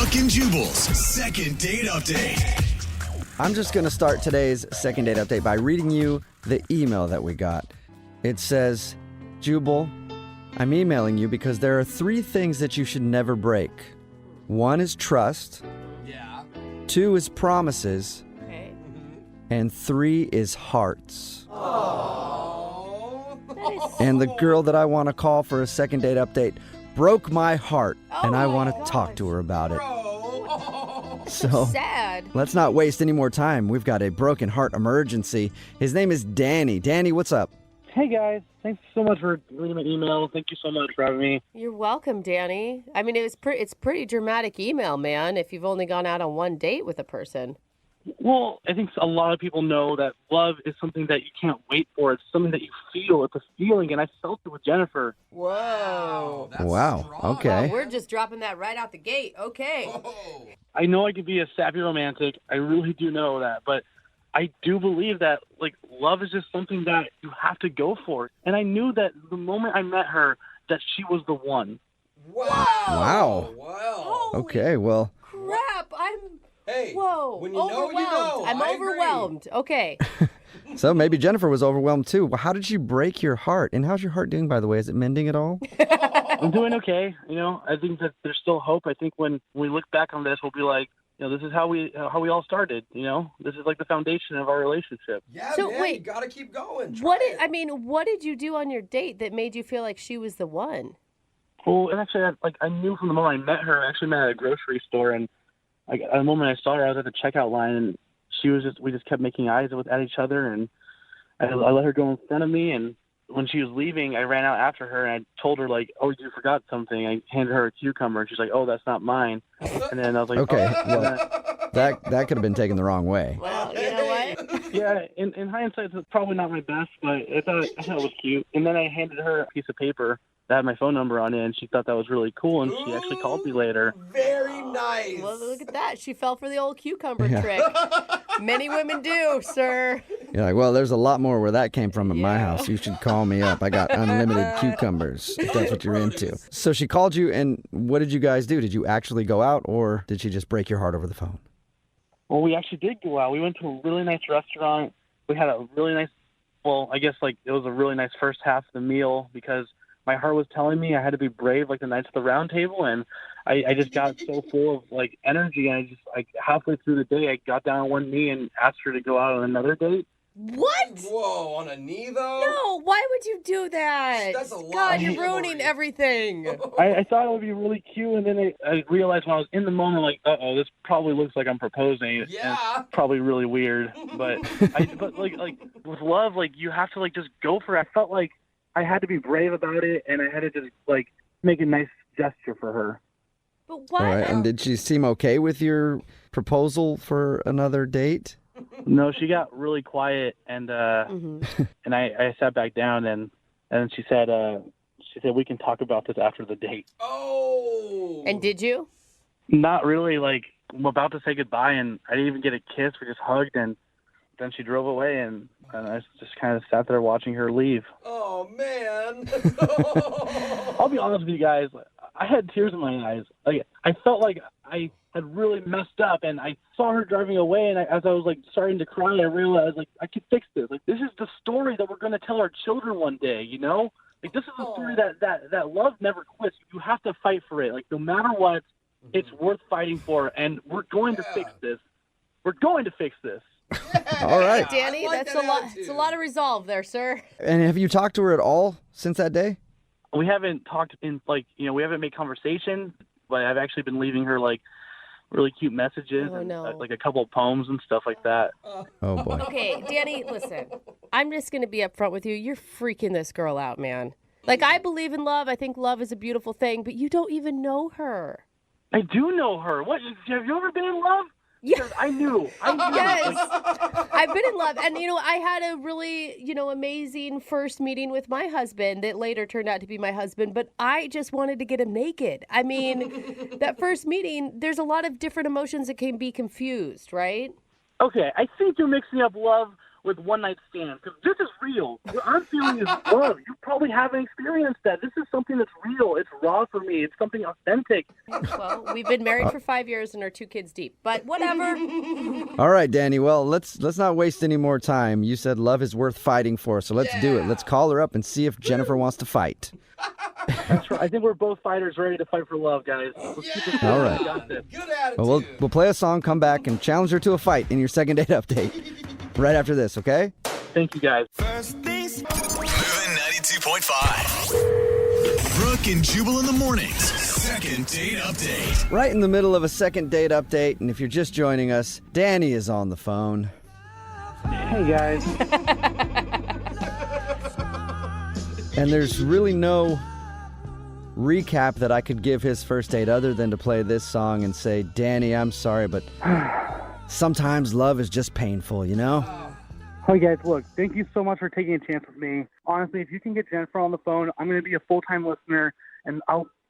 Brooke and Jubal's second date update. I'm just going to start today's second date update by reading you the email that we got. It says, Jubal, I'm emailing you because there are 3 things that you should never break. 1 is trust. Yeah. 2 is promises. Okay. And 3 is hearts. Oh. And the girl that I want to call for a second date update broke my heart, and I my want to gosh. talk to her about it. Bro. So Sad. let's not waste any more time. We've got a broken heart emergency. His name is Danny. Danny, what's up? Hey guys, thanks so much for reading my email. Thank you so much for having me. You're welcome, Danny. I mean, it's pretty dramatic email, man, if you've only gone out on one date with a person. Well, I think a lot of people know that love is something that you can't wait for. It's something that you feel. It's a feeling, and I felt it with Jennifer. Whoa. That's Wow, strong. okay. Wow, we're just dropping that right out the gate. Okay. Oh. I know I could be a sappy romantic. I really do know that, but I do believe that love is just something that you have to go for. And I knew that the moment I met her, that she was the one. Wow. Wow. Holy Okay, well, crap. Hey. Whoa. When you know, overwhelmed. you know. I'm I agree. overwhelmed. Okay. so maybe Jennifer was overwhelmed too. Well, how did she break your heart? And how's your heart doing, by the way? Is it mending at all? I'm doing okay. I think that there's still hope. I think when we look back on this, we'll be like, this is how we all started. This is like the foundation of our relationship. Yeah, So, man, wait. you gotta keep going. What Try did it. what did you do on your date that made you feel like she was the one? Well, and actually, I knew from the moment I met her. I actually met at a grocery store, and the moment I saw her, I was at the checkout line, and we just kept making eyes at each other, and I let her go in front of me, and when she was leaving, I ran out after her, and I told her, oh, you forgot something. I handed her a cucumber, and she's like, oh, that's not mine. And then I was like, Okay, oh. well, that could have been taken the wrong way. Well, you know what? Yeah, in hindsight, it's probably not my best, but I thought it was cute. And then I handed her a piece of paper that had my phone number on it, and she thought that was really cool, and she actually called me later. Very nice. Well, look at that. She fell for the old cucumber Yeah. trick. Many women do, sir. You're like, well, there's a lot more where that came from at my Yeah. house. You should call me up. I got unlimited cucumbers, if that's what you're into. So she called you, and what did you guys do? Did you actually go out, or did she just break your heart over the phone? Well, we actually did go out. We went to a really nice restaurant. We had a really nice, it was a really nice first half of the meal because my heart was telling me I had to be brave like the Knights of the Round Table, and I just got so full of energy, and I just halfway through the day I got down on one knee and asked her to go out on another date. What? Whoa, on a knee though? No, why would you do that? That's a lot God, of you're chivalry. ruining everything. I thought it would be really cute, and then I realized when I was in the moment, this probably looks like I'm proposing. And Yeah. it's probably really weird, but with love, you have to just go for it. I felt like I had to be brave about it, and I had to just make a nice gesture for her. But why? All right, and did she seem okay with your proposal for another date? No, she got really quiet, and and I sat back down, and she said we can talk about this after the date. Oh. And did you? Not really. I'm about to say goodbye, and I didn't even get a kiss. We just hugged, and then she drove away, and I just kind of sat there watching her leave. Oh man. I'll be honest with you guys. I had tears in my eyes. I felt like I had really messed up, and I saw her driving away, and as I was starting to cry, I realized I could fix this. This is the story that we're going to tell our children one day. This is a story that love never quits. You have to fight for it. No matter what, it's worth fighting for, and we're going to fix this. We're going to fix this. All right. Danny, I like that's that a lot. attitude. It's a lot of resolve there, sir. And have you talked to her at all since that day? We haven't talked we haven't made conversation, but I've actually been leaving her really cute messages Oh, and no. a couple of poems and stuff like that. Oh, boy. Okay, Danny, listen. I'm just going to be upfront with you. You're freaking this girl out, man. I believe in love. I think love is a beautiful thing, but you don't even know her. I do know her. What? Have you ever been in love? Yeah. Because I knew. Yes. I've been in love. And, I had a really, amazing first meeting with my husband that later turned out to be my husband, but I just wanted to get him naked. I mean, that first meeting, there's a lot of different emotions that can be confused, right? Okay, I think you're mixing up love with one night stands, because this is real. What I'm feeling is love. You probably haven't experienced that. This is something that's real. It's raw for me. It's something authentic. Well, we've been married for 5 years and are 2 kids deep, but whatever. All right, Danny. Well, let's not waste any more time. You said love is worth fighting for, so let's do it. Let's call her up and see if Jennifer wants to fight. That's right. I think we're both fighters ready to fight for love, guys. Let's keep it All right. We got this. Good attitude. Well, we'll play a song, come back, and challenge her to a fight in your second date update. Right after this, okay? Thank you, guys. Moving 92.5. Brooke and Jubal in the mornings. Second date update. Right in the middle of a second date update, and if you're just joining us, Danny is on the phone. Hey, guys. And there's really no recap that I could give his first date other than to play this song and say, Danny, I'm sorry, but sometimes love is just painful, you know? Hey, guys, look, thank you so much for taking a chance with me. Honestly, if you can get Jennifer on the phone, I'm going to be a full-time listener, and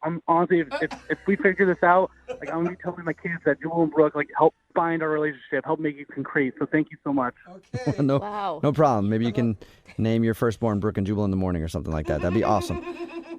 I'm honestly, if we figure this out, like, I'm going to be telling my kids that Jewel and Brooke, like, help find our relationship, help make it concrete. So thank you so much. Okay. No, Wow. no problem. Maybe you can name your firstborn Brooke and Jubal in the morning or something like that. That'd be awesome.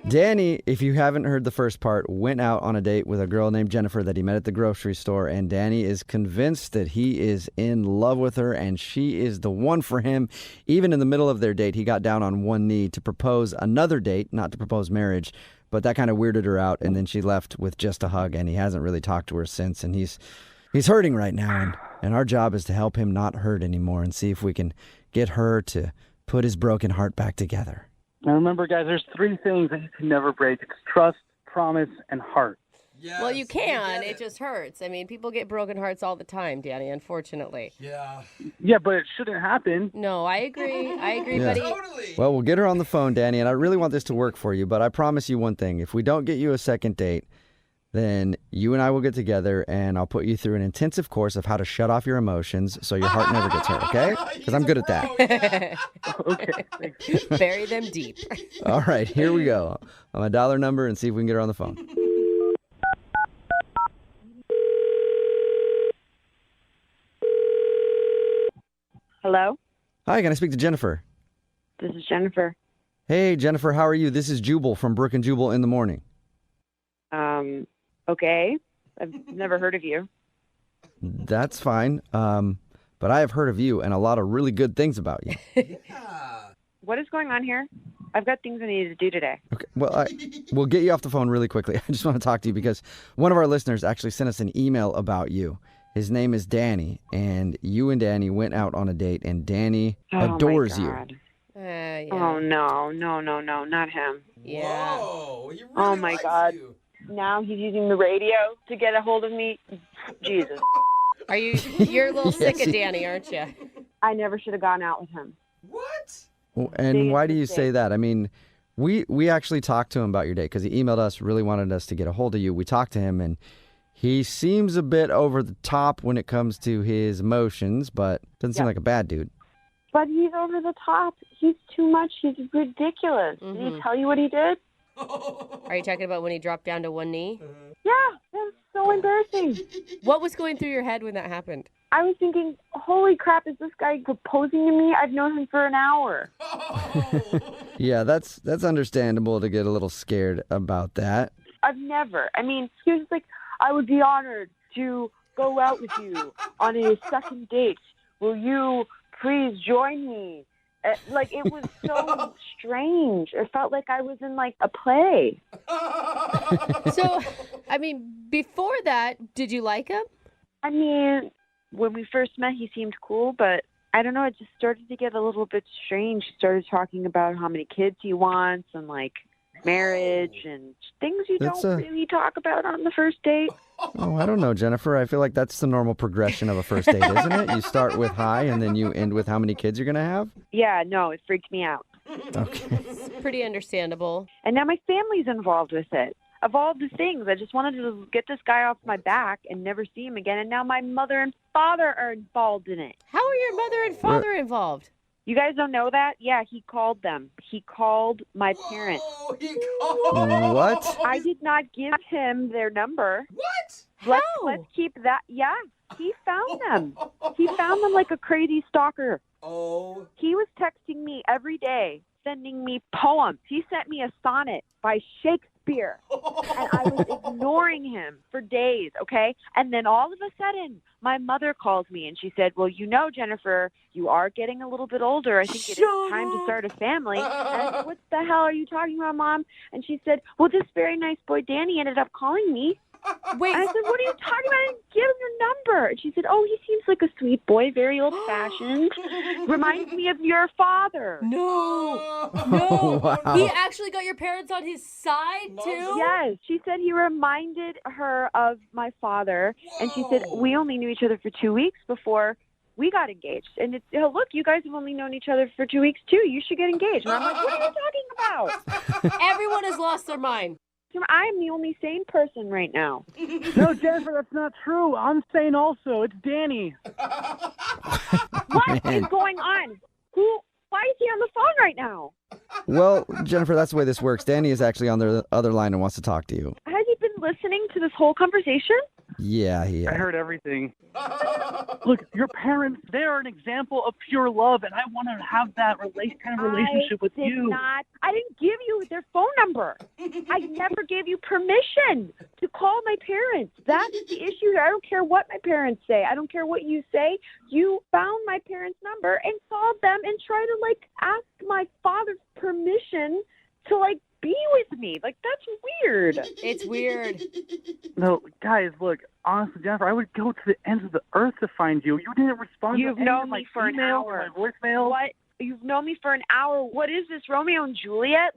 Danny, if you haven't heard the first part, went out on a date with a girl named Jennifer that he met at the grocery store, and Danny is convinced that he is in love with her and she is the one for him. Even in the middle of their date, he got down on one knee to propose another date, not to propose marriage, but that kind of weirded her out, and then she left with just a hug, and he hasn't really talked to her since, and he's hurting right now, and our job is to help him not hurt anymore and see if we can get her to put his broken heart back together. And remember, guys, there's 3 things that you can never break. It's trust, promise, and heart. Yes, Well, you we can. get It just hurts. I mean, people get broken hearts all the time, Danny, unfortunately. Yeah. Yeah, but it shouldn't happen. No, I agree. I agree, Yeah. buddy. Totally. Well, we'll get her on the phone, Danny, and I really want this to work for you, but I promise you one thing. If we don't get you a second date, then you and I will get together, and I'll put you through an intensive course of how to shut off your emotions so your heart never gets hurt, okay? Because I'm good at that. Okay, thanks. Bury them deep. All right, here we go. I'm going to dial her number and see if we can get her on the phone. Hello, Hi, can I speak to Jennifer? this is Jennifer. Hey, Jennifer, how are you? This is Jubal from Brooke and Jubal in the morning. Okay. I've never heard of you. That's fine, but I have heard of you and a lot of really good things about you. What is going on here? I've got things I need to do today. Okay, well, we'll get you off the phone really quickly. I just want to talk to you because one of our listeners actually sent us an email about you. His name is Danny, and you and Danny went out on a date, and Danny adores oh my you. God. Yeah. Oh, no, not him. Yeah. Whoa, he really Oh, my likes God. you. Now he's using the radio to get a hold of me. Jesus. You're a little sick Yes, of he- Danny, aren't you? I never should have gone out with him. What? Well, and Biggest why do you say mistake. that? I mean, we actually talked to him about your date because he emailed us, really wanted us to get a hold of you. We talked to him, and he seems a bit over the top when it comes to his emotions, but doesn't seem Yeah. like a bad dude. But he's over the top. He's too much. He's ridiculous. Did he tell you what he did? Are you talking about when he dropped down to one knee? Yeah, that was so embarrassing. What was going through your head when that happened? I was thinking, holy crap, is this guy proposing to me? I've known him for an hour. Yeah, that's understandable to get a little scared about that. I've never. I mean, he was like, I would be honored to go out with you on a second date. Will you please join me? Like, it was so strange. It felt like I was in, like, a play. So, I mean, before that, did you like him? I mean, when we first met, he seemed cool, but I don't know. It just started to get a little bit strange. He started talking about how many kids he wants and, like, marriage and things you That's don't really talk about on the first date. Oh, I don't know, Jennifer. I feel like that's the normal progression of a first date, isn't it? You start with hi, and then you end with how many kids you're going to have? Yeah, no, it freaked me out. Okay. It's pretty understandable. And now my family's involved with it. Of all the things, I just wanted to get this guy off my back and never see him again. And now my mother and father are involved in it. How are your mother and father involved? You guys don't know that? Yeah, he called them. He called my parents. Whoa, he called. What? I did not give him their number. What? Let's keep that. Yeah, he found them. He found them like a crazy stalker. Oh. He was texting me every day, sending me poems. He sent me a sonnet by Shakespeare, and I was ignoring him for days, okay? And then all of a sudden, my mother calls me, and she said, well, you know, Jennifer, you are getting a little bit older. I think it is time to start a family. And I said, what the hell are you talking about, Mom? And she said, well, this very nice boy, Danny, ended up calling me. Wait. And I said, what are you talking about? I didn't give him your number. And she said, oh, he seems like a sweet boy, very old-fashioned. Reminds me of your father. No. Wow. He actually got your parents on his side, too? Yes. She said he reminded her of my father. And she said, we only knew each other for 2 weeks before we got engaged. And it's, oh, look, you guys have only known each other for 2 weeks, too. You should get engaged. And I'm like, what are you talking about? Everyone has lost their mind. I'm the only sane person right now. No, Jennifer, that's not true. I'm saying also, it's Danny. What is going on? Why is he on the phone right now? Well, Jennifer, that's the way this works. Danny is actually on the other line and wants to talk to you. Has he been listening to this whole conversation? Yeah, I heard everything. Look, your parents, they're an example of pure love, and I want to have that kind of relationship with you. I didn't give you their phone number. I never gave you permission to call my parents. That's the issue here. I don't care what my parents say. I don't care what you say. You found my parents' number and called them and tried to, ask my father's permission to, be with me. That's weird. It's weird. No, guys, look, honestly, Jennifer, I would go to the ends of the earth to find you. You didn't respond You've to any known of my me for an emails hour. or my voicemail. What? You've known me for an hour. What is this, Romeo and Juliet?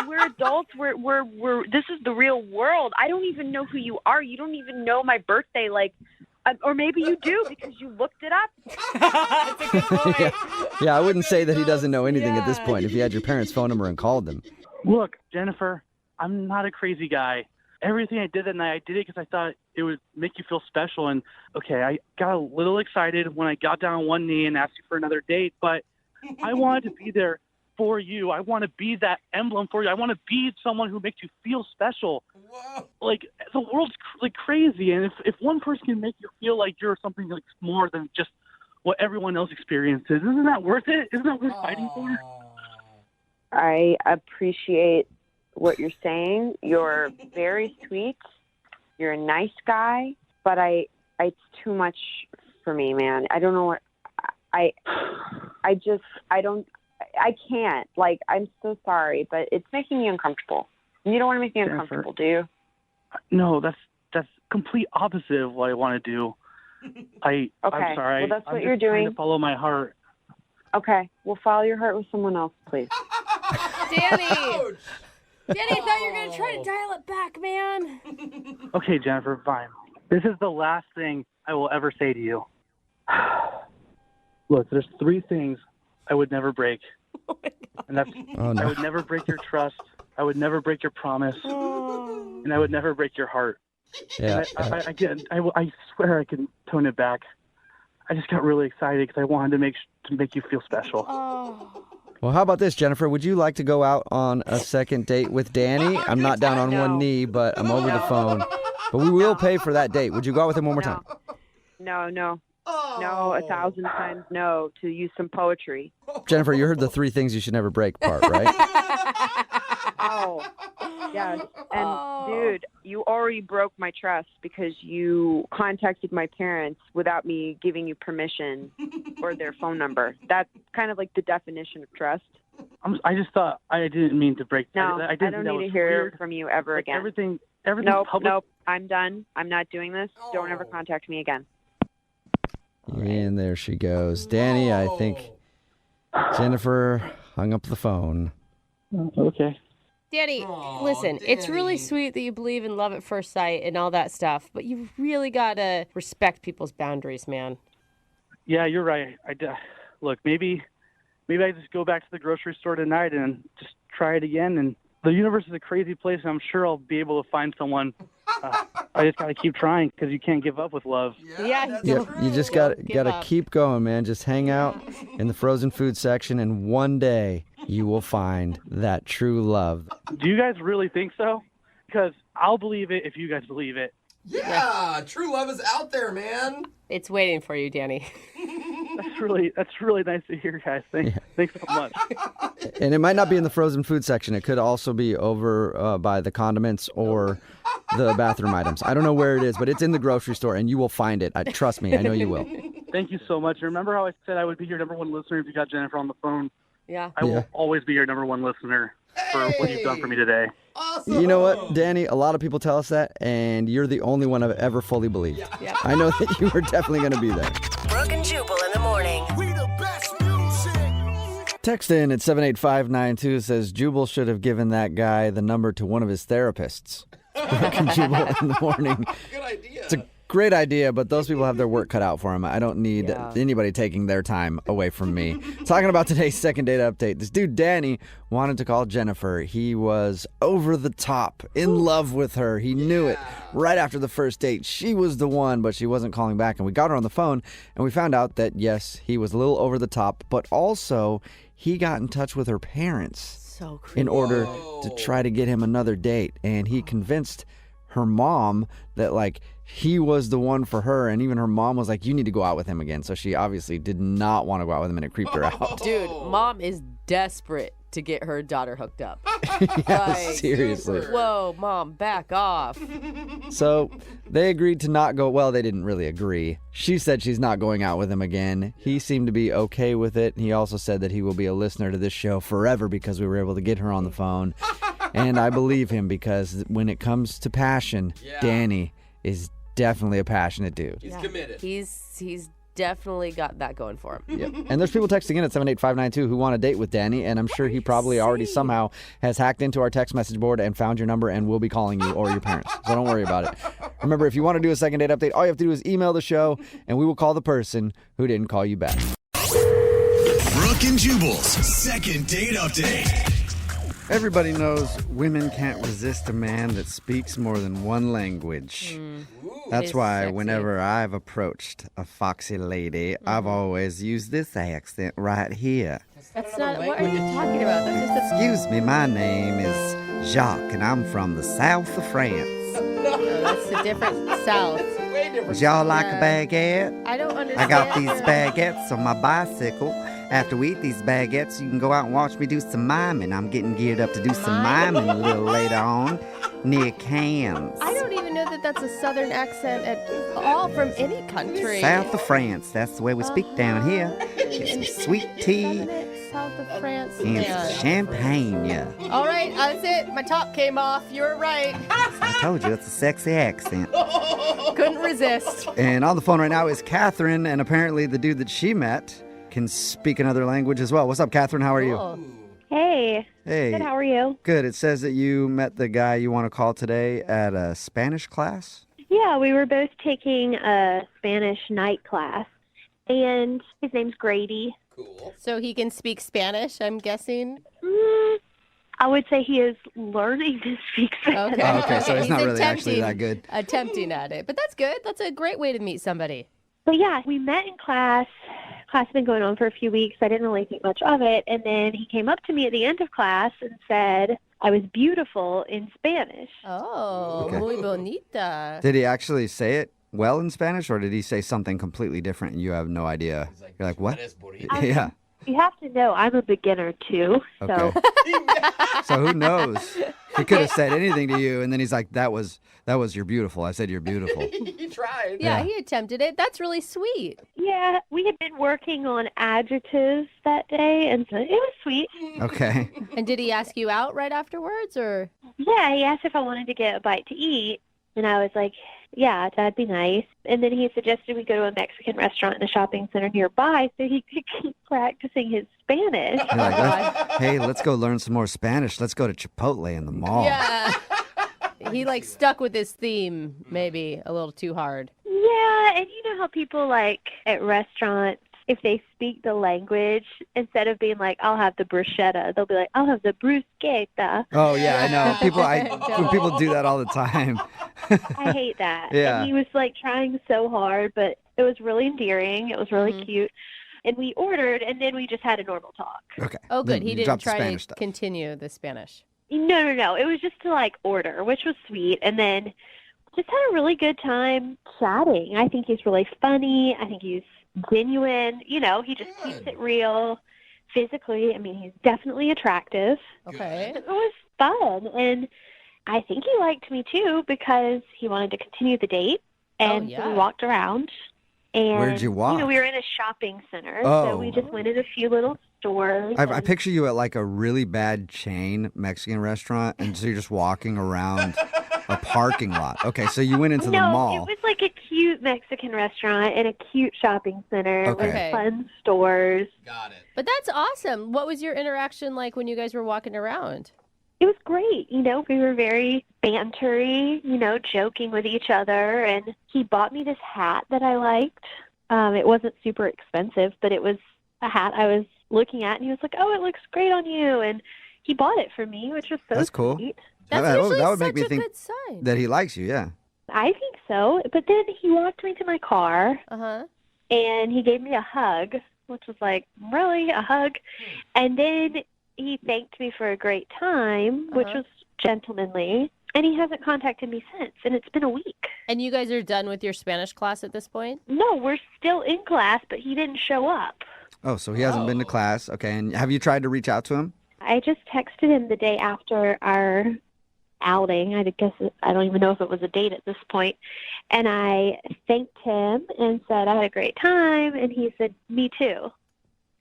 We're adults. We're. This is the real world. I don't even know who you are. You don't even know my birthday. Or maybe you do because you looked it up. That's a good point. Yeah, I wouldn't say that he doesn't know anything at this point if he had your parents' phone number and called them. Look, Jennifer, I'm not a crazy guy. Everything I did that night, I did it because I thought it would make you feel special. And, okay, I got a little excited when I got down on one knee and asked you for another date, but I wanted to be there for you. I want to be that emblem for you. I want to be someone who makes you feel special. Whoa. The world's crazy, and if one person can make you feel like you're something more than just what everyone else experiences, isn't that worth it? Isn't that worth fighting for? I appreciate what you're saying. You're very sweet. You're a nice guy, but it's too much for me, man. I don't know what I can't. I'm so sorry, but it's making me uncomfortable. You don't want to make me uncomfortable, do you? No, that's complete opposite of what I want to do. I'm sorry. Well, that's I'm what just you're trying doing. to follow my heart. Okay, well, follow your heart with someone else, please. Danny! Ouch. Danny, I thought you were going to try to dial it back, man. Okay, Jennifer, fine. This is the last thing I will ever say to you. Look, there's 3 things I would never break. Oh my God. And that's Oh, no. I would never break your trust. I would never break your promise. And I would never break your heart. Yeah. I swear I can tone it back. I just got really excited because I wanted to make you feel special. Oh. Well, how about this, Jennifer? Would you like to go out on a second date with Danny? I'm not down on one knee, but I'm over the phone. But we will pay for that date. Would you go out with him one more time? No, 1,000 times no, to use some poetry. Jennifer, you heard the 3 things you should never break part, right? Oh, yes. And, dude, you already broke my trust because you contacted my parents without me giving you permission or their phone number. That's kind of like the definition of trust. I just thought I didn't mean to break. No, I I don't need to hear from you ever again. Everything. Nope, public. nope. I'm done. I'm not doing this. Don't ever contact me again. And there she goes. Danny, I think Jennifer hung up the phone. Okay. Danny, listen, it's really sweet that you believe in love at first sight and all that stuff, but you really got to respect people's boundaries, man. Yeah, you're right. Look, maybe I just go back to the grocery store tonight and just try it again. And the universe is a crazy place, and I'm sure I'll be able to find someone. I just got to keep trying because you can't give up with love. Yeah, Yep, you just got to keep going, man. Just hang out in the frozen food section, and one day you will find that true love. Do you guys really think so? Because I'll believe it if you guys believe it. Yeah, true love is out there, man. It's waiting for you, Danny. That's really nice to hear, guys. Thanks so much. And it might not be in the frozen food section. It could also be over by the condiments or the bathroom items. I don't know where it is, but it's in the grocery store, and you will find it. Trust me, I know you will. Thank you so much. Remember how I said I would be your number one listener if you got Jennifer on the phone? Yeah. I will always be your number one listener for what you've done for me today. Awesome. You know what, Danny? A lot of people tell us that, and you're the only one I've ever fully believed. Yeah. I know that you were definitely going to be there. Brooke and Jubal in the morning. We the best music. Text in at 78592 says Jubal should have given that guy the number to one of his therapists. Brooke and Jubal in the morning. Good idea. It's a great idea, but those people have their work cut out for them. I don't need anybody taking their time away from me. Talking about today's second date update. This dude, Danny, wanted to call Jennifer. He was over the top, in love with her. He knew it right after the first date. She was the one, but she wasn't calling back. And we got her on the phone, and we found out that, yes, he was a little over the top, but also he got in touch with her parents So creepy. in order to try to get him another date. And he convinced her mom that, like, he was the one for her, and even her mom was like, you need to go out with him again. So she obviously did not want to go out with him, and it creeped her out. Dude, mom is desperate to get her daughter hooked up. Yeah, Like, seriously. Whoa, mom, back off. So they agreed to not go. Well, they didn't really agree. She said she's not going out with him again. He seemed to be okay with it. He also said that he will be a listener to this show forever because we were able to get her on the phone. And I believe him, because when it comes to passion, Danny is definitely a passionate dude. He's committed. He's definitely got that going for him. Yep. And there's people texting in at 78592 who want a date with Danny, and I'm sure he probably already somehow has hacked into our text message board and found your number and will be calling you or your parents. So don't worry about it. Remember, if you want to do a second date update, all you have to do is email the show, and we will call the person who didn't call you back. Brooke and Jubal's second date update. Everybody knows women can't resist a man that speaks more than one language. That's It's why sexy. whenever I've approached a foxy lady, I've always used this accent right here. That's not, what are you talking about? That's just Excuse me, my name is Jacques, and I'm from the south of France. that's a different South. Way different. Would y'all like a baguette? I don't understand. I got these baguettes on my bicycle. After we eat these baguettes, you can go out and watch me do some miming. I'm getting geared up to do some miming a little later on near Cannes. I don't even know that that's a southern accent at all from any country. South of France, that's the way we speak down here. Get some sweet tea South of France. and some champagne. Yeah. All right, that's it. My top came off. You were right. I told you, it's a sexy accent. Couldn't resist. And on the phone right now is Catherine, and apparently the dude that she met can speak another language as well. What's up, Catherine? How are you? Cool. Hey. Hey. Good, how are you? Good. It says that you met the guy you want to call today at a Spanish class. Yeah, we were both taking a Spanish night class, and his name's Grady. Cool. So he can speak Spanish, I'm guessing. I would say he is learning to speak Spanish. Okay. Oh, okay, so it's He's not really actually attempting- that good. Attempting at it. But that's good. That's a great way to meet somebody. But yeah, we met in class. Class had been going on for a few weeks. I didn't really think much of it. And then he came up to me at the end of class and said I was beautiful in Spanish. Oh, Okay. muy bonita. Did he actually say it well in Spanish, or did he say something completely different and you have no idea? You're like, what? "Eres bonita." Yeah. You have to know I'm a beginner too. Okay. So So who knows? He could have said anything to you, and then he's like, that was you're beautiful. I said you're beautiful. He tried. Yeah, Yeah. he attempted it. That's really sweet. yeah, we had been working on adjectives that day, and so it was sweet. Okay. And did he ask you out right afterwards, or? Yeah, he asked if I wanted to get a bite to eat, and I was like, yeah, that'd be nice. And then he suggested we go to a Mexican restaurant in a shopping center nearby so he could keep practicing his Spanish. You're like, hey, let's go learn some more Spanish. Let's go to Chipotle in the mall. Yeah. He like stuck with his theme maybe a little too hard. Yeah, and you know how people like at restaurants, if they speak the language, instead of being like, I'll have the bruschetta, they'll be like, I'll have the bruschetta. Oh yeah, I know. People do that all the time. I hate that. Yeah. And he was like trying so hard, but it was really endearing. It was really cute. And we ordered, and then we just had a normal talk. Okay. Oh, good. Then He you didn't dropped the try Spanish to stuff. continue the Spanish. No. It was just to like order, which was sweet. And then Just had a really good time chatting. I think he's really funny. I think he's genuine. You know, he just keeps it real physically. I mean, he's definitely attractive. Okay. It was fun. And I think he liked me too because he wanted to continue the date. And so we walked around. And, where'd you walk? You know, we were in a shopping center. Oh. So we just went in a few little stores. I picture you at like a really bad chain Mexican restaurant, and so you're just walking around a parking lot. Okay, so you went into the mall. No, it was like a cute Mexican restaurant and a cute shopping center with fun stores. Got it. But that's awesome. What was your interaction like when you guys were walking around? It was great. You know, we were very bantery, you know, joking with each other. And he bought me this hat that I liked. It wasn't super expensive, but it was a hat I was looking at. And he was like, oh, it looks great on you. And he bought it for me, which was so That's cool. sweet. That's usually that would such make me a think good sign. that he likes you, yeah. I think so. But then he walked me to my car. Uh-huh. And he gave me a hug, which was like, really, a hug? And then he thanked me for a great time, which was gentlemanly, and he hasn't contacted me since, and it's been a week. And you guys are done with your Spanish class at this point? No, we're still in class, but he didn't show up. Oh, so he hasn't been to class. Okay, and have you tried to reach out to him? I just texted him the day after our outing. I guess I don't even know if it was a date at this point. And I thanked him and said, I had a great time, and he said, me too.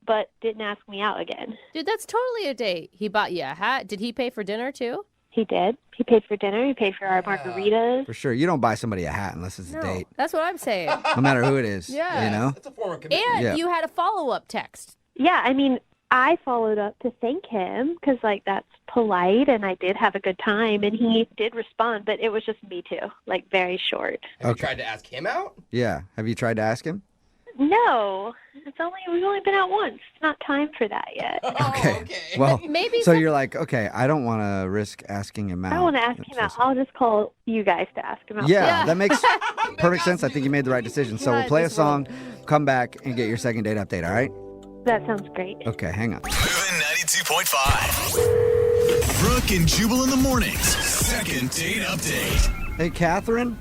But didn't ask me out again. Dude, that's totally a date. He bought you a hat. Did he pay for dinner too? He did. He paid for dinner. He paid for our margaritas. For sure. You don't buy somebody a hat unless it's a date. That's what I'm saying. No matter who it is. Yeah. You know? That's a form of commitment. And you had a follow-up text. Yeah, I mean, I followed up to thank him because, like, that's polite, and I did have a good time, and he did respond, but it was just me too, like, very short. Have you tried to ask him out? Yeah. Have you tried to ask him? No, we've only been out once. It's not time for that yet. Okay. Well, Maybe so you're like, okay, I don't want to risk asking him out. I don't want to ask him out. I'll just call you guys to ask him out. Yeah, that makes perfect sense. I think you made the right decision. So we'll play a this world. song, come back, and get your second date update, all right? That sounds great. Okay, hang on. Moving 92.5. Brooke and Jubal in the mornings. Second date update. Hey, Catherine,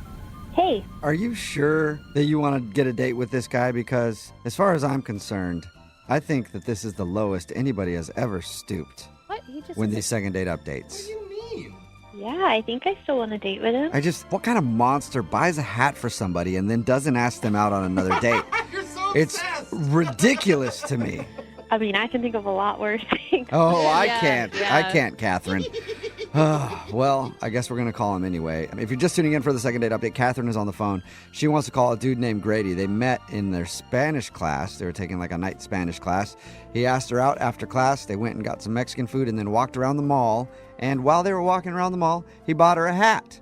Hey, are you sure that you want to get a date with this guy? Because as far as I'm concerned, I think that this is the lowest anybody has ever stooped What? He just when these second date updates. What do you mean? yeah, I think I still want to date with him. What kind of monster buys a hat for somebody and then doesn't ask them out on another date? You're so It's obsessed. ridiculous to me. I mean, I can think of a lot worse things. Oh, I Yeah, can't. yeah. I can't, Catherine. Well, I guess we're going to call him anyway. If you're just tuning in for the second date update, Catherine is on the phone. She wants to call a dude named Grady. They met in their Spanish class. They were taking like a night Spanish class. He asked her out after class. They went and got some Mexican food and then walked around the mall. And while they were walking around the mall, he bought her a hat.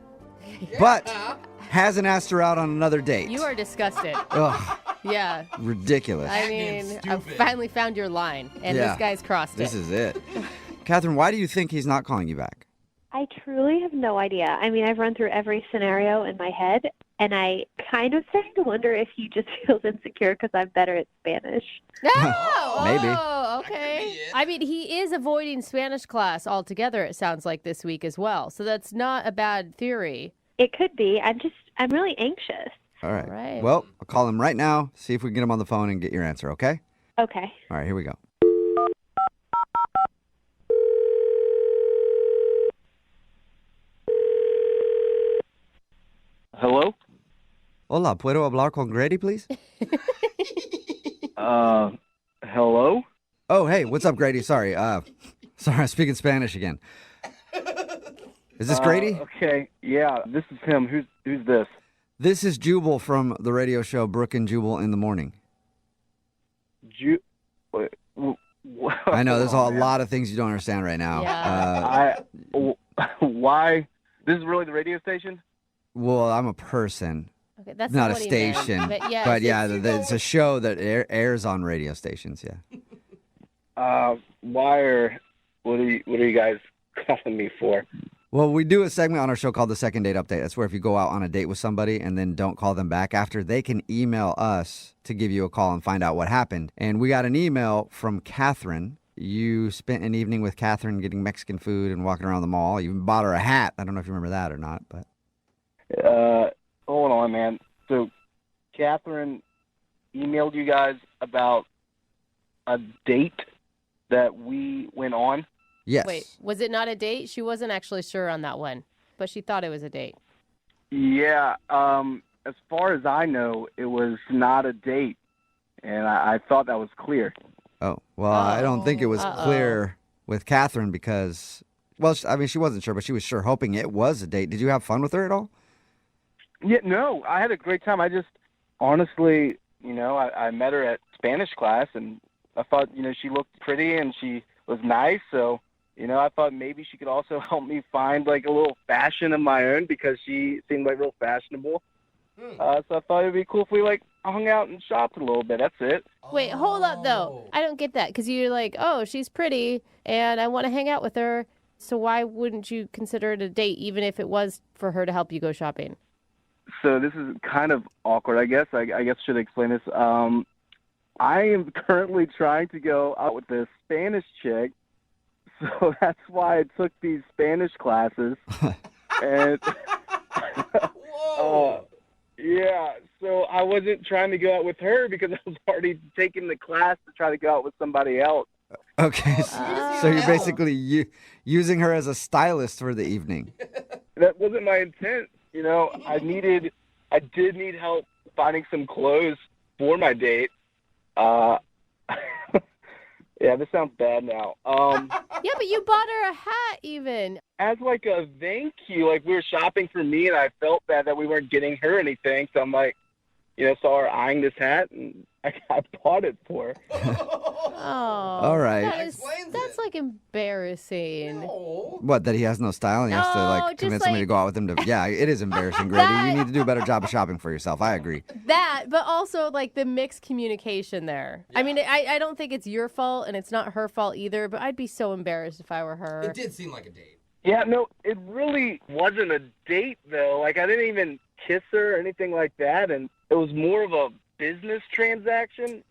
But hasn't asked her out on another date. You are disgusted. Ugh, Yeah. ridiculous. I Getting mean, I stupid. finally found your line, and Yeah. this guy's crossed This it. is it. Catherine, why do you think he's not calling you back? I truly have no idea. I mean, I've run through every scenario in my head, and I kind of starting to wonder if he just feels insecure because I'm better at Spanish. Oh, Maybe. Oh, That could okay. be it. I mean, he is avoiding Spanish class altogether, it sounds like, this week as well. So that's not a bad theory. It could be. I'm really anxious. All right. All right. Well, I'll call him right now, see if we can get him on the phone and get your answer, okay? Okay. All right, here we go. Hello? Hola, ¿puedo hablar con Grady, please? Hello? Oh, hey, what's up, Grady? Sorry, I'm speaking Spanish again. Is this Grady? Okay, yeah, this is him. Who's this? This is Jubal from the radio show Brooke and Jubal in the Morning. I know there's a lot of things you don't understand right now. Yeah. Why? This is really the radio station? Well, I'm a person, Okay, that's not a what he meant. station. But, yes, But yeah, it's- it's a show that airs on radio stations, yeah. What are you guys calling me for? Well, we do a segment on our show called the Second Date Update. That's where if you go out on a date with somebody and then don't call them back after, they can email us to give you a call and find out what happened. And we got an email from Catherine. You spent an evening with Catherine getting Mexican food and walking around the mall. You even bought her a hat. I don't know if you remember that or not, but Hold on, man. So, Catherine emailed you guys about a date that we went on. Yes. Wait, was it not a date? She wasn't actually sure on that one, but she thought it was a date. Yeah. As far as I know, it was not a date, and I thought that was clear. Oh, well, I don't think it was clear with Catherine because, well, I mean, she wasn't sure, but she was sure, hoping it was a date. Did you have fun with her at all? Yeah, no, I had a great time. I just, honestly, I met her at Spanish class, and I thought, she looked pretty and she was nice, so, I thought maybe she could also help me find, like, a little fashion of my own because she seemed, like, real fashionable. So I thought it would be cool if we, like, hung out and shopped a little bit. That's it. Wait, hold up, though. I don't get that because you're like, oh, she's pretty and I want to hang out with her. So why wouldn't you consider it a date even if it was for her to help you go shopping? So this is kind of awkward, I guess. I guess I should explain this. I am currently trying to go out with this Spanish chick, so that's why I took these Spanish classes. And yeah, so I wasn't trying to go out with her because I was already taking the class to try to go out with somebody else. Okay, so you're basically using her as a stylist for the evening. That wasn't my intent. I did need help finding some clothes for my date. Yeah, this sounds bad now. Yeah, but you bought her a hat even. As like a thank you, like we were shopping for me and I felt bad that we weren't getting her anything. So I'm like, saw her eyeing this hat and I bought it for her. Oh. All right. That's like embarrassing. No. What, that he has no style and he has to like convince somebody to go out with him to, yeah, it is embarrassing, Grady. You need to do a better job of shopping for yourself. I agree. That, but also like the mixed communication there. Yeah. I mean, I don't think it's your fault and it's not her fault either, but I'd be so embarrassed if I were her. It did seem like a date. Yeah, no, it really wasn't a date though. Like I didn't even kiss her or anything like that, and it was more of a business transaction,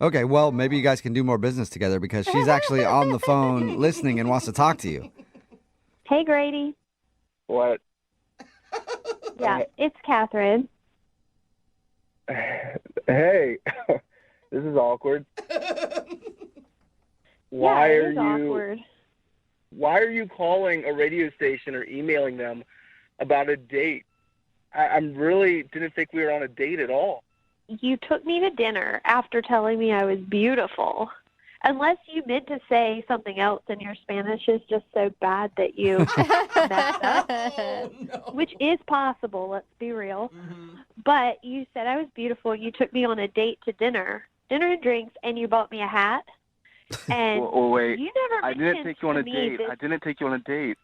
Okay, well, maybe you guys can do more business together because she's actually on the phone listening and wants to talk to you. Hey, Grady. What? Yeah, it's Catherine. Hey, this is awkward. Why are you awkward? Why are you calling a radio station or emailing them about a date? I really didn't think we were on a date at all. You took me to dinner after telling me I was beautiful. Unless you meant to say something else and your Spanish is just so bad that you messed up, which is possible, let's be real. Mm-hmm. But you said I was beautiful. You took me on a date to dinner and drinks, and you bought me a hat. And wait, you never I didn't take you on a date. I didn't take you on a date.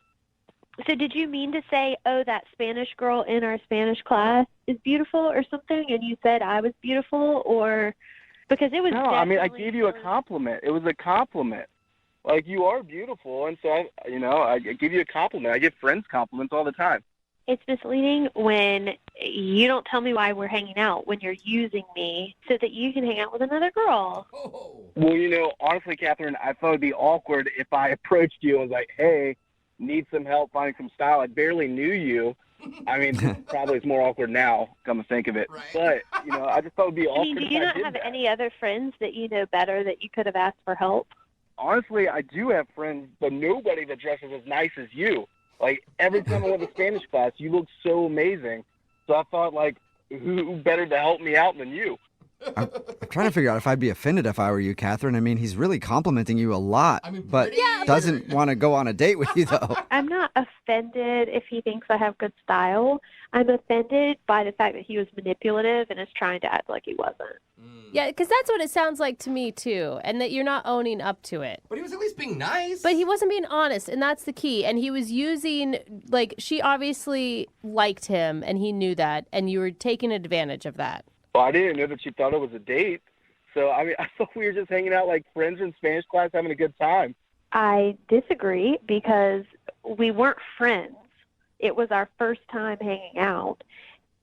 So did you mean to say, oh, that Spanish girl in our Spanish class is beautiful or something, and you said I was beautiful, or because it was No, I mean, I gave you a compliment. It was a compliment. Like, you are beautiful, and so, I give you a compliment. I give friends compliments all the time. It's misleading when you don't tell me why we're hanging out, when you're using me so that you can hang out with another girl. Well, honestly, Catherine, I thought it would be awkward if I approached you and was like, hey, need some help finding some style. I barely knew you. I mean, probably it's more awkward now, come to think of it. Right. But, I just thought it would be awkward. I mean, do you not have any other friends that you know better that you could have asked for help? Honestly, I do have friends, but nobody that dresses as nice as you. Like, every time I went to Spanish class, you look so amazing. So I thought, like, who better to help me out than you? I'm trying to figure out if I'd be offended if I were you, Catherine. I mean, he's really complimenting you a lot, but doesn't want to go on a date with you, though. I'm not offended if he thinks I have good style. I'm offended by the fact that he was manipulative and is trying to act like he wasn't. Yeah, because that's what it sounds like to me, too, and that you're not owning up to it. But he was at least being nice. But he wasn't being honest, and that's the key. And he was using, like, she obviously liked him, and he knew that, and you were taking advantage of that. Well, I didn't know that she thought it was a date. So, I mean, I thought we were just hanging out like friends in Spanish class having a good time. I disagree because we weren't friends. It was our first time hanging out.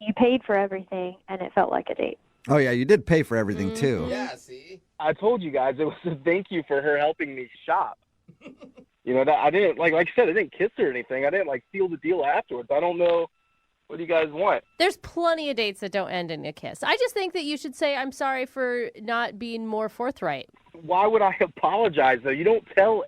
You paid for everything, and it felt like a date. Oh, yeah, you did pay for everything, too. Yeah, see? I told you guys it was a thank you for her helping me shop. That I didn't, like I said, I didn't kiss her or anything. I didn't, seal the deal afterwards. I don't know What do you guys want? There's plenty of dates that don't end in a kiss. I just think that you should say, I'm sorry for not being more forthright. Why would I apologize, though? You don't tell,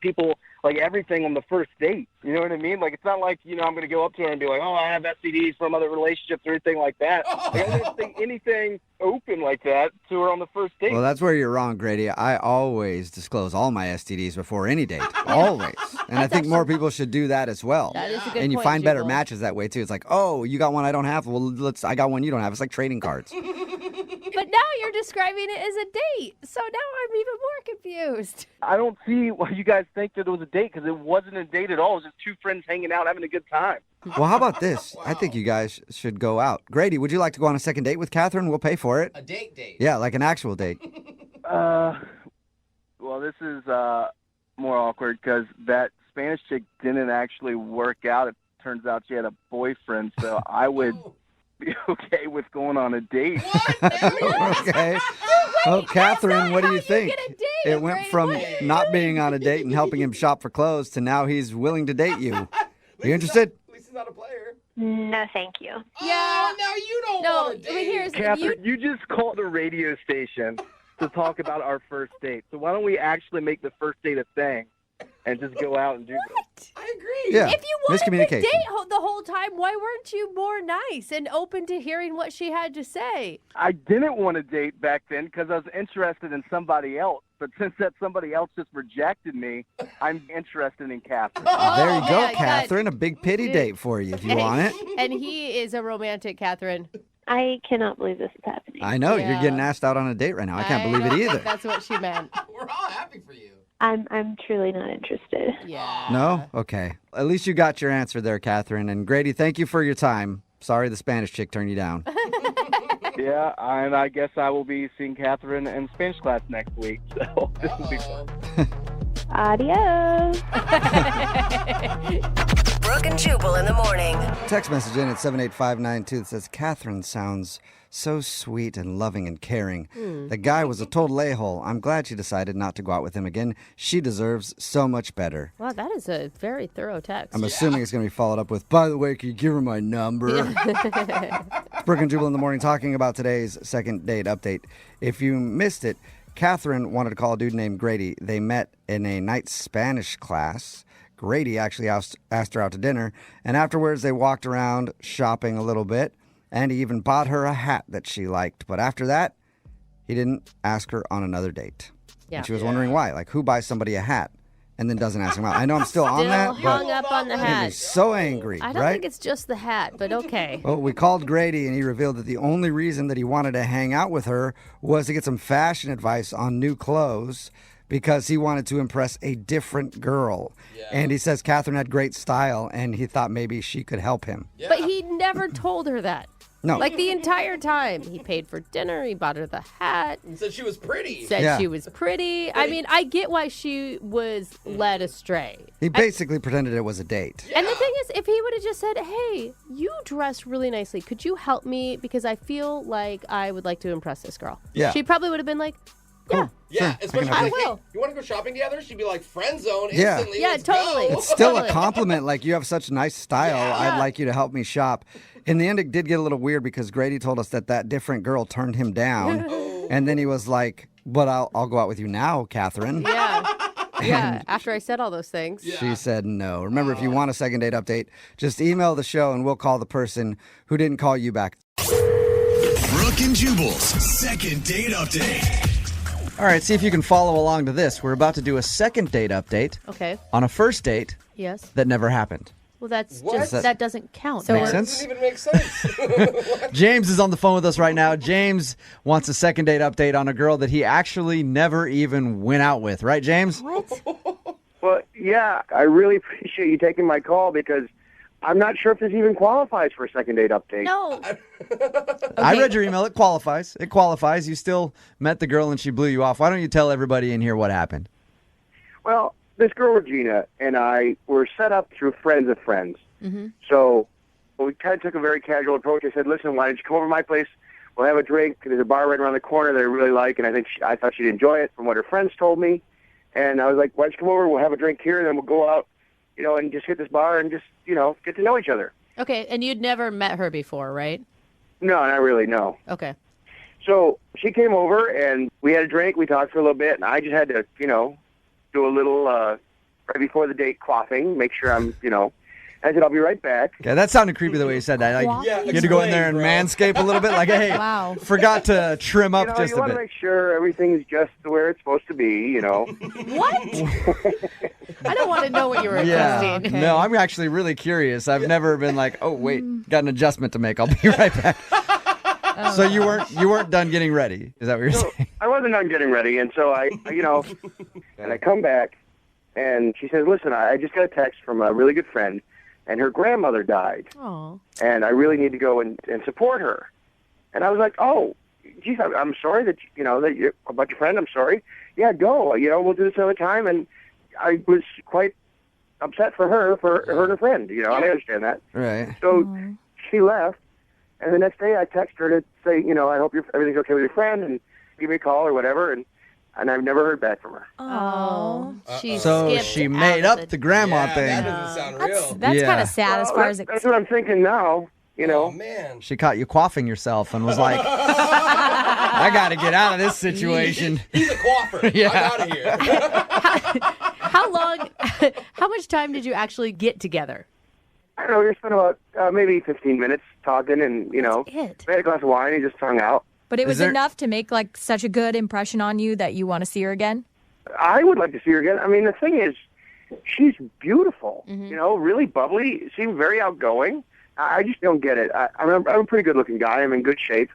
people, everything on the first date. You know what I mean? It's not like, I'm going to go up to her and be like, oh, I have STDs from other relationships or anything like that. I don't think anything open like that to her on the first date. Well, that's where you're wrong, Grady. I always disclose all my STDs before any date. Always. And I think more people should do that as well. That is a good And you point, find better Jubal. matches that way, too. It's like, oh, you got one I don't have? Well, I got one you don't have. It's like trading cards. But now you're describing it as a date. So now I'm even more confused. I don't see why you guys think that it was a date, because it wasn't a date at all. It was just two friends hanging out, having a good time. Well, how about this? I think you guys should go out. Grady, would you like to go on a second date with Catherine? We'll pay for it. A date. Yeah, like an actual date. Well, this is more awkward because that Spanish chick didn't actually work out. It turns out she had a boyfriend, so I would be okay with going on a date. Okay. Well, Catherine, what do you think? get a date, It went Grady. from What are you not being on a date and helping him shop for clothes to now he's willing to date you. Are you interested? At least he's not a player. No, thank you. Yeah. Oh, now you don't No, want a date. here's Catherine, you just called a radio station to talk about our first date. So why don't we actually make the first date a thing and just go out and do this? I agree. Yeah. If you wanted to Miscommunication. date the whole time, why weren't you more nice and open to hearing what she had to say? I didn't want to date back then because I was interested in somebody else. But since that somebody else just rejected me, I'm interested in Catherine. There you go, yeah, Catherine. A big pity date for you if you want it. And he is a romantic, Catherine. I cannot believe this is happening. I know. Yeah. You're getting asked out on a date right now. I can't believe it don't either. think that's what she meant. We're all happy for you. I'm truly not interested. Yeah. No? Okay. At least you got your answer there, Catherine. And Grady, thank you for your time. Sorry the Spanish chick turned you down. Yeah, and I guess I will be seeing Catherine in Spanish class next week. So this will be fun. Adios. Brooke and Jubal in the morning. Text message in at 78592 that says, Catherine sounds so sweet and loving and caring. The guy was a total a-hole. I'm glad she decided not to go out with him again. She deserves so much better. Wow, that is a very thorough text. I'm assuming it's going to be followed up with, by the way, can you give her my number? It's Brooke and Jubal in the morning talking about today's second date update. If you missed it, Catherine wanted to call a dude named Grady. They met in a night Spanish class. Grady actually asked her out to dinner, and afterwards they walked around shopping a little bit, and he even bought her a hat that she liked. But after that, he didn't ask her on another date. Yeah. And she was wondering why. Like, who buys somebody a hat and then doesn't ask him out? I know I'm still on Still that, hung but up on the it made me hat. so angry, I don't right? think it's just the hat, but okay. Well, we called Grady, and he revealed that the only reason that he wanted to hang out with her was to get some fashion advice on new clothes because he wanted to impress a different girl. And he says Catherine had great style, and he thought maybe she could help him. But he never told her that. No. Like the entire time. He paid for dinner, he bought her the hat, Said she was pretty. said Yeah. she was pretty. I mean, I get why she was led astray. He basically pretended it was a date. And the thing is, if he would have just said, hey, you dress really nicely. Could you help me? Because I feel like I would like to impress this girl. Yeah. She probably would have been like, yeah. Yeah, especially I like, will. hey, you want to go shopping together? She'd be like, friend zone Yeah. instantly. Yeah, let's totally. go. It's still a Totally. compliment. Like, you have such nice style. I'd like you to help me shop. In the end, it did get a little weird because Grady told us that different girl turned him down. And then he was like, but I'll go out with you now, Catherine. Yeah. Yeah, after I said all those things. She said no. Remember, if you want a second date update, just email the show and we'll call the person who didn't call you back. Brooke and Jubal's second date update. All right, see if you can follow along to this. We're about to do a second date update Okay. on a first date Yes. that never happened. Well, that's What? just, that doesn't count. Makes Mark. sense? Doesn't even make sense. James is on the phone with us right now. James wants a second date update on a girl that he actually never even went out with. Right, James? Well, yeah, I really appreciate you taking my call because I'm not sure if this even qualifies for a second date update. No. I read your email. It qualifies. It qualifies. You still met the girl and she blew you off. Why don't you tell everybody in here what happened? Well, this girl, Regina, and I were set up through friends of friends. Mm-hmm. So we kind of took a very casual approach. I said, listen, why don't you come over to my place? We'll have a drink. There's a bar right around the corner that I really like, and I thought she'd enjoy it from what her friends told me. And I was like, why don't you come over? We'll have a drink here, and then we'll go out, and just hit this bar and just, get to know each other. Okay, and you'd never met her before, right? No, not really, no. Okay. So she came over, and we had a drink. We talked for a little bit, and I just had to, do a little, right before the date, quaffing, make sure I'm, I said, I'll be right back. Okay, that sounded creepy the way you said that. Like, Yeah, you had to go in there and manscape a little bit. Like, hey, Wow. forgot to trim up just you a want to bit. make sure everything's just where it's supposed to be, What? I don't want to know what you were Yeah. requesting. No, I'm actually really curious. I've never been like, oh wait, got an adjustment to make. I'll be right back. So you weren't done getting ready. Is that what you're saying? I wasn't done getting ready, and so I and I come back, and she says, listen, I just got a text from a really good friend, and her grandmother died. Oh. And I really need to go and support her. And I was like, oh, geez, I'm sorry that, that you're about your friend. I'm sorry. Yeah, go. We'll do this another time. And I was quite upset for her and her friend. I understand that. Right. So she left. And the next day I text her to say, I hope everything's okay with your friend and give me a call or whatever. And I've never heard back from her. Oh. So she made up the grandma Yeah, thing. that doesn't sound real. That's Yeah. kind of sad as far as That's what I'm thinking now. Oh, man. She caught you quaffing yourself and was like, I got to get out of this situation. He's a coiffer. Yeah. I'm out of here. How much time did you actually get together? I don't know, we spent about maybe 15 minutes talking and, it. we had a glass of wine and just hung out. But it was there- enough to make like such a good impression on you that you want to see her again? I would like to see her again. I mean, the thing is, she's beautiful, really bubbly, seemed very outgoing. I just don't get it. I'm a pretty good-looking guy. I'm in good shape,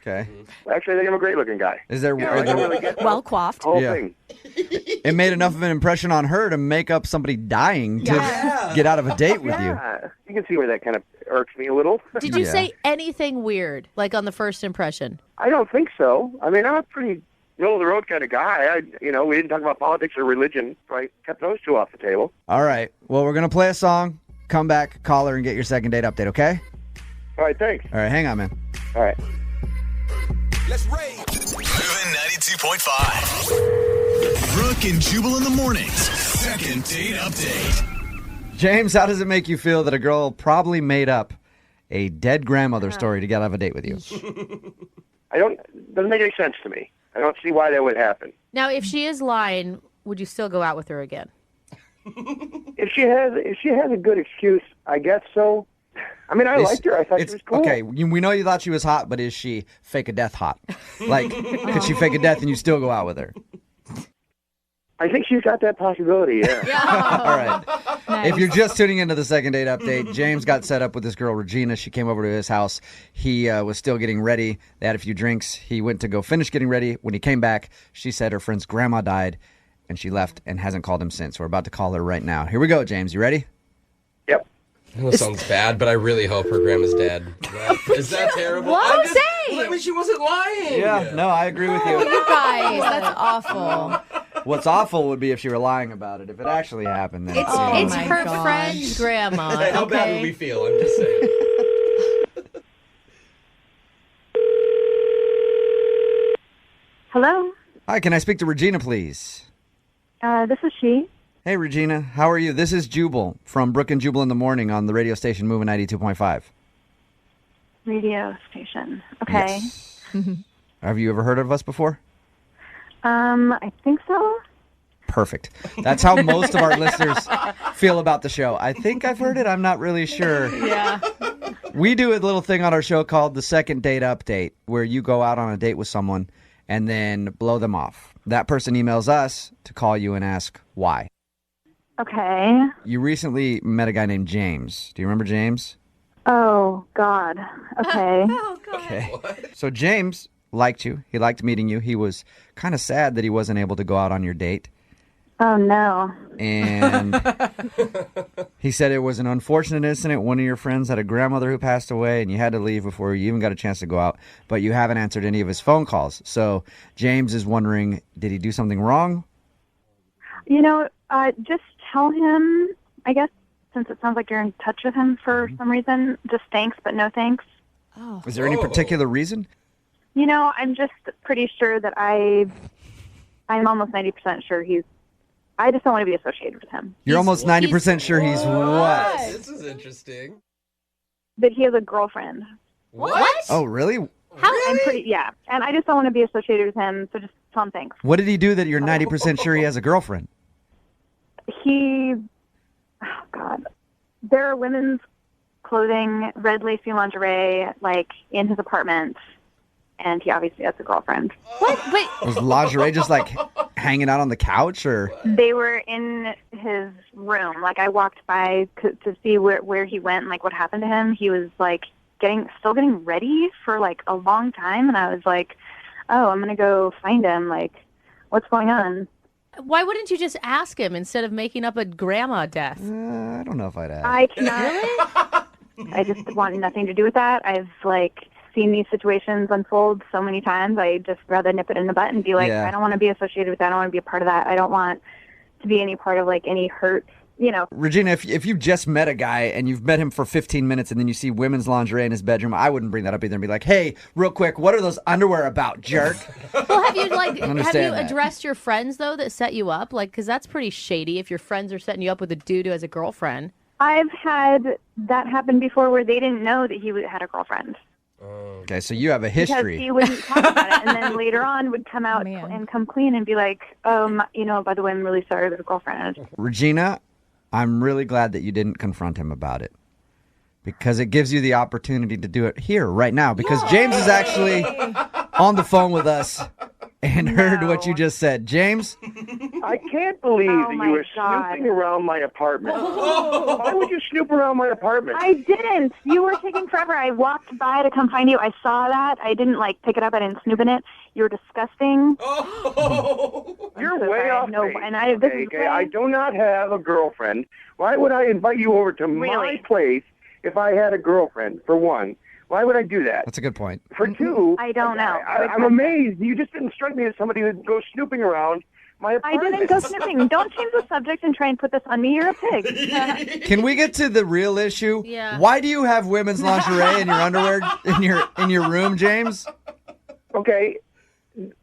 Okay. Actually, I think I'm a great-looking guy. Is there? I don't really get Well coiffed. the whole Yeah. thing. It made enough of an impression on her to make up somebody dying to get out of a date with you. Yeah, you can see where that kind of irks me a little. Did you Yeah. say anything weird, like on the first impression? I don't think so. I mean, I'm a pretty middle-of-the-road kind of guy. We didn't talk about politics or religion, so I kept those two off the table. All right. Well, we're gonna play a song. Come back, call her, and get your second date update. Okay? All right, thanks. All right. Hang on, man. All right. Let's rage. Moving 92.5. Brooke and Jubal in the mornings. Second date update. James, how does it make you feel that a girl probably made up a dead grandmother story to get out of a date with you? Doesn't make any sense to me. I don't see why that would happen. Now, if she is lying, would you still go out with her again? If she has a good excuse, I guess so. I mean, I liked her. I thought she was cool. Okay, we know you thought she was hot, but is she fake a death hot? Like, could she fake a death and you still go out with her? I think she's got that possibility, yeah. All right. If you're just tuning into the second date update, James got set up with this girl, Regina. She came over to his house. He was still getting ready. They had a few drinks. He went to go finish getting ready. When he came back, she said her friend's grandma died, and she left and hasn't called him since. We're about to call her right now. Here we go, James. You ready? Yep. I know it sounds bad, but I really hope her grandma's dead. Is that terrible? What? Say? I mean, she wasn't lying. Yeah, no, I agree with you. You guys, that's awful. What's awful would be if she were lying about it. If it actually happened, then It's Oh it's my her gosh. friend's grandma. Hey, how bad okay? would we feel? I'm just saying. Hello, Hi, can I speak to Regina, please? this is she. Hey, Regina. How are you? This is Jubal from Brooke and Jubal in the morning on the radio station Moving 92.5. Radio station. Okay. Yes. Have you ever heard of us before? I think so. Perfect. That's how most of our listeners feel about the show. I think I've heard it. I'm not really sure. Yeah. We do a little thing on our show called the second date update, where you go out on a date with someone and then blow them off. That person emails us to call you and ask why. Okay. You recently met a guy named James. Do you remember James? Oh, God. Okay. Okay. So James liked you. He liked meeting you. He was kind of sad that he wasn't able to go out on your date. Oh, no. And he said it was an unfortunate incident. One of your friends had a grandmother who passed away, and you had to leave before you even got a chance to go out. But you haven't answered any of his phone calls. So James is wondering, did he do something wrong? Just tell him, I guess, since it sounds like you're in touch with him for some reason, just thanks, but no thanks. Is there any particular reason? I'm just pretty sure that I'm almost 90% sure I just don't want to be associated with him. You're almost 90% sure he's what? This is interesting. That he has a girlfriend. What? Oh, really? I'm pretty, yeah. And I just don't want to be associated with him, so just tell him thanks. What did he do that you're 90% sure he has a girlfriend? Oh, God. There are women's clothing, red lacy lingerie, like, in his apartment, and he obviously has a girlfriend. What? Wait. Was lingerie just like hanging out on the couch, or? They were in his room. Like, I walked by to see where he went and, like, what happened to him. He was, like, still getting ready for, like, a long time, and I was like, oh, I'm going to go find him. Like, what's going on? Why wouldn't you just ask him instead of making up a grandma death? I don't know if I'd ask. I cannot. I just want nothing to do with that. I've, like, seen these situations unfold so many times. I just rather nip it in the butt and be like, Yeah. I don't want to be associated with that. I don't want to be a part of that. I don't want to be any part of, like, any hurt, you know. Regina, if you just met a guy and you've met him for 15 minutes and then you see women's lingerie in his bedroom, I wouldn't bring that up either and be like, hey, real quick, what are those underwear about, jerk? Well, have you Understand that. addressed your friends though that set you up? Like, because that's pretty shady if your friends are setting you up with a dude who has a girlfriend. I've had that happen before where they didn't know that he had a girlfriend. Okay, so you have a history. Because he wouldn't talk about it, and then later on would come out and come clean and be like, you know, by the way, I'm really sorry I have a girlfriend. Regina, I'm really glad that you didn't confront him about it, because it gives you the opportunity to do it here right now, because James is actually on the phone with us and heard what you just said. James? I can't believe that you were snooping around my apartment. Why would you snoop around my apartment? I didn't. You were taking forever. I walked by to come find you. I saw that. I didn't, like, pick it up. I didn't snoop in it. You were disgusting. You're way off base. And Okay, I do not have a girlfriend. Why would I invite you over to my place if I had a girlfriend, for one? Why would I do that? That's a good point. For two, I don't know. I'm amazed. You just didn't strike me as somebody who'd go snooping around my I apartment. didn't go snooping. Don't change the subject and try and put this on me. You're a pig. Can we get to the real issue? Yeah. Why do you have women's lingerie in your underwear in your room, James? Okay,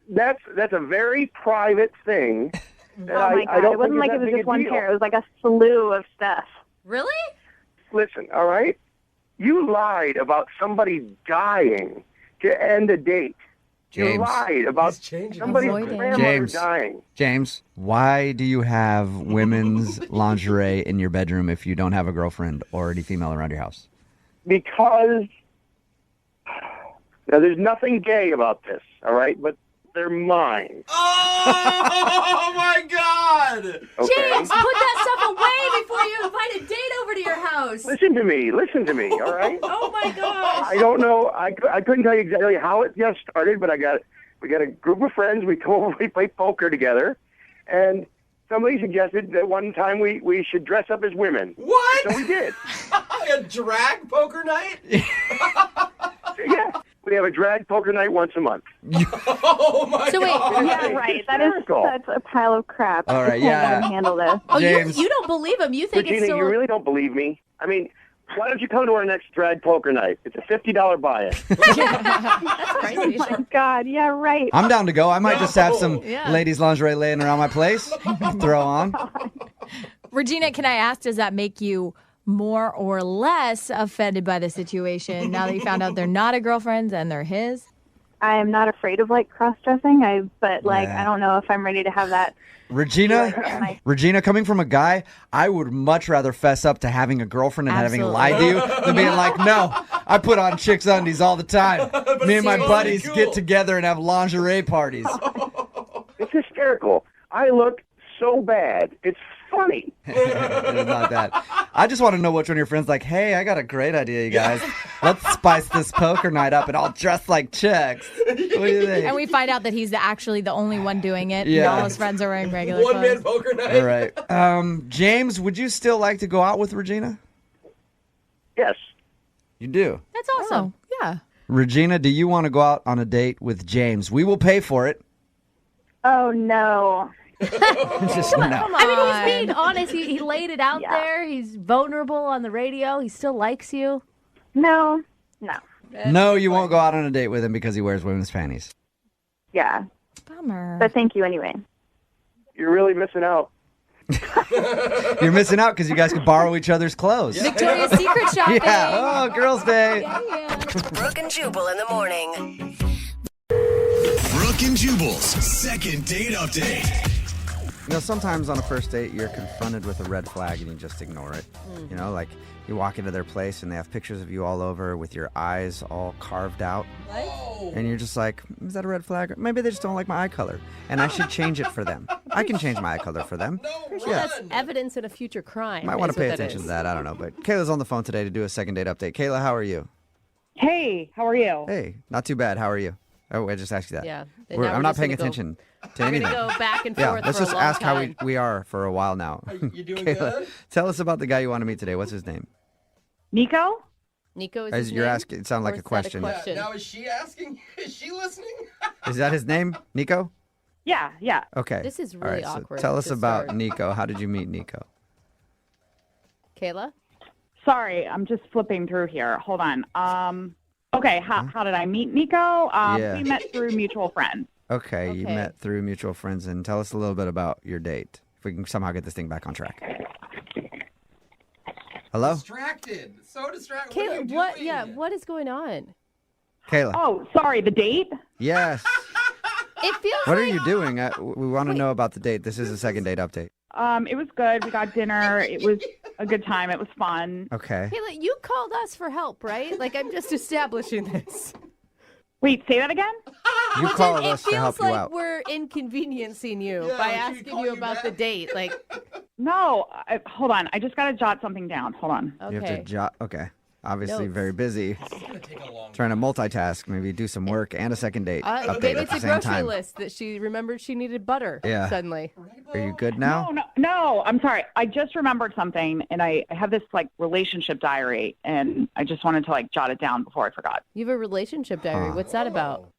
that's a very private thing. That Oh my I God! don't It wasn't think like is it that was big just a one deal. pair. It was like a slew of stuff. Really? Listen, all right? You lied about somebody dying to end a date. You James. lied about somebody's grandmother dying. James, why do you have women's lingerie in your bedroom if you don't have a girlfriend or any female around your house? Because now there's nothing gay about this, all right? But they're mine. Oh my God! Okay? James, put that stuff away before you invite a date over to your house. Listen to me, all right? Oh my gosh. I don't know. I couldn't tell you exactly how it just started, but we got a group of friends. We go over, we play poker together, and somebody suggested that one time we should dress up as women. What? So we did. A drag poker night? Yeah. We have a drag poker night once a month. Oh my So wait, God! Yeah, right. That is such a pile of crap. All right, I yeah. can't handle this. Oh, James. you don't believe him. You think Regina, it's still... you really don't believe me? I mean, why don't you come to our next drag poker night? It's a $50 buy-in. That's crazy. Oh my God! Yeah, right. I'm down to go. I might just have some Yeah. ladies' lingerie laying around my place. Throw on. Regina, can I ask, does that make you more or less offended by the situation now that you found out they're not a girlfriend and they're his? I'm not afraid of, like, cross-dressing. But Yeah. I don't know if I'm ready to have that. Regina, coming from a guy, I would much rather fess up to having a girlfriend and having lied to you than being like, no, I put on chicks undies all the time. Me and my buddies get together and have lingerie parties. It's hysterical. I look so bad. It's funny. It's not that. I just want to know which one of your friends like, hey, I got a great idea, you guys. Let's spice this poker night up and I'll dress like chicks. What do you think? And we find out that he's actually the only one doing it. Yeah. All his friends are wearing regular One-man clothes. poker night. All right. James, would you still like to go out with Regina? Yes. You do. That's awesome. Yeah. Regina, do you want to go out on a date with James? We will pay for it. Oh no. Just no. I mean, he's being honest. He laid it out there. He's vulnerable on the radio. He still likes you. No. No, you won't go out on a date with him because he wears women's panties. Yeah. Bummer. But thank you anyway. You're really missing out. You're missing out because you guys could borrow each other's clothes. Victoria's Secret shopping. Yeah. Oh, girls' day. Brooke and Jubal in the morning. Brooke and Jubal's second date update. You know, sometimes on a first date, you're confronted with a red flag and you just ignore it. You know, like you walk into their place and they have pictures of you all over with your eyes all carved out. And you're just like, is that a red flag? Maybe they just don't like my eye color. And I should change it for them. I can change my eye color for them. That's evidence in a future crime. Might want is to pay what that attention is. to that. I don't know. But Kayla's on the phone today to do a second date update. Kayla, how are you? Hey, how are you? Hey, not too bad. How are you? Oh, I just asked you that. Yeah. I'm not paying attention to We're anything. going to go back and Yeah, forth let's for just a long ask time. how we are for a while now. You doing Kayla, good? tell us about the guy you want to meet today. What's his name? Nico? Nico is As his you're name? asking, it sounded Or like a is that question. Yeah, now is she asking? Is she listening? Is that his name, Nico? Yeah. Okay. This is All really right, so awkward tell us to about start. Nico. How did you meet Nico? Kayla? Sorry, I'm just flipping through here. Hold on. Okay, how did I meet Nico? Yeah. We met through mutual friends. Okay, you Okay. met through mutual friends, and tell us a little bit about your date. If we can somehow get this thing back on track. Hello, Distracted. So distracted. Kayla, What are you doing? what is going on? Kayla. Oh, sorry, the date? Yes. It feels What are like you doing? We want to know about the date. This is a second date update. It was good. We got dinner. It was a good time. It was fun. Okay. Kayla, you called us for help, right? Like, I'm just establishing this. Wait, say that again? You called us It to help feels you like out. we're inconveniencing you Yeah, by we should asking call you you about back. the date. Like, No, hold on. I just got to jot something down. Hold on. okay. You have to jot. Okay. Obviously, Notes. very busy. It's gonna take a long Trying to multitask. Maybe do some work and a second date update Maybe at it's the a same grocery time. list that she remembered she needed butter Yeah. suddenly. Are you good now? No, I'm sorry. I just remembered something, and I have this, like, relationship diary, and I just wanted to, like, jot it down before I forgot. You have a relationship diary. Huh. What's that about?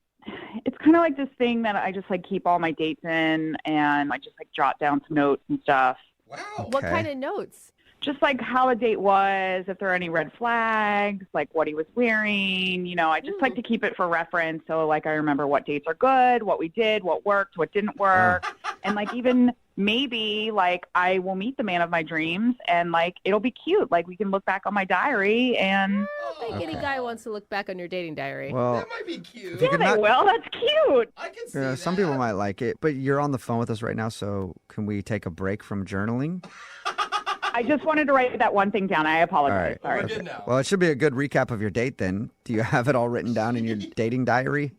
It's kind of like this thing that I just, like, keep all my dates in, and I just, like, jot down some notes and stuff. Wow. What Okay. kind of notes? Just, like, how the date was, if there are any red flags, like, what he was wearing. You know, I just like to keep it for reference. So, like, I remember what dates are good, what we did, what worked, what didn't work. And, like, even maybe, like, I will meet the man of my dreams, and, like, it'll be cute. Like, we can look back on my diary, and I don't think any guy wants to look back on your dating diary. Well, That might be cute. if you yeah, could they not, will. That's cute. I can see you know, that. some people might like it, but you're on the phone with us right now, so can we take a break from journaling? I just wanted to write that one thing down. I apologize. All right. Sorry. We're good now. Well, it should be a good recap of your date then. Do you have it all written down in your dating diary?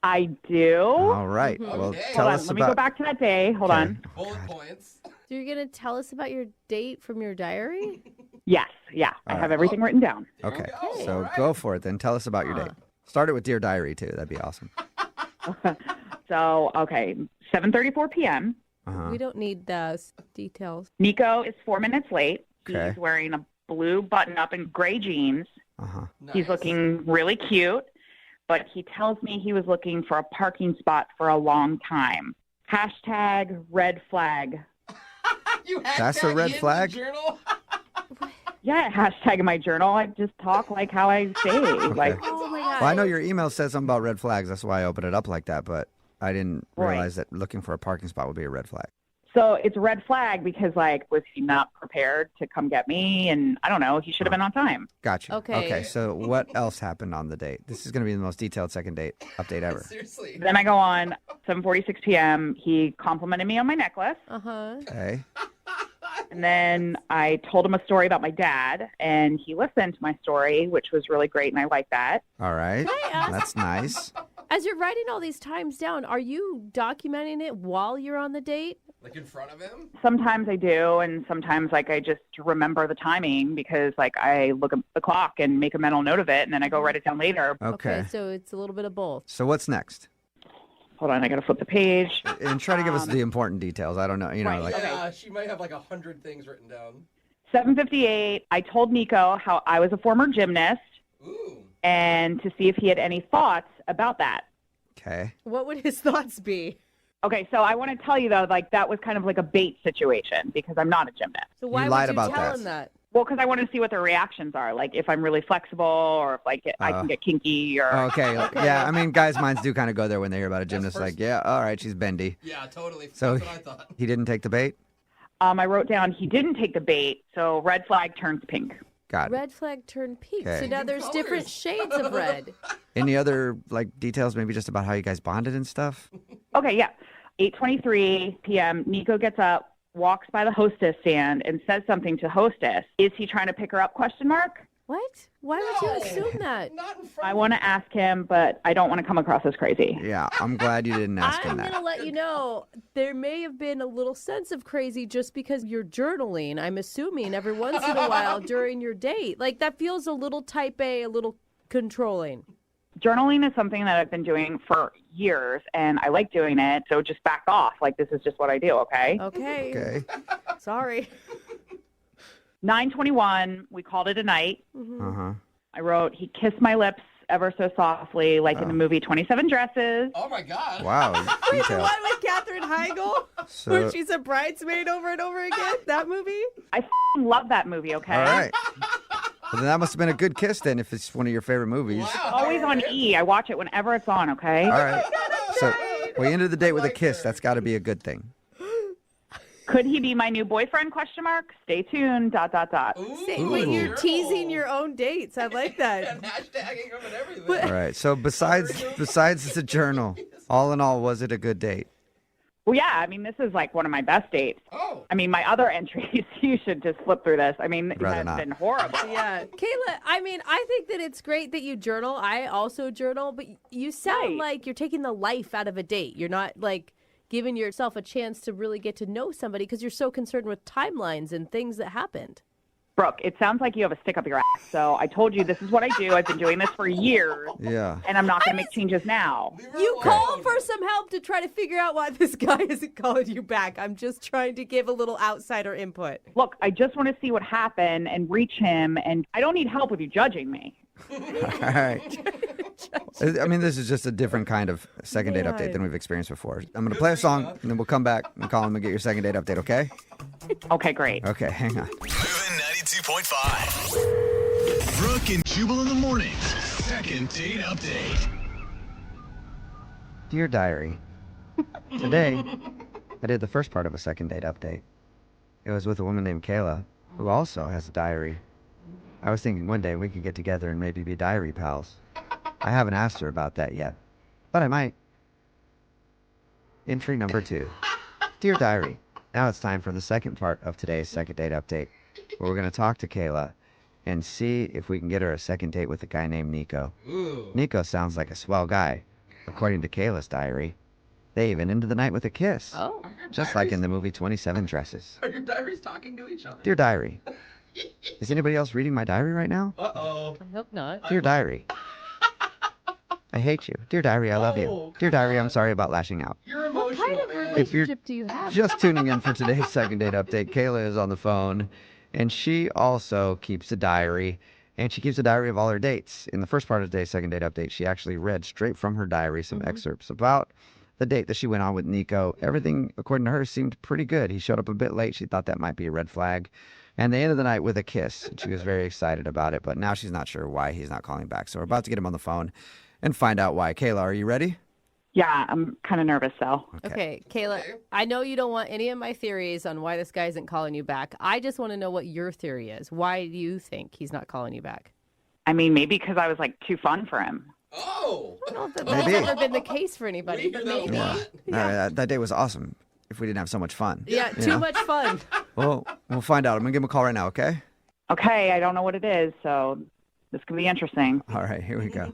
I do. All right. Mhm. Well, Okay. tell Hold on. us Let me go about. back to that day. Hold Okay. on. Bullet points. So you're going to tell us about your date from your diary? Yes. Yeah. I All have right. everything written down. There we Okay. go. So All right. go for it then. Tell us about your Huh. date. Start it with Dear Diary too. That'd be awesome. So, okay, 7:34 p.m. Uh-huh. We don't need those details. Nico is 4 minutes late. Okay. He's wearing a blue button-up and gray jeans. Uh-huh. He's Nice. looking really cute, but he tells me he was looking for a parking spot for a long time. Hashtag red flag. You That's a hashtag red in the flag? journal? Yeah, hashtag in my journal. I just talk like how I say. Like, Oh my God. Well, I know your email says something about red flags. That's why I opened it up like that, but I didn't Right. realize that looking for a parking spot would be a red flag. so it's a red flag because, like, was he not prepared to come get me? And I don't know. He should have been on time. Gotcha. Okay. Okay, so what else happened on the date? This is going to be the most detailed second date update ever. Seriously. Then I go on, 7:46 p.m. He complimented me on my necklace. Uh-huh. Okay. And then I told him a story about my dad, and he listened to my story, which was really great, and I like that. All right. Can I ask- That's nice. As you're writing all these times down, are you documenting it while you're on the date? Like in front of him? Sometimes I do, and sometimes, like, I just remember the timing because, like, I look at the clock and make a mental note of it, and then I go write it down later. Okay. So it's a little bit of both. So what's next? Hold on, I got to flip the page. And try to give us the important details. I don't know. You know, Right. like Yeah, she might have like 100 things written down. 7:58, I told Nico how I was a former gymnast Ooh. and to see if he had any thoughts about that. okay. What would his thoughts be? Okay, so I want to tell you, though, like, that was kind of like a bait situation because I'm not a gymnast. So why lied would you about tell that. him that? Well, because I wanted to see what their reactions are, like if I'm really flexible or if, like, I can get kinky or... Okay. Yeah, I mean, guys' minds do kind of go there when they hear about a gymnast. first- Like, yeah, all right, she's bendy. Yeah, totally. So That's what I thought. he didn't take the bait? I wrote down he didn't take the bait, so red flag turns pink. Got it. Red flag turned pink. Okay. So now there's different shades of red. Any other details, maybe just about how you guys bonded and stuff? Okay, yeah. 8:23 p.m. Nico gets up, walks by the hostess stand, and says something to hostess. Is he trying to pick her up? ? What? Why would you assume that? I want to ask him, but I don't want to come across as crazy. Yeah, I'm glad you didn't ask him I'm that. going to let you know, there may have been a little sense of crazy just because you're journaling, I'm assuming, every once in a while during your date. That feels a little type A, a little controlling. Journaling is something that I've been doing for years, and I like doing it, so just back off. This is just what I do, okay? Okay. Sorry. 9:21, we called it a night. Uh-huh. I wrote, he kissed my lips ever so softly, in the movie 27 Dresses. Oh, my God. Wow. Wait, the detailed. one with Katherine Heigl? So- Where she's a bridesmaid over and over again? That movie? I f***ing love that movie, okay? All right. Well, then that must have been a good kiss then if it's one of your favorite movies. Always on E. I watch it whenever it's on, okay? All right. So we ended the date with a kiss. That's got to be a good thing. Could he be my new boyfriend? ? Stay tuned. ... Wait, you're teasing your own dates. I like that. And hashtagging them and everything. All right. So besides the journal, all in all, was it a good date? Well, yeah. I mean, this is one of my best dates. Oh. I mean, my other entries, you should just flip through this. I mean, it Rather has not. been horrible. Yeah. Kayla, I think that it's great that you journal. I also journal, but you sound like you're taking the life out of a date. You're not giving yourself a chance to really get to know somebody because you're so concerned with timelines and things that happened. Brooke, it sounds like you have a stick up your ass. So I told you this is what I do. I've been doing this for years. Yeah. And I'm not going to make changes now. You call for some help to try to figure out why this guy isn't calling you back. I'm just trying to give a little outsider input. Look, I just want to see what happened and reach him. And I don't need help with you judging me. All right. I mean, this is just a different kind of second date update than we've experienced before. I'm going to play a song, and then we'll come back and call him and get your second date update, okay? Okay, great. Okay, hang on. Moving 92.5. Brooke and Jubal in the morning. Second date update. Dear Diary, today I did the first part of a second date update. It was with a woman named Kayla, who also has a diary. I was thinking one day we could get together and maybe be diary pals. I haven't asked her about that yet, but I might. Entry number 2. Dear Diary, now it's time for the second part of today's second date update, where we're going to talk to Kayla and see if we can get her a second date with a guy named Nico. Ooh. Nico sounds like a swell guy, according to Kayla's diary. They even ended the night with a kiss. Oh. Just like in the movie 27 Dresses. Are your diaries talking to each other? Dear Diary, is anybody else reading my diary right now? Uh-oh. I hope not. Dear Diary, I hate you. Dear Diary, I love you. Dear Diary, I'm sorry about lashing out. You're emotional. If you're do you have? just tuning in for today's second date update, Kayla is on the phone, and she also keeps a diary, and she keeps a diary of all her dates. In the first part of today's second date update, she actually read straight from her diary some excerpts about the date that she went on with Nico. Everything, according to her, seemed pretty good. He showed up a bit late. She thought that might be a red flag. And they ended the night with a kiss. She was very excited about it, but now she's not sure why he's not calling back. So we're about to get him on the phone and find out why. Kayla, are you ready? Yeah, I'm kind of nervous, though. Okay, Kayla, I know you don't want any of my theories on why this guy isn't calling you back. I just want to know what your theory is. Why do you think he's not calling you back? I mean, maybe because I was too fun for him. Oh. I don't know if that's Maybe. ever been the case for anybody, but maybe. Yeah. That day was awesome if we didn't have so much fun. Yeah, You too know? much fun. Well, we'll find out. I'm going to give him a call right now, okay? Okay, I don't know what it is, so this could be interesting. All right, here we go.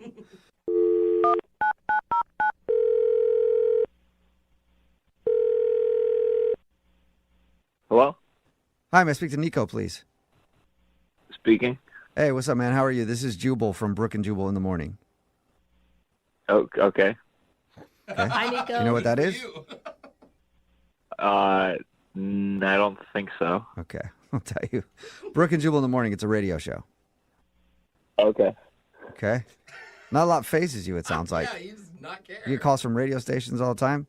Hello? Hi, may I speak to Nico, please? Speaking. Hey, what's up, man? How are you? This is Jubal from Brooke and Jubal in the morning. Oh, okay. Hi, Nico. You know what that is? I don't think so. Okay, I'll tell you. Brooke and Jubal in the morning, it's a radio show. Okay. Okay? Not a lot phases you, it sounds like. Yeah, he's not caring. You get calls from radio stations all the time?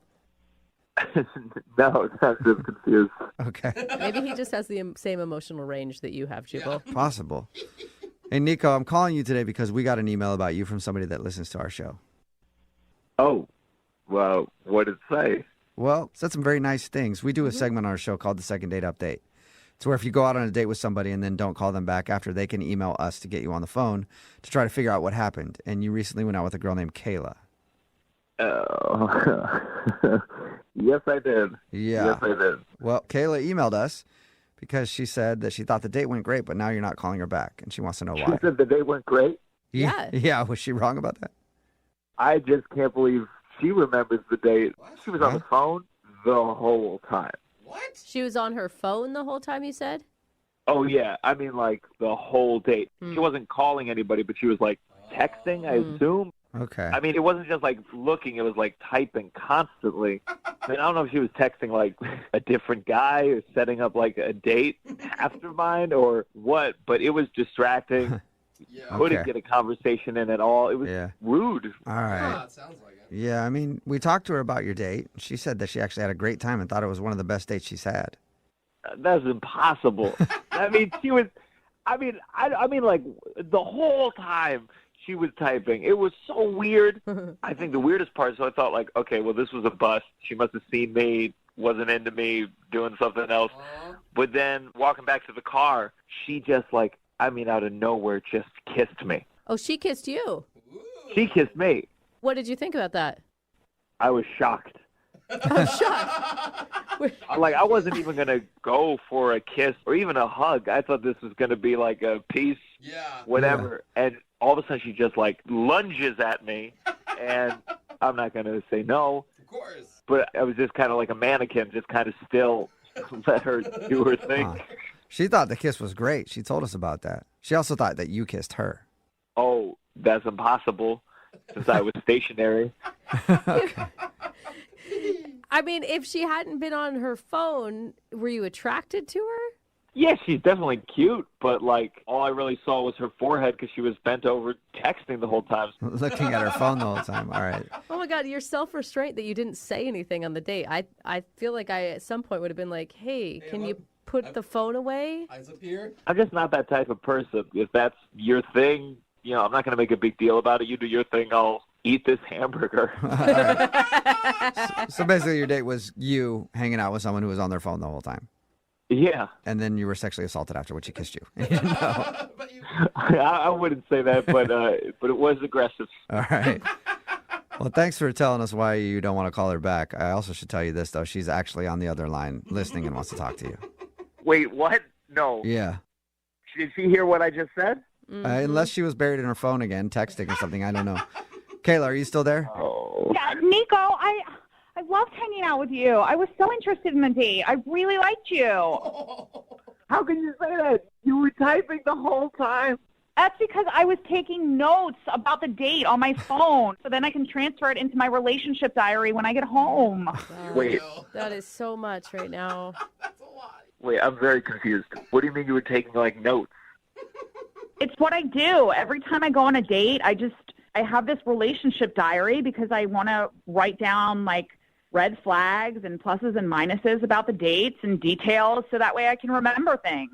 No, I'm just confused. Okay. Maybe he just has the same emotional range that you have, Jubal. Possible. Hey, Nico, I'm calling you today because we got an email about you from somebody that listens to our show. Oh, well, what did it say? Well, said some very nice things. We do a segment on our show called the Second Date Update. It's where if you go out on a date with somebody and then don't call them back after, they can email us to get you on the phone to try to figure out what happened. And you recently went out with a girl named Kayla. Oh. Yes, I did. Yeah. Yes, I did. Well, Kayla emailed us because she said that she thought the date went great, but now you're not calling her back, and she wants to know She why. said the date went great. Yeah. Yeah, was she wrong about that? I just can't believe she remembers the date. She was on the phone the whole time. She was on her phone the whole time, you said? Oh, yeah. I mean, like, the whole date. She wasn't calling anybody, but she was, like, texting, I assume. Okay. I mean, it wasn't just, like, looking. It was, like, typing constantly. I mean, I don't know if she was texting, like, a different guy or setting up, like, a date after mine or what, but it was distracting. Couldn't get a conversation in at all. It was rude. All right. sounds like it. Yeah, I mean, we talked to her about your date. She said that she actually had a great time and thought it was one of the best dates she's had. That's impossible. I mean, she was. I mean, like the whole time she was typing. It was so weird. I think the weirdest part. So I thought, like, okay, well, this was a bust. She must have seen me, wasn't into me, doing something else. But then walking back to the car, she just like, I mean, out of nowhere, just kissed me. Oh, she kissed you. She kissed me. What did you think about that? I was shocked. I'm shocked. Like, I wasn't even going to go for a kiss or even a hug. I thought this was going to be like a peace, whatever. Yeah. And all of a sudden she just like lunges at me, and I'm not going to say no. Of course. But I was just kind of like a mannequin, just kind of still let her do her thing. She thought the kiss was great. She told us about that. She also thought that you kissed her. Oh, that's impossible since I was stationary. Okay. I mean, if she hadn't been on her phone, were you attracted to her? Yeah, she's definitely cute, but like all I really saw was her forehead because she was bent over texting the whole time. Looking at her phone the whole time. All right. Oh my God, your self-restraint that you didn't say anything on the date. I feel like I at some point would have been like, hey, can you put the phone away? Eyes up here. I'm just not that type of person. If that's your thing, you know, I'm not going to make a big deal about it. You do your thing, I'll eat this hamburger. So basically your date was you hanging out with someone who was on their phone the whole time. Yeah. And then you were sexually assaulted afterwards she kissed you. You didn't know. I wouldn't say that, but it was aggressive. All right. Well, thanks for telling us why you don't want to call her back. I also should tell you this, though. She's actually on the other line listening and wants to talk to you. Wait, what? No. Yeah. Did she hear what I just said? Unless she was buried in her phone again, texting or something. I don't know. Kayla, are you still there? Oh. Yeah, Nico, I loved hanging out with you. I was so interested in the date. I really liked you. How can you say that? You were typing the whole time. That's because I was taking notes about the date on my phone, so then I can transfer it into my relationship diary when I get home. Wait. That is so much right now. Wait, I'm very confused. What do you mean you were taking, like, notes? It's what I do. Every time I go on a date, I have this relationship diary because I want to write down, like, red flags and pluses and minuses about the dates and details so that way I can remember things.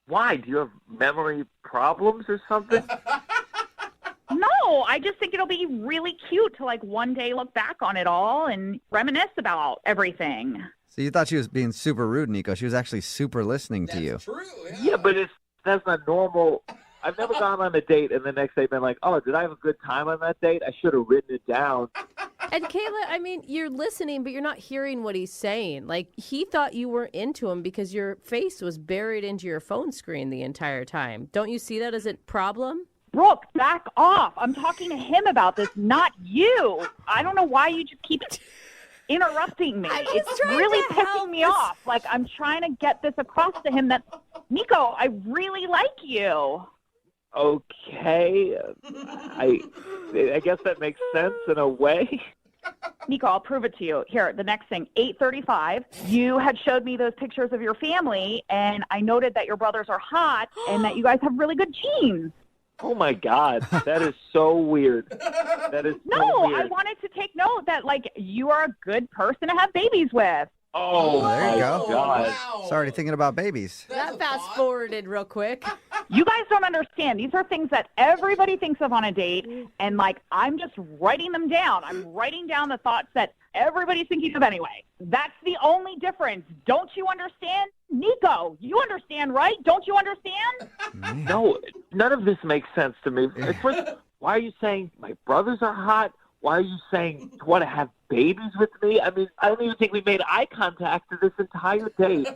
Why? Do you have memory problems or something? No, I just think it'll be really cute to, like, one day look back on it all and reminisce about everything. So you thought she was being super rude, Nico. She was actually super listening to you. True, Yeah, but that's not normal. I've never gone on a date and the next day been like, oh, did I have a good time on that date? I should have written it down. And Kayla, I mean, you're listening, but you're not hearing what he's saying. Like, he thought you weren't into him because your face was buried into your phone screen the entire time. Don't you see that as a problem? Brooke, back off. I'm talking to him about this, not you. I don't know why you just keep interrupting me. It's really pissing me off. Like, I'm trying to get this across to him that, Nico, I really like you. Okay. I guess that makes sense in a way. Nico, I'll prove it to you. Here, the next thing, 8:35, you had showed me those pictures of your family, and I noted that your brothers are hot and that you guys have really good genes. Oh, my God. That is so weird. That is so weird. I wanted to take note that, like, you are a good person to have babies with. Oh, there you my go. God. Wow. Sorry, thinking about babies. That fast forwarded real quick. You guys don't understand. These are things that everybody thinks of on a date, and, like, I'm just writing them down. I'm writing down the thoughts that everybody's thinking of anyway. That's the only difference. Don't you understand? Nico, you understand, right? Don't you understand? No, none of this makes sense to me. First, why are you saying my brothers are hot? Why are you saying you want to have babies with me? I mean, I don't even think we made eye contact through this entire date.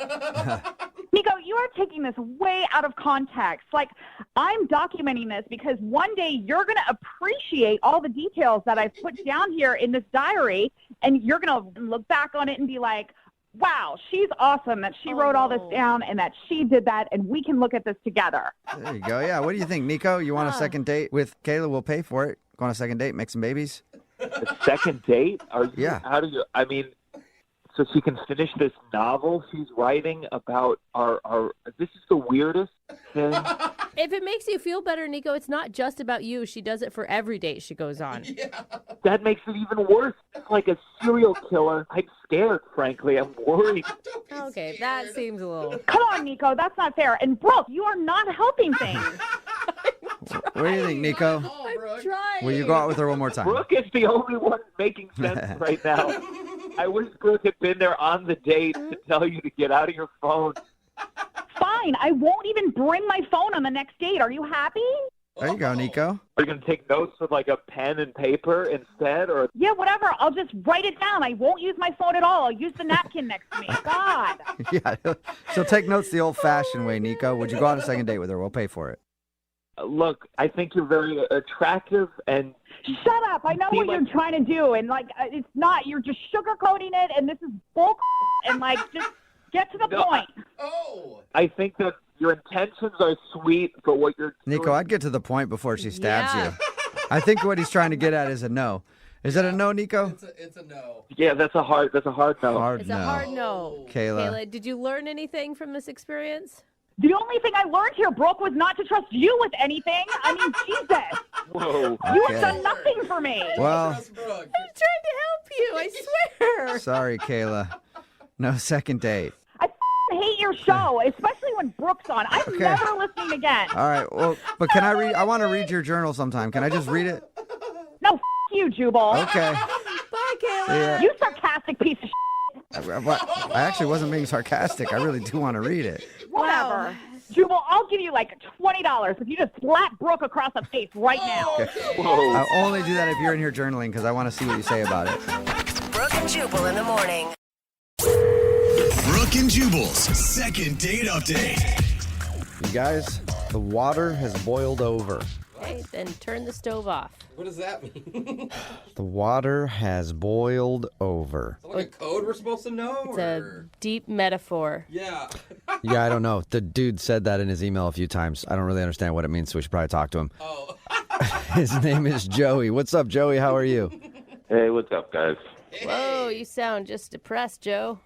Nico, you are taking this way out of context. Like, I'm documenting this because one day you're going to appreciate all the details that I've put down here in this diary, and you're going to look back on it and be like, wow, she's awesome that she wrote all this down and that she did that, and we can look at this together. There you go. Yeah, what do you think, Nico? You want a second date with Kayla? We'll pay for it. Go on a second date, make some babies. A second date? Yeah. How do you? I mean, so she can finish this novel she's writing about our. This is the weirdest thing. If it makes you feel better, Nico, it's not just about you. She does it for every date she goes on. That makes it even worse. It's like a serial killer. I'm scared, frankly. I'm worried. Okay, that seems a little... Come on, Nico, that's not fair. And Brooke, you are not helping things. What do you think, Nico? I'm trying. Will you go out with her one more time? Brooke is the only one making sense right now. I wish Brooke had been there on the date to tell you to get out of your phone. Fine, I won't even bring my phone on the next date. Are you happy? There you go, Nico. Are you going to take notes with like a pen and paper instead? Or Yeah, whatever. I'll just write it down. I won't use my phone at all. I'll use the napkin next to me. God. Yeah, so take notes the old-fashioned way, Nico. Would you go on a second date with her? We'll pay for it. Look, I think you're very attractive and... Shut up. I know what you're trying to do. And, like, it's not. You're just sugarcoating it, and this is bull. And, like, just get to the point. I think that your intentions are sweet, but what you're doing... Nico, I'd get to the point before she stabs you. I think what he's trying to get at is a no. Is that a no, Nico? It's a no. Yeah, that's a hard no. It's a hard no. Kayla, did you learn anything from this experience? The only thing I learned here, Brooke, was not to trust you with anything. I mean, Jesus. Whoa. You have done nothing for me. Well, I'm trying to help you, I swear. sorry, Kayla. No second date. I hate your show, especially when Brooke's on. I'm never listening again. All right, well, but can I read? I want to read your journal sometime. Can I just read it? No, you, Jubal. Okay. Bye, Kayla. Yeah. You sarcastic piece of I actually wasn't being sarcastic. I really do want to read it. Whatever. Jubal, I'll give you like $20 if you just slap Brooke across the face right now. Whoa. I'll only do that if you're in here journaling because I want to see what you say about it. Brooke and Jubal in the morning. Brooke and Jubal's second date update. You guys, the water has boiled over. Okay, then turn the stove off. What does that mean? The water has boiled over. Is that like a code we're supposed to know? It's a deep metaphor. Yeah. Yeah, I don't know. The dude said that in his email a few times. I don't really understand what it means, so we should probably talk to him. Oh. His name is Joey. What's up, Joey? How are you? Hey, what's up, guys? Whoa, you sound just depressed, Joe.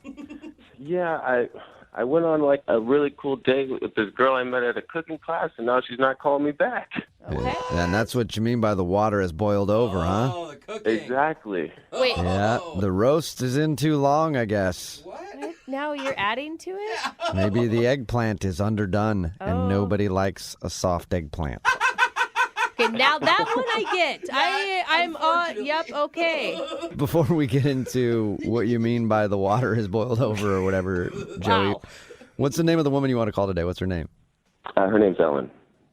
Yeah, I went on like a really cool date with this girl I met at a cooking class, and now she's not calling me back. Okay. And that's what you mean by the water has boiled over, huh? Oh, the cooking. Exactly. Wait. Yeah, the roast is in too long, I guess. What? Now you're adding to it? Maybe the eggplant is underdone, Oh. and nobody likes a soft eggplant. Okay, now that one I get. I'm on. Yep, okay. Before we get into what you mean by the water has boiled over or whatever, Joey, Wow. what's the name of the woman you want to call today? What's her name? Her name's Ellen.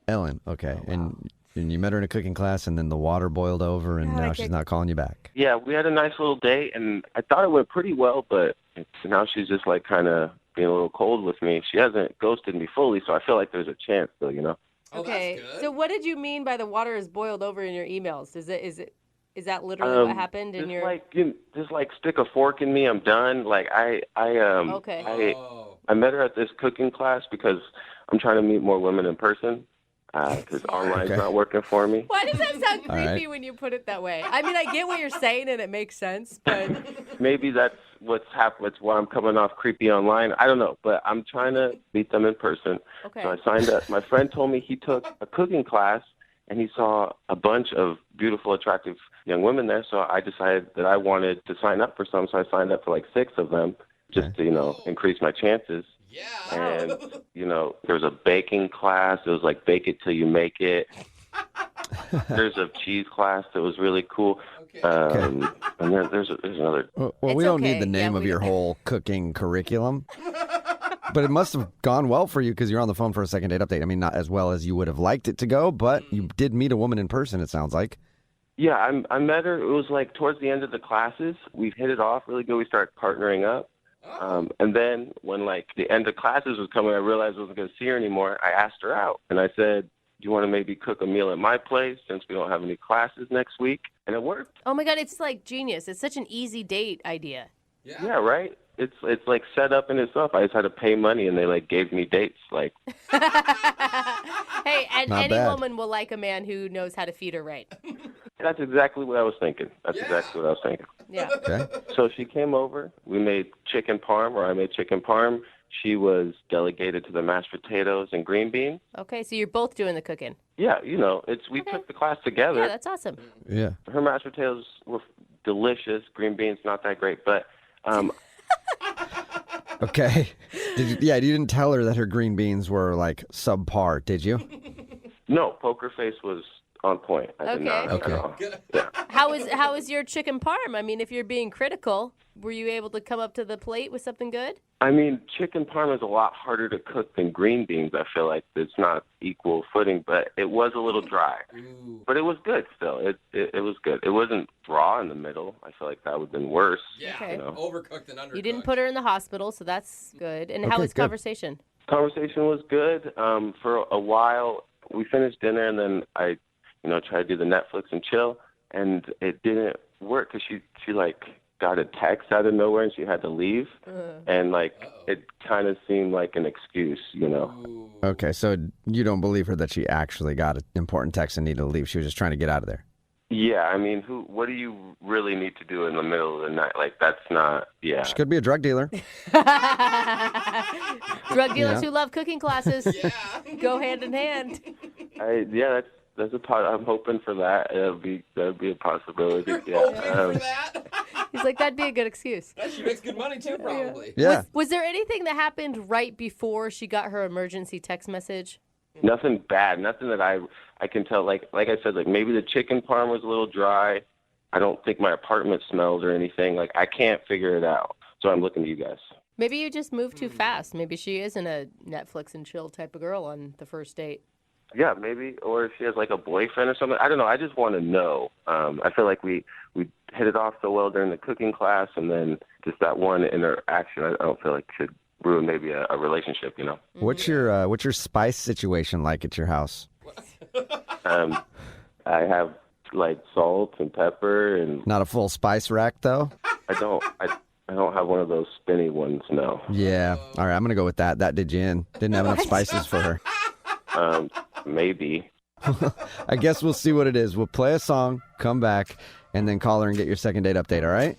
Ellen, okay. And you met her in a cooking class, and then the water boiled over, and now she's not calling you back. Yeah, we had a nice little date, and I thought it went pretty well, but now she's just like kind of being a little cold with me. She hasn't ghosted me fully, so I feel like there's a chance still, you know? Okay, so what did you mean by the water is boiled over in your emails? Is that literally what happened in your? Just like stick a fork in me. I'm done. Like Okay. I met her at this cooking class because I'm trying to meet more women in person because online's not working for me. Why does that sound All creepy right. when you put it that way? I mean, I get what you're saying and it makes sense, but Maybe that's what's happened. It's why I'm coming off creepy online. I don't know, but I'm trying to meet them in person. Okay. So I signed up. My friend told me he took a cooking class and he saw a bunch of beautiful, attractive young women there. So I decided that I wanted to sign up for some. So I signed up for like 6 of them just to, increase my chances. And, there was a baking class. It was like bake it till you make it. There's a cheese class that was really cool. And then there's another. Well, we don't need the name of your whole cooking curriculum. But it must have gone well for you because you're on the phone for a second date update. I mean, not as well as you would have liked it to go, but you did meet a woman in person, it sounds like. Yeah, I met her. It was like towards the end of the classes. We hit it off really good. We started partnering up. And then when like the end of classes was coming, I realized I wasn't going to see her anymore. I asked her out and I said, do you want to maybe cook a meal at my place since we don't have any classes next week? And it worked. Oh my God, it's like genius. It's such an easy date idea. Yeah, right? It's like set up in itself. I just had to pay money and they like gave me dates. Like, Hey, and Not any bad. woman will like a man who knows how to feed her right. that's exactly what I was thinking. Exactly what I was thinking. Yeah. So she came over. We made chicken parm, or I made chicken parm. She was delegated to the mashed potatoes and green beans. Okay, so you're both doing the cooking. Yeah, we took the class together. Yeah, that's awesome. Yeah. Her mashed potatoes were delicious. Green beans, not that great. But Okay. You didn't tell her that her green beans were like subpar, did you? no, poker face was on point. I did not Okay. at all. Yeah. How is your chicken parm? I mean, if you're being critical, were you able to come up to the plate with something good? I mean, chicken parm is a lot harder to cook than green beans. I feel like it's not equal footing, but it was a little dry. But it was good still. It was good. It wasn't raw in the middle. I feel like that would have been worse. Yeah, Okay. overcooked and undercooked. You didn't put her in the hospital, so that's good. And how Okay, was good. conversation? Conversation was good. For a while, we finished dinner, and then I, tried to do the Netflix and chill, and it didn't work because she like got a text out of nowhere and she had to leave, and like it kind of seemed like an excuse, Okay, so you don't believe her that she actually got an important text and needed to leave. She was just trying to get out of there. Yeah, I mean, what do you really need to do in the middle of the night? Like, that's not, yeah. She could be a drug dealer. Drug dealers Yeah. who love cooking classes go hand in hand. That's a part. I'm hoping for that. That'd be a possibility. Yeah. He's like, that'd be a good excuse. She makes good money too, probably. Yeah. Was there anything that happened right before she got her emergency text message? Nothing bad. Nothing that I can tell. Like I said, like maybe the chicken parm was a little dry. I don't think my apartment smells or anything. Like I can't figure it out. So I'm looking to you guys. Maybe you just moved too fast. Maybe she isn't a Netflix and chill type of girl on the first date. Yeah, maybe. Or if she has like a boyfriend or something. I don't know. I just want to know. I feel like we hit it off so well during the cooking class, and then just that one interaction, I don't feel like should ruin maybe a relationship. What's your spice situation like at your house? I have like salt and pepper, and Not a full spice rack though? I don't have one of those spinny ones. No. Yeah. All right, I'm going to go with that. That did you in. Didn't have enough spices for her. Maybe. I guess we'll see what it is. We'll play a song, come back, and then call her and get your second date update, all right?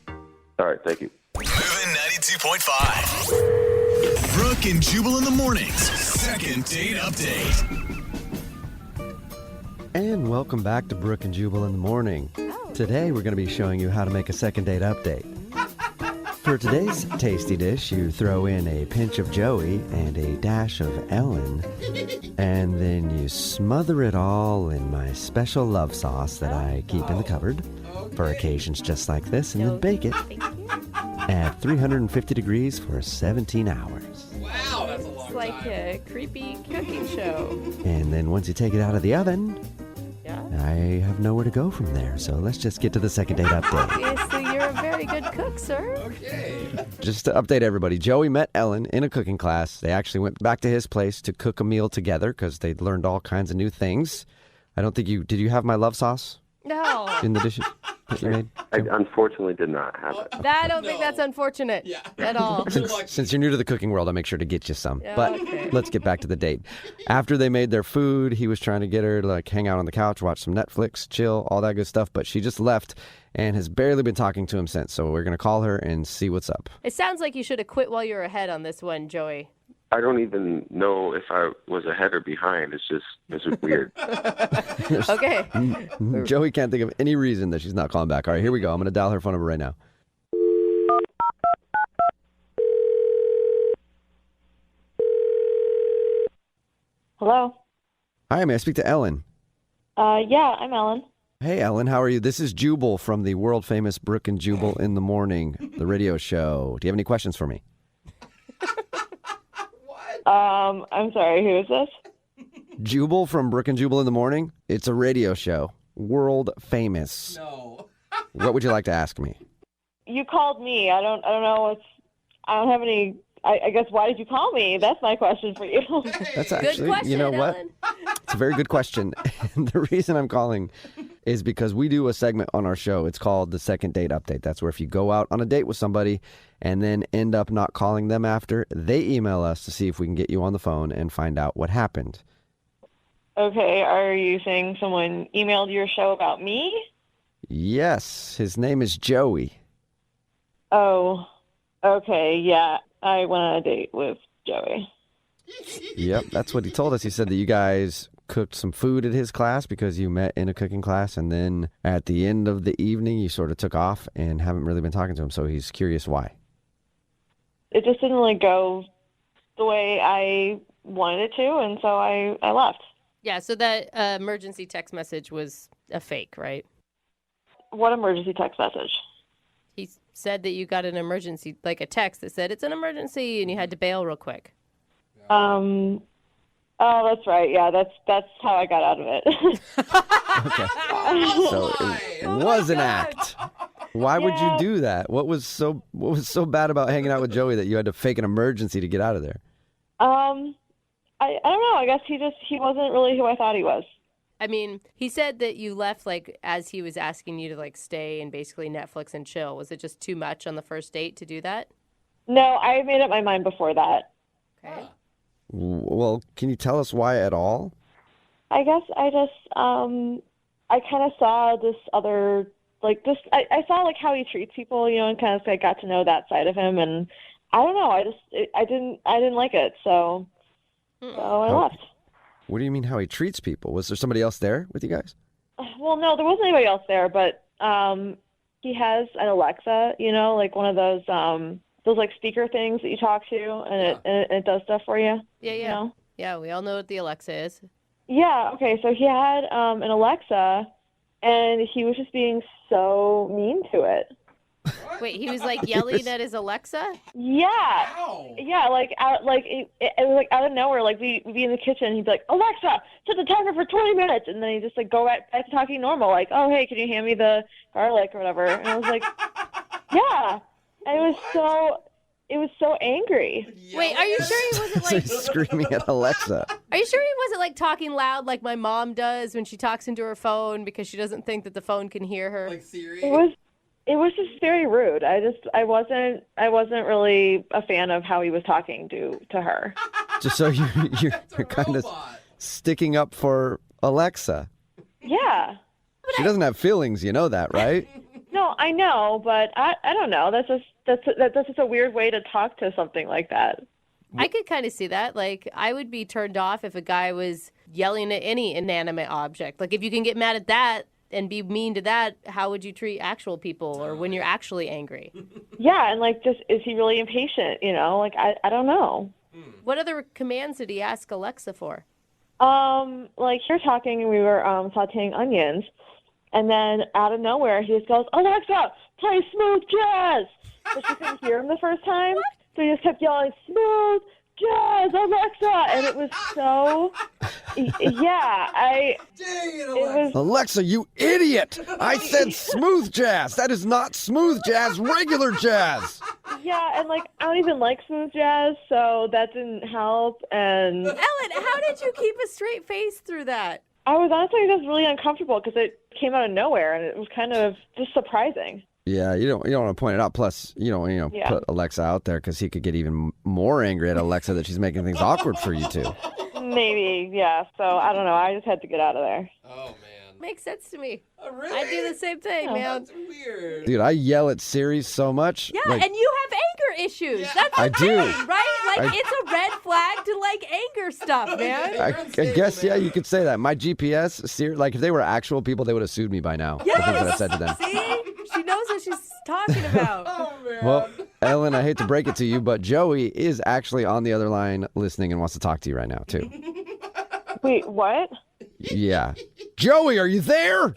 All right, thank you. Moving 92.5. Brooke and Jubal in the mornings. Second date update. And welcome back to Brooke and Jubal in the morning. Today we're going to be showing you how to make a second date update. For today's tasty dish, you throw in a pinch of Joey and a dash of Ellen, and then you smother it all in my special love sauce that I keep in the cupboard for occasions just like this, and then bake it at 350 degrees for 17 hours. Wow, that's a long It's like a creepy cooking show. And then once you take it out of the oven, I have nowhere to go from there. So let's just get to the second date update. Obviously, you're a very good cook, sir. Okay. Just to update everybody, Joey met Ellen in a cooking class. They actually went back to his place to cook a meal together because they'd learned all kinds of new things. I don't think did you have my love sauce No. in the dishes that you made? I unfortunately did not have it. I don't think that's unfortunate at all. Since you're new to the cooking world, I'll make sure to get you some. Yeah, But okay. let's get back to the date. After they made their food, he was trying to get her to like hang out on the couch, watch some Netflix, chill, all that good stuff. But she just left and has barely been talking to him since. So we're going to call her and see what's up. It sounds like you should have quit while you were ahead on this one, Joey. I don't even know if I was ahead or behind. It's just weird. Okay. Joey can't think of any reason that she's not calling back. All right, here we go. I'm going to dial her phone number right now. Hello. Hi, may I speak to Ellen? Yeah, I'm Ellen. Hey, Ellen, how are you? This is Jubal from the world-famous Brooke and Jubal in the Morning, the radio show. Do you have any questions for me? I'm sorry, who is this? Jubal from Brooke and Jubal in the Morning. It's a radio show, world famous. No. What would you like to ask me? You called me. I don't know I don't have any. I guess, why did you call me? That's my question for you. That's actually, you know what? It's a very good question. And the reason I'm calling is because we do a segment on our show. It's called the Second Date Update. That's where if you go out on a date with somebody and then end up not calling them after, they email us to see if we can get you on the phone and find out what happened. Okay, are you saying someone emailed your show about me? Yes, his name is Joey. Oh, okay, yeah. I went on a date with Joey. Yep, that's what he told us. He said that you guys cooked some food at his class because you met in a cooking class, and then at the end of the evening, you sort of took off and haven't really been talking to him, so he's curious why. It just didn't really go the way I wanted it to, and so I left. Yeah, so that emergency text message was a fake, right? What emergency text message? He said that you got an emergency, like a text that said it's an emergency and you had to bail real quick. Oh, that's right. Yeah, that's how I got out of it. Okay. So it was an act. Why would you do that? What was so bad about hanging out with Joey that you had to fake an emergency to get out of there? I don't know. I guess he wasn't really who I thought he was. I mean, he said that you left like as he was asking you to like stay and basically Netflix and chill. Was it just too much on the first date to do that? No, I made up my mind before that. Okay. Well, can you tell us why at all? I guess I just I kind of saw this other I saw like how he treats people, and kind of I got to know that side of him, and I don't know. I didn't like it, so I left. What do you mean how he treats people? Was there somebody else there with you guys? Well, no, there wasn't anybody else there, but he has an Alexa, like one of those like speaker things that you talk to, and it does stuff for you. Yeah. Yeah, we all know what the Alexa is. Yeah, okay, so he had an Alexa, and he was just being so mean to it. Wait, he was like yelling at his Alexa? Yeah. Wow. Yeah, it was like out of nowhere. Like we'd be in the kitchen, and he'd be like, "Alexa, set the timer for 20 minutes," and then he'd just like go back to talking normal, like, "Oh, hey, can you hand me the garlic or whatever?" And I was like, "Yeah." And it was so angry. Wait, are you sure he wasn't So like he's screaming at Alexa. Are you sure he wasn't like talking loud like my mom does when she talks into her phone because she doesn't think that the phone can hear her? Like Siri? It was just very rude. I wasn't really a fan of how he was talking to her. Just so you're kind of sticking up for Alexa. Yeah. She doesn't have feelings, you know that, right? No, I know, but I don't know. That's just a weird way to talk to something like that. I could kind of see that. Like, I would be turned off if a guy was yelling at any inanimate object. Like, if you can get mad at that and be mean to that, how would you treat actual people or when you're actually angry? Yeah, and is he really impatient? I don't know. What other commands did he ask Alexa for? You're talking and we were sauteing onions, and then out of nowhere he just goes, "Alexa, play smooth jazz." But she couldn't hear him the first time, so he just kept yelling, "Smooth jazz, Alexa," and it was so, Alexa, you idiot! I said smooth jazz. That is not smooth jazz, regular jazz. Yeah, and I don't even like smooth jazz, so that didn't help. And Ellen, how did you keep a straight face through that? I was honestly just really uncomfortable because it came out of nowhere, and it was kind of just surprising. Yeah, you don't want to point it out. Plus, you don't put Alexa out there because he could get even more angry at Alexa that she's making things awkward for you two. Maybe, yeah. So I don't know. I just had to get out of there. Oh man, makes sense to me. Oh, really? I do the same thing, man. That's weird. Dude, I yell at Siri so much. Yeah, and you have anger issues. Yeah. That's I the do. thing, right? It's a red flag to anger stuff, man. I guess, yeah, you could say that. My GPS, Siri, if they were actual people, they would have sued me by now. Yes. The things that I said to them. See? She knows what she's talking about. Oh, man. Well, Ellen, I hate to break it to you, but Joey is actually on the other line listening and wants to talk to you right now, too. Wait, what? Yeah. Joey, are you there?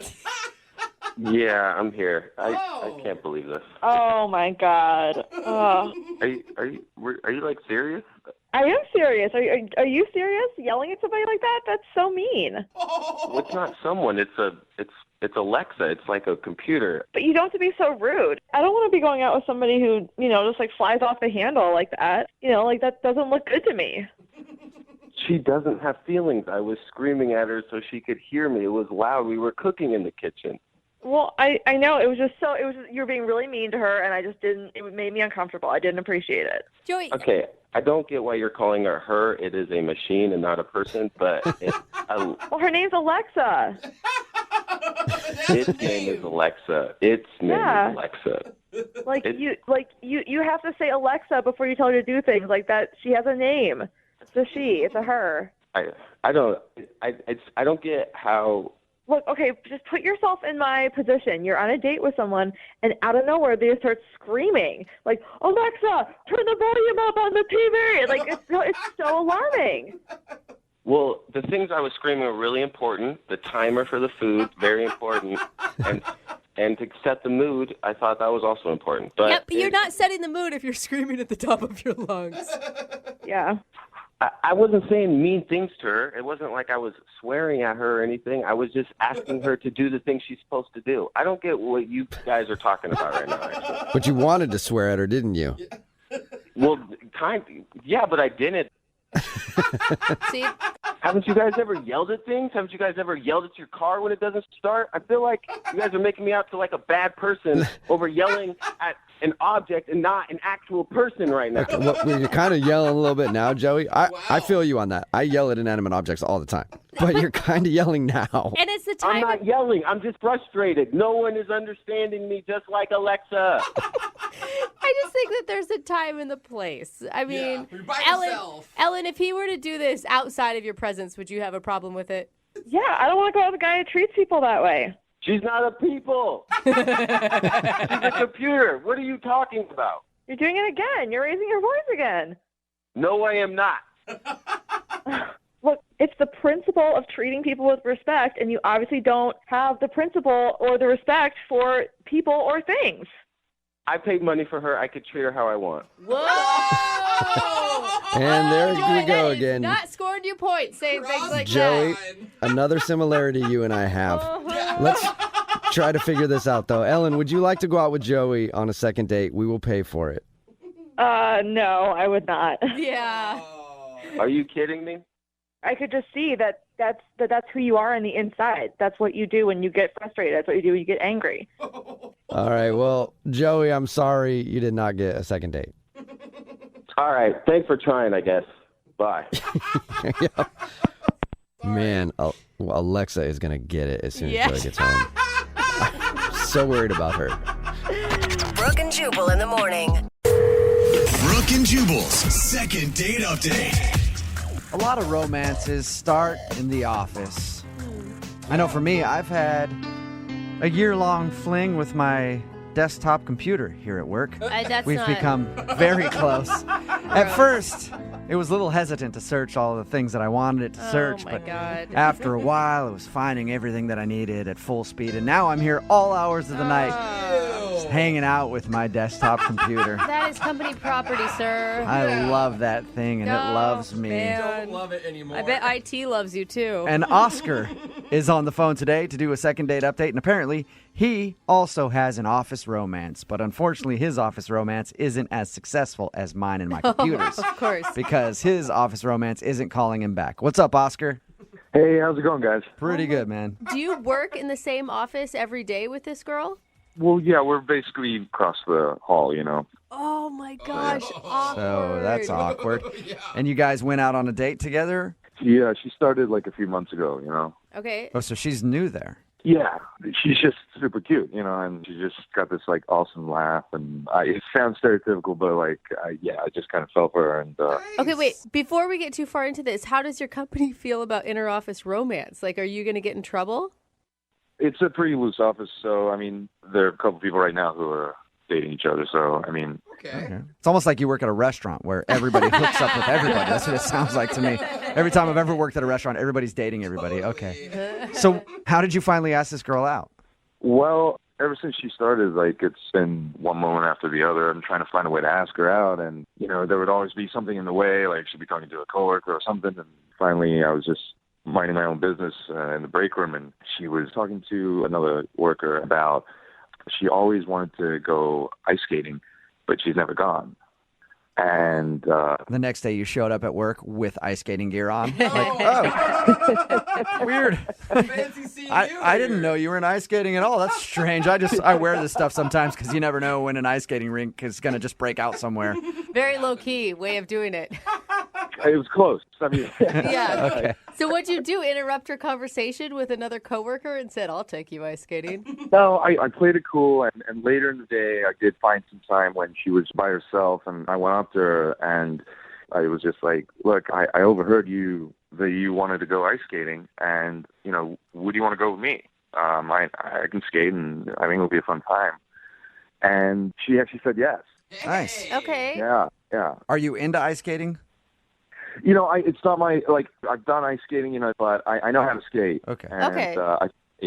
Yeah, I'm here. I can't believe this. Oh my God. Are you like serious? I am serious. Are you serious? Yelling at somebody like that? That's so mean. Well, it's not someone. It's Alexa. It's like a computer. But you don't have to be so rude. I don't want to be going out with somebody who, just like flies off the handle like that. Like that doesn't look good to me. She doesn't have feelings. I was screaming at her so she could hear me. It was loud. We were cooking in the kitchen. Well, I know you were being really mean to her, and I just didn't. It made me uncomfortable. I didn't appreciate it. Joey. Okay, I don't get why you're calling her her. It is a machine and not a person. But well, her name's Alexa. Its name is Alexa. Its name is Alexa. You have to say Alexa before you tell her to do things like that. She has a name. It's a she. It's a her. I don't get how. Look, okay, just put yourself in my position. You're on a date with someone, and out of nowhere, they start screaming, like, Alexa, turn the volume up on the TV! Like, it's so alarming. Well, the things I was screaming were really important. The timer for the food, very important. And to set the mood, I thought that was also important. But you're not setting the mood if you're screaming at the top of your lungs. Yeah. I wasn't saying mean things to her. It wasn't like I was swearing at her or anything. I was just asking her to do the things she's supposed to do. I don't get what you guys are talking about right now, actually. But you wanted to swear at her, didn't you? Well, yeah, but I didn't. See? Haven't you guys ever yelled at things? Haven't you guys ever yelled at your car when it doesn't start? I feel like you guys are making me out to like a bad person over yelling at an object and not an actual person right now. Okay, well, you're kind of yelling a little bit now, Joey. I feel you on that. I yell at inanimate objects all the time. But you're kind of yelling now. And it's the time. I'm not yelling. I'm just frustrated. No one is understanding me just like Alexa. I just think that there's a time and the place. I mean, Ellen, if he were to do this outside of your presence, would you have a problem with it? Yeah, I don't want to go out with a guy who treats people that way. She's not a people. She's a computer. What are you talking about? You're doing it again. You're raising your voice again. No, I am not. Look, it's the principle of treating people with respect, and you obviously don't have the principle or the respect for people or things. I paid money for her. I could treat her how I want. Whoa! And there we go that is again. Not scored you points saying things like Joey, that. another similarity you and I have. Let's try to figure this out, though. Ellen, would you like to go out with Joey on a second date? We will pay for it. No, I would not. Yeah. Are you kidding me? I could just see that's who you are on the inside. That's what you do when you get frustrated. That's what you do when you get angry. All right. Well, Joey, I'm sorry you did not get a second date. All right. Thanks for trying, I guess. Bye. Yeah. Man, Alexa is going to get it as soon as Joey gets home. I'm so worried about her. Brooke and Jubal in the morning. Brooke and Jubal's second date update. A lot of romances start in the office. I know for me, I've had a year-long fling with my desktop computer here at work. We've become very close. At first, it was a little hesitant to search all the things that I wanted it to search, but after a while, it was finding everything that I needed at full speed, and now I'm here all hours of the night, just hanging out with my desktop computer. That is company property, sir. I love that thing, and it loves me. Man. Don't love it anymore. I bet IT loves you, too. And Oscar is on the phone today to do a second date update, and apparently he also has an office romance, but unfortunately his office romance isn't as successful as mine and my computers. Of course. Because his office romance isn't calling him back. What's up, Oscar? Hey, how's it going, guys? Pretty good, man. Do you work in the same office every day with this girl? Well, yeah, we're basically across the hall, you know. Oh, my gosh. Awkward. So that's awkward. And you guys went out on a date together? Yeah, she started like a few months ago, you know. Okay. Oh, so she's new there. Yeah, she's just super cute, you know, and she just got this like awesome laugh, and it sounds stereotypical, but like, I just kind of fell for her. And Okay, wait. Before we get too far into this, how does your company feel about inter-office romance? Like, are you going to get in trouble? It's a pretty loose office, so I mean, there are a couple people right now who are dating each other, so I mean. Okay. It's almost like you work at a restaurant where everybody hooks up with everybody. That's what it sounds like to me. Every time I've ever worked at a restaurant, everybody's dating everybody. Okay. So how did you finally ask this girl out? Well, ever since she started, like, it's been one moment after the other. I'm trying to find a way to ask her out, and, you know, there would always be something in the way, like she'd be talking to a coworker or something, and finally I was just minding my own business in the break room, and she was talking to another worker about she always wanted to go ice skating, but she's never gone. And the next day you showed up at work with ice skating gear on. Like, oh, weird. Fancy seeing you. I didn't know you were in ice skating at all. That's strange. I wear this stuff sometimes because you never know when an ice skating rink is going to just break out somewhere. Very low key way of doing it. it was close. I mean, Yeah. Okay. So what'd you do? Interrupt her conversation with another coworker and said, "I'll take you ice skating." No, I played it cool, and later in the day, I did find some time when she was by herself, and I went up to her, and I was just like, look, I overheard that you wanted to go ice skating, and, you know, would you want to go with me? I can skate, and I think it'll be a fun time. And she actually said yes. Nice. Okay. Yeah. Are you into ice skating? You know, it's not my, like, I've done ice skating, you know, but I know how to skate. Okay. And, Okay.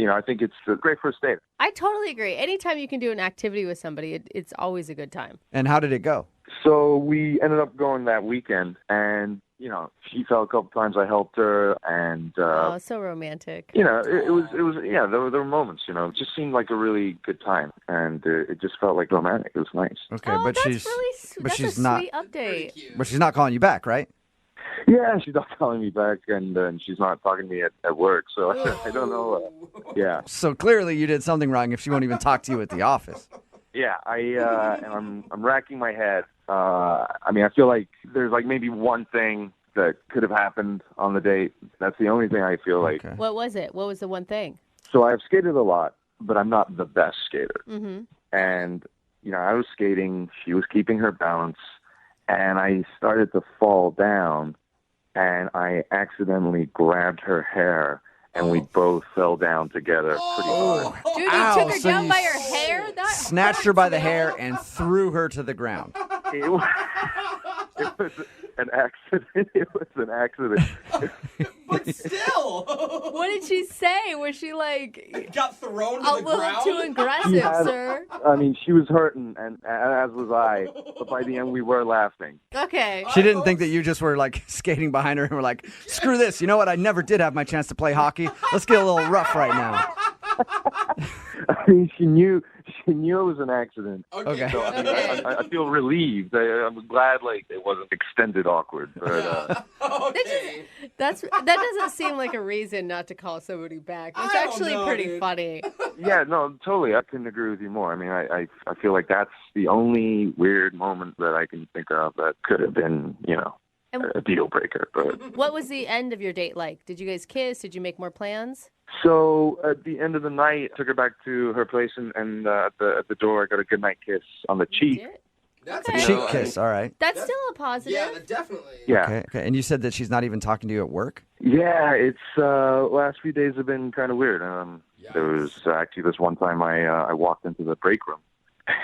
I think it's a great first date. I totally agree. Anytime you can do an activity with somebody, it's always a good time. And how did it go? So we ended up going that weekend, and, you know, she fell a couple times. I helped her, and, Oh, so romantic. you know, it was, yeah, there were moments, you know, it just seemed like a really good time, and it just felt like romantic. It was nice. Okay, Oh, but that's she's really but that's she's a not sweet update. but she's not calling you back, right? Yeah, she's not calling me back, and she's not talking to me at work, so I don't know. Yeah. So clearly you did something wrong if she won't even talk to you at the office. Yeah, and I'm racking my head. I mean, I feel like there's like maybe one thing that could have happened on the date. That's the only thing I feel like. Okay. What was it? What was the one thing? So I've skated a lot, but I'm not the best skater. Mm-hmm. And, you know, I was skating, she was keeping her balance, and I started to fall down, and I accidentally grabbed her hair, and we both fell down together pretty hard. Dude, you Ow, took her so down you by her hair? That Snatched her by the hair and threw her to the ground. It was an accident. It was an accident. But still. What did she say? Was she like Got thrown to a the little ground? too aggressive, She had- sir? I mean, she was hurting, and as was I. But by the end, we were laughing. Okay. She didn't think that you just were like skating behind her and were like, screw this. You know what? I never did have my chance to play hockey. Let's get a little rough right now. I mean, she knew it was an accident. Okay. So I, mean, I feel relieved. I'm glad, like, it wasn't extended awkward. But Okay. That doesn't seem like a reason not to call somebody back. It's I don't actually know, pretty dude. funny. yeah, no, totally. I couldn't agree with you more. I mean, I feel like that's the only weird moment that I can think of that could have been, you know, And- a deal breaker. But What was the end of your date like? Did you guys kiss? Did you make more plans? so at the end of the night, I took her back to her place, and at the door, I got a goodnight kiss on the cheek. Did? That's Okay. a Cheek good kiss, all right. That's still a positive. Yeah, definitely. Yeah. Okay. And you said that she's not even talking to you at work? Yeah, it's last few days have been kind of weird. There was actually this one time I walked into the break room,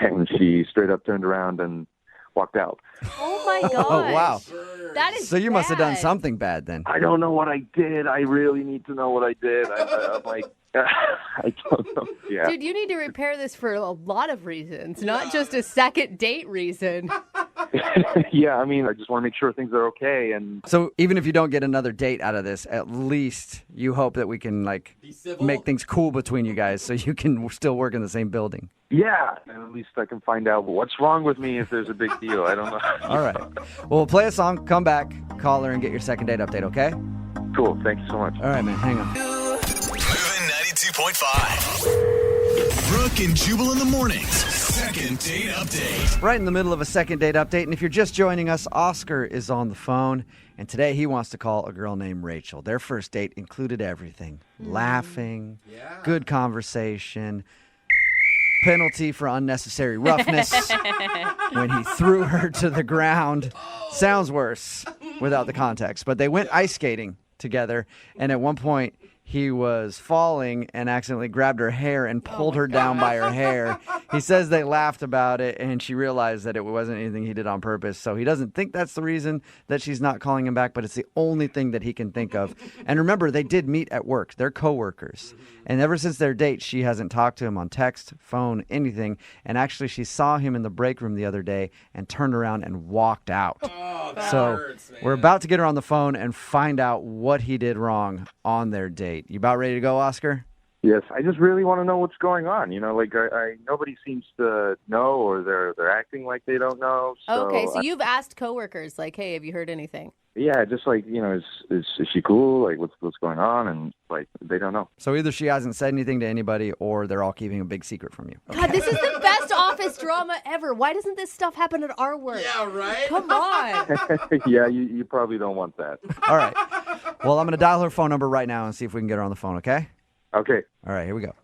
and she straight up turned around and walked out. Oh my gosh. Oh, wow. That is So you must have done bad. something bad then. I don't know what I did. I really need to know what I did. I'm like, I don't know. Yeah. Dude, you need to repair this for a lot of reasons, not just a second date reason. Yeah, I mean, I just want to make sure things are okay. And So even if you don't get another date out of this, at least you hope that we can like Be civil. make things cool between you guys so you can still work in the same building. yeah, and at least I can find out what's wrong with me if there's a big deal. I don't know. All right. Well, we'll play a song, come back, call her, and get your second date update, okay? Cool. Thank you so much. All right, man. Hang on. Moving 92.5. Brooke and Jubal in the mornings. Second date update. Right in the middle of a second date update. And if you're just joining us, Oscar is on the phone. And today he wants to call a girl named Rachel. Their first date included everything. Laughing, good conversation, penalty for unnecessary roughness when he threw her to the ground. Sounds worse without the context. But they went ice skating together. And at one point, he was falling and accidentally grabbed her hair and pulled her down by her hair. He says they laughed about it, and she realized that it wasn't anything he did on purpose. So he doesn't think that's the reason that she's not calling him back, but it's the only thing that he can think of. And remember, they did meet at work. They're coworkers. And ever since their date, she hasn't talked to him on text, phone, anything. And actually, she saw him in the break room the other day and turned around and walked out. Oh, that So hurts, man. we're about to get her on the phone and find out what he did wrong on their date. You about ready to go, Oscar? Yes, I just really want to know what's going on. You know, like I nobody seems to know, or they're acting like they don't know. So Okay, so you've asked coworkers, like, hey, have you heard anything? yeah, just like, you know, is she cool? Like, what's going on? And like, they don't know. So either she hasn't said anything to anybody, or they're all keeping a big secret from you. God, this is the best office drama ever. Why doesn't this stuff happen at our work? Yeah, right? Come on. Yeah, you probably don't want that. All right. Well, I'm going to dial her phone number right now and see if we can get her on the phone, okay? Okay. All right, here we go.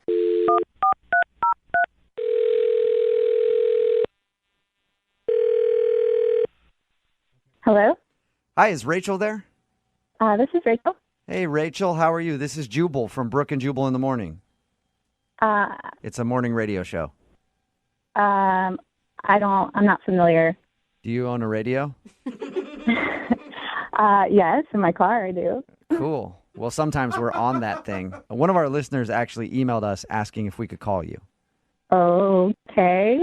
Hello? Hi, is Rachel there? This is Rachel. Hey, Rachel, how are you? This is Jubal from Brooke and Jubal in the Morning. It's a morning radio show. I'm not familiar. Do you own a radio? Yes, in my car I do. Cool. Well, sometimes we're on that thing. One of our listeners actually emailed us asking if we could call you. Okay.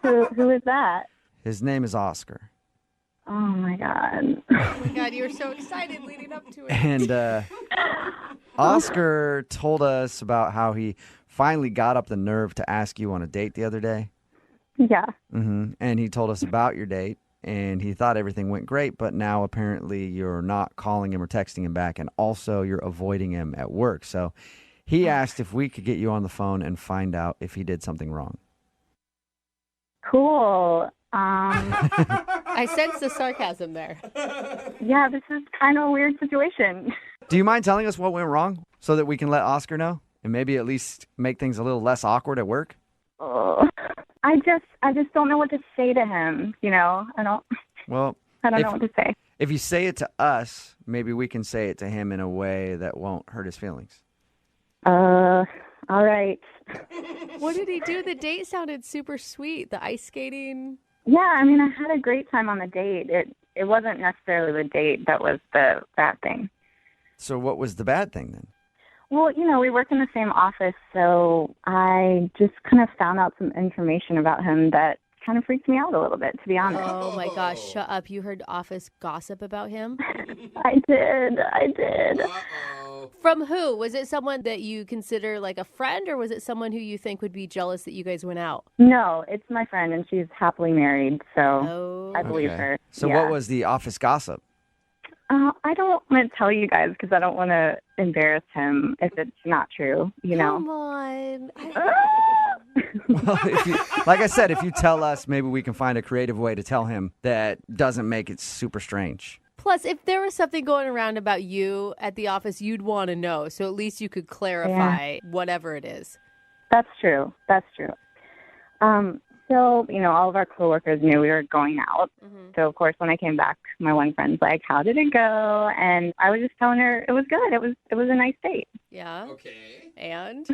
Who is that? His name is Oscar. Oh my God. Oh my God, you were so excited leading up to it. And Oscar told us about how he finally got up the nerve to ask you on a date the other day. Yeah. And he told us about your date, and he thought everything went great, but now apparently you're not calling him or texting him back, and also you're avoiding him at work. So he asked if we could get you on the phone and find out if he did something wrong. Cool. I sense the sarcasm there. Yeah, this is kind of a weird situation. Do you mind telling us what went wrong so that we can let Oscar know and maybe at least make things a little less awkward at work? I just don't know what to say to him, you know? I don't know what to say. If you say it to us, maybe we can say it to him in a way that won't hurt his feelings. All right. What did he do? The date sounded super sweet. The ice skating. Yeah, I mean, I had a great time on the date. It wasn't necessarily the date that was the bad thing. So what was the bad thing then? Well, you know, we work in the same office, so I just kind of found out some information about him that kind of freaked me out a little bit, to be honest. Oh my gosh, shut up. You heard office gossip about him? I did. Uh-oh. From who? Was it someone that you consider like a friend, or was it someone who you think would be jealous that you guys went out? No, it's my friend, and she's happily married, so I believe her. So Yeah. what was the office gossip? I don't want to tell you guys because I don't want to embarrass him if it's not true, you know? Come on. Well, like I said, if you tell us, maybe we can find a creative way to tell him that doesn't make it super strange. Plus, if there was something going around about you at the office, you'd want to know. So at least you could clarify whatever it is. That's true. So, you know, all of our coworkers knew we were going out. So, of course, when I came back, my one friend's like, how did it go? And I was just telling her it was good. It was a nice date. Yeah. Okay. And?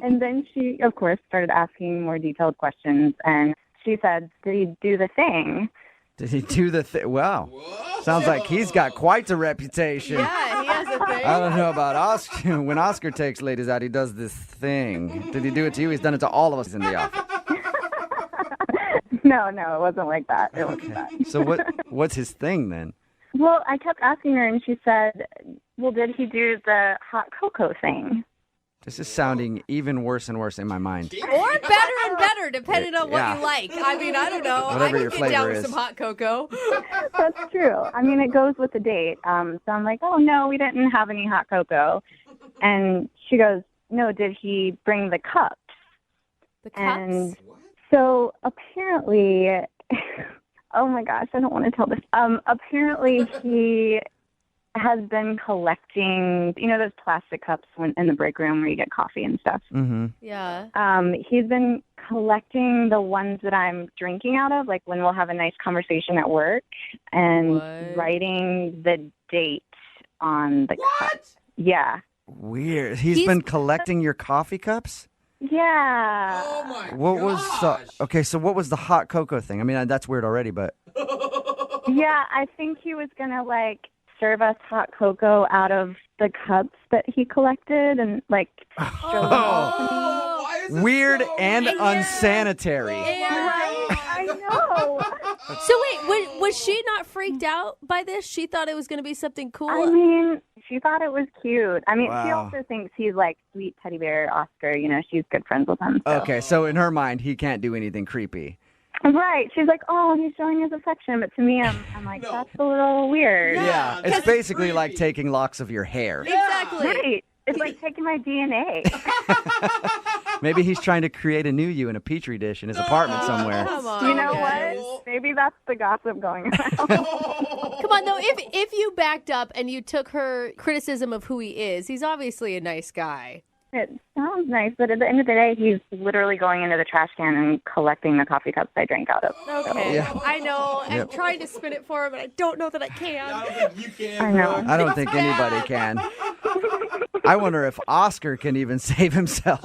And then she, of course, started asking more detailed questions. And she said, did he do the thing? Did he do the thing? Wow. Sounds like he's got quite a reputation. Yeah, he has a thing. I don't know about Oscar. When Oscar takes ladies out, he does this thing. Did he do it to you? He's done it to all of us in the office. No, it wasn't like that. It wasn't that. So what's his thing then? Well, I kept asking her, and she said, well, did he do the hot cocoa thing? This is sounding even worse and worse in my mind. Or better and better, depending on what Yeah. you like. I mean, I don't know. Whatever I your could get down flavor with is. some hot cocoa. That's true. I mean, it goes with the date. So I'm like, oh, no, we didn't have any hot cocoa. And she goes, no, did he bring the cups? The cups? And so apparently, oh my gosh, I don't want to tell this. Apparently he has been collecting, you know, those plastic cups in the break room where you get coffee and stuff. Mm-hmm. Yeah. He's been collecting the ones that I'm drinking out of, like when we'll have a nice conversation at work, and writing the date on the cup. Yeah. Weird. He's been collecting your coffee cups? Yeah. Oh my What was okay, so what was the hot cocoa thing? I mean, that's weird already, but Yeah, I think he was going to, like, serve us hot cocoa out of the cups that he collected and, like, show them all to me. weird and unsanitary. Right? I know. So wait, was she not freaked out by this? She thought it was going to be something cool? I mean, she thought it was cute. I mean, she Wow. also thinks he's like sweet teddy bear Oscar. You know, she's good friends with him. So. Okay, so in her mind, he can't do anything creepy. Right. She's like, oh, he's showing his affection. But to me, I'm like, that's a little weird. Yeah, it's basically like taking locks of your hair. Exactly. Right. It's like taking my DNA. Maybe he's trying to create a new you in a petri dish in his apartment somewhere. Come on, You know guys. what? Maybe that's the gossip going around. Come on, though. If you backed up and you took her criticism of who he is, he's obviously a nice guy. It sounds nice, but at the end of the day, he's literally going into the trash can and collecting the coffee cups I drank out of. Okay. Yeah. I know. I'm Yep. trying to spin it for him, but I don't know that I can. I don't think you can. I know. I don't think anybody can. I wonder if Oscar can even save himself.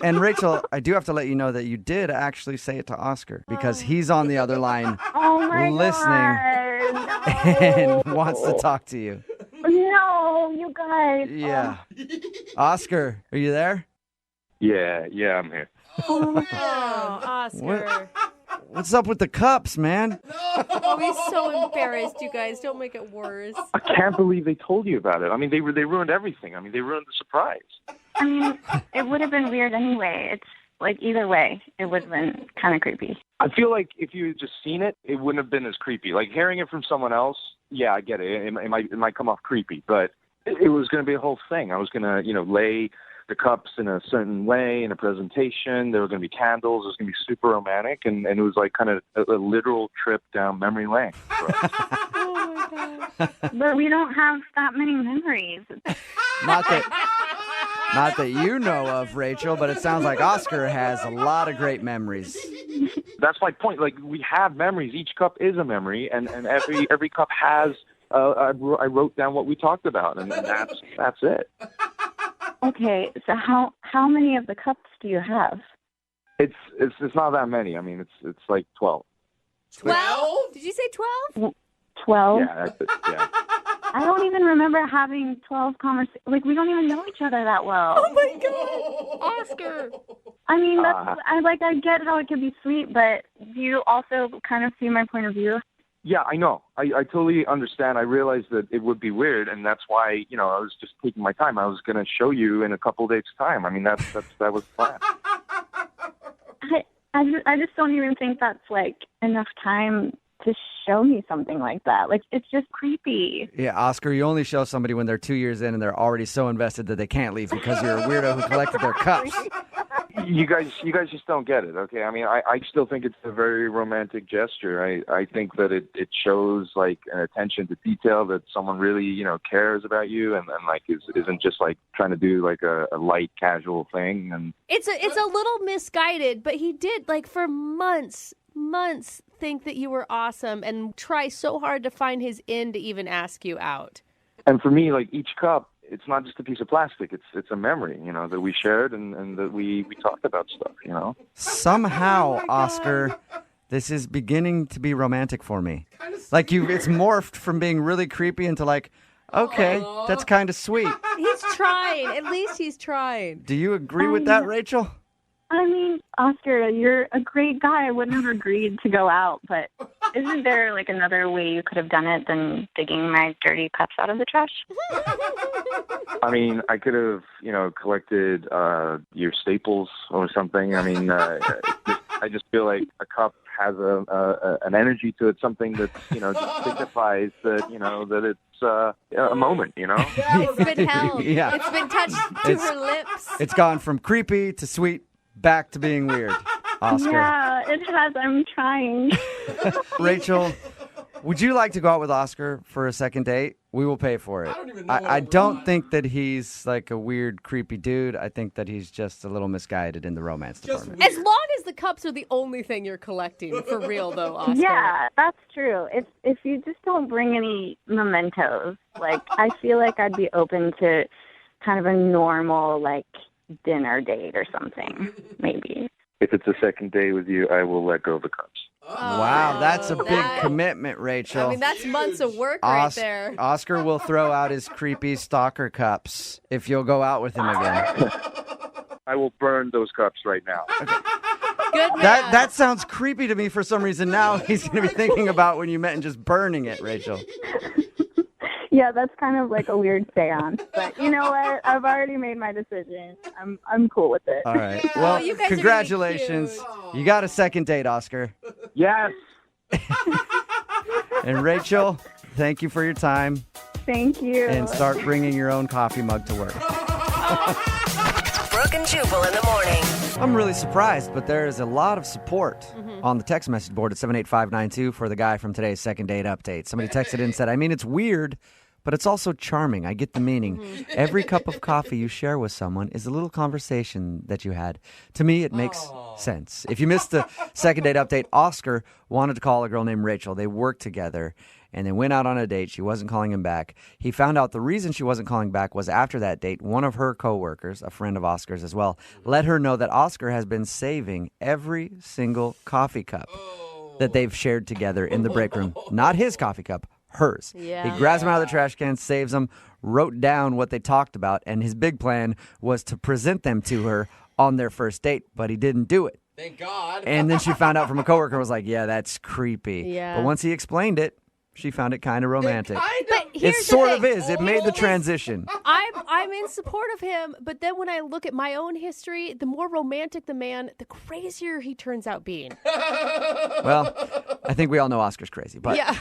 And Rachel, I do have to let you know that you did actually say it to Oscar because he's on the other line Oh my listening God. and wants to talk to you. No, you guys. Yeah. Oscar, are you there? Yeah, I'm here. Oh, Oscar. What's up with the cups, man? Oh, he's so embarrassed, you guys. Don't make it worse. I can't believe they told you about it. I mean, they ruined everything. I mean, they ruined the surprise. I mean, it would have been weird anyway. It's like either way, it would have been kind of creepy. I feel like if you had just seen it, it wouldn't have been as creepy. Like hearing it from someone else, yeah, I get it. It might come off creepy, but it was going to be a whole thing. I was going to, lay the cups in a certain way in a presentation. There were going to be candles. It was going to be super romantic, and it was like kind of a literal trip down memory lane. For us. Oh, my God. But we don't have that many memories. Not that you know of, Rachel, but it sounds like Oscar has a lot of great memories. That's my point. Like we have memories. Each cup is a memory, and every cup has. I wrote down what we talked about, and that's it. Okay, so how many of the cups do you have? It's not that many. I mean, it's like 12. 12? Did you say 12? 12? Yeah, that's it. Yeah. I don't even remember having 12 conversations. Like, we don't even know each other that well. Oh, my God. Oscar. I mean, I get how it could be sweet, but do you also kind of see my point of view? Yeah, I know. I totally understand. I realized that it would be weird, and that's why, I was just taking my time. I was going to show you in a couple days' time. I mean, that was the plan. I just don't even think that's, like, enough time to show me something like that. Like, it's just creepy. Yeah, Oscar, you only show somebody when they're 2 years in and they're already so invested that they can't leave because you're a weirdo who collected their cups. You guys just don't get it, okay? I mean, I still think it's a very romantic gesture. I think that it shows, like, an attention to detail that someone really, cares about you and like, isn't just, like, trying to do, like, a light, casual thing. And It's a little misguided, but he did, like, for months think that you were awesome and try so hard to find his in to even ask you out. And for me, like, each cup, it's not just a piece of plastic. It's a memory, that we shared and that we talked about stuff, Somehow, Oscar, this is beginning to be romantic for me. Like it's morphed from being really creepy into like, okay, that's kind of sweet. He's trying. At least he's trying. Do you agree with that, Rachel? I mean, Oscar, you're a great guy. I wouldn't have agreed to go out, but isn't there, like, another way you could have done it than digging my dirty cups out of the trash? I mean, I could have, collected your staples or something. I mean, I just feel like a cup has an energy to it, something that, just signifies that, that it's a moment, It's been held. Yeah. It's been touched to her lips. It's gone from creepy to sweet back to being weird, Oscar. Yeah, it has. I'm trying. Rachel, would you like to go out with Oscar for a second date? We will pay for it. I don't even know. I don't think that he's like a weird, creepy dude. I think that he's just a little misguided in the romance department. As long as the cups are the only thing you're collecting, for real though, Oscar. Yeah, that's true. If you just don't bring any mementos, like I feel like I'd be open to kind of a normal like dinner date or something, maybe. If it's a second day with you, I will let go of the cups. Wow, that's a big commitment, Rachel. I mean, that's months of work right there. Oscar will throw out his creepy stalker cups if you'll go out with him again. I will burn those cups right now. Good man. That sounds creepy to me for some reason. Now he's going to be thinking about when you met and just burning it, Rachel. Yeah, that's kind of like a weird seance. But you know what? I've already made my decision. I'm cool with it. All right. Well, you guys are really congratulations. You got a second date, Oscar. Yes. And Rachel, thank you for your time. Thank you. And start bringing your own coffee mug to work. Brooke and Jubal in the morning. I'm really surprised, but there is a lot of support on the text message board at 78592 for the guy from today's second date update. Somebody texted in and said, I mean, it's weird, but it's also charming. I get the meaning. Every cup of coffee you share with someone is a little conversation that you had. To me, it makes sense. If you missed the second date update, Oscar wanted to call a girl named Rachel. They worked together. And they went out on a date. She wasn't calling him back. He found out the reason she wasn't calling back was after that date, one of her coworkers, a friend of Oscar's as well, let her know that Oscar has been saving every single coffee cup that they've shared together in the break room. Not his coffee cup, hers. Yeah. He grabs them out of the trash can, saves them, wrote down what they talked about, and his big plan was to present them to her on their first date, but he didn't do it. Thank God. And then she found out from a coworker and was like, yeah, that's creepy. Yeah. But once he explained it, she found it kind of romantic. But It here's the sort of thing. is. It made the transition. I'm in support of him, but then when I look at my own history, the more romantic the man, the crazier he turns out being. Well, I think we all know Oscar's crazy, but Yeah.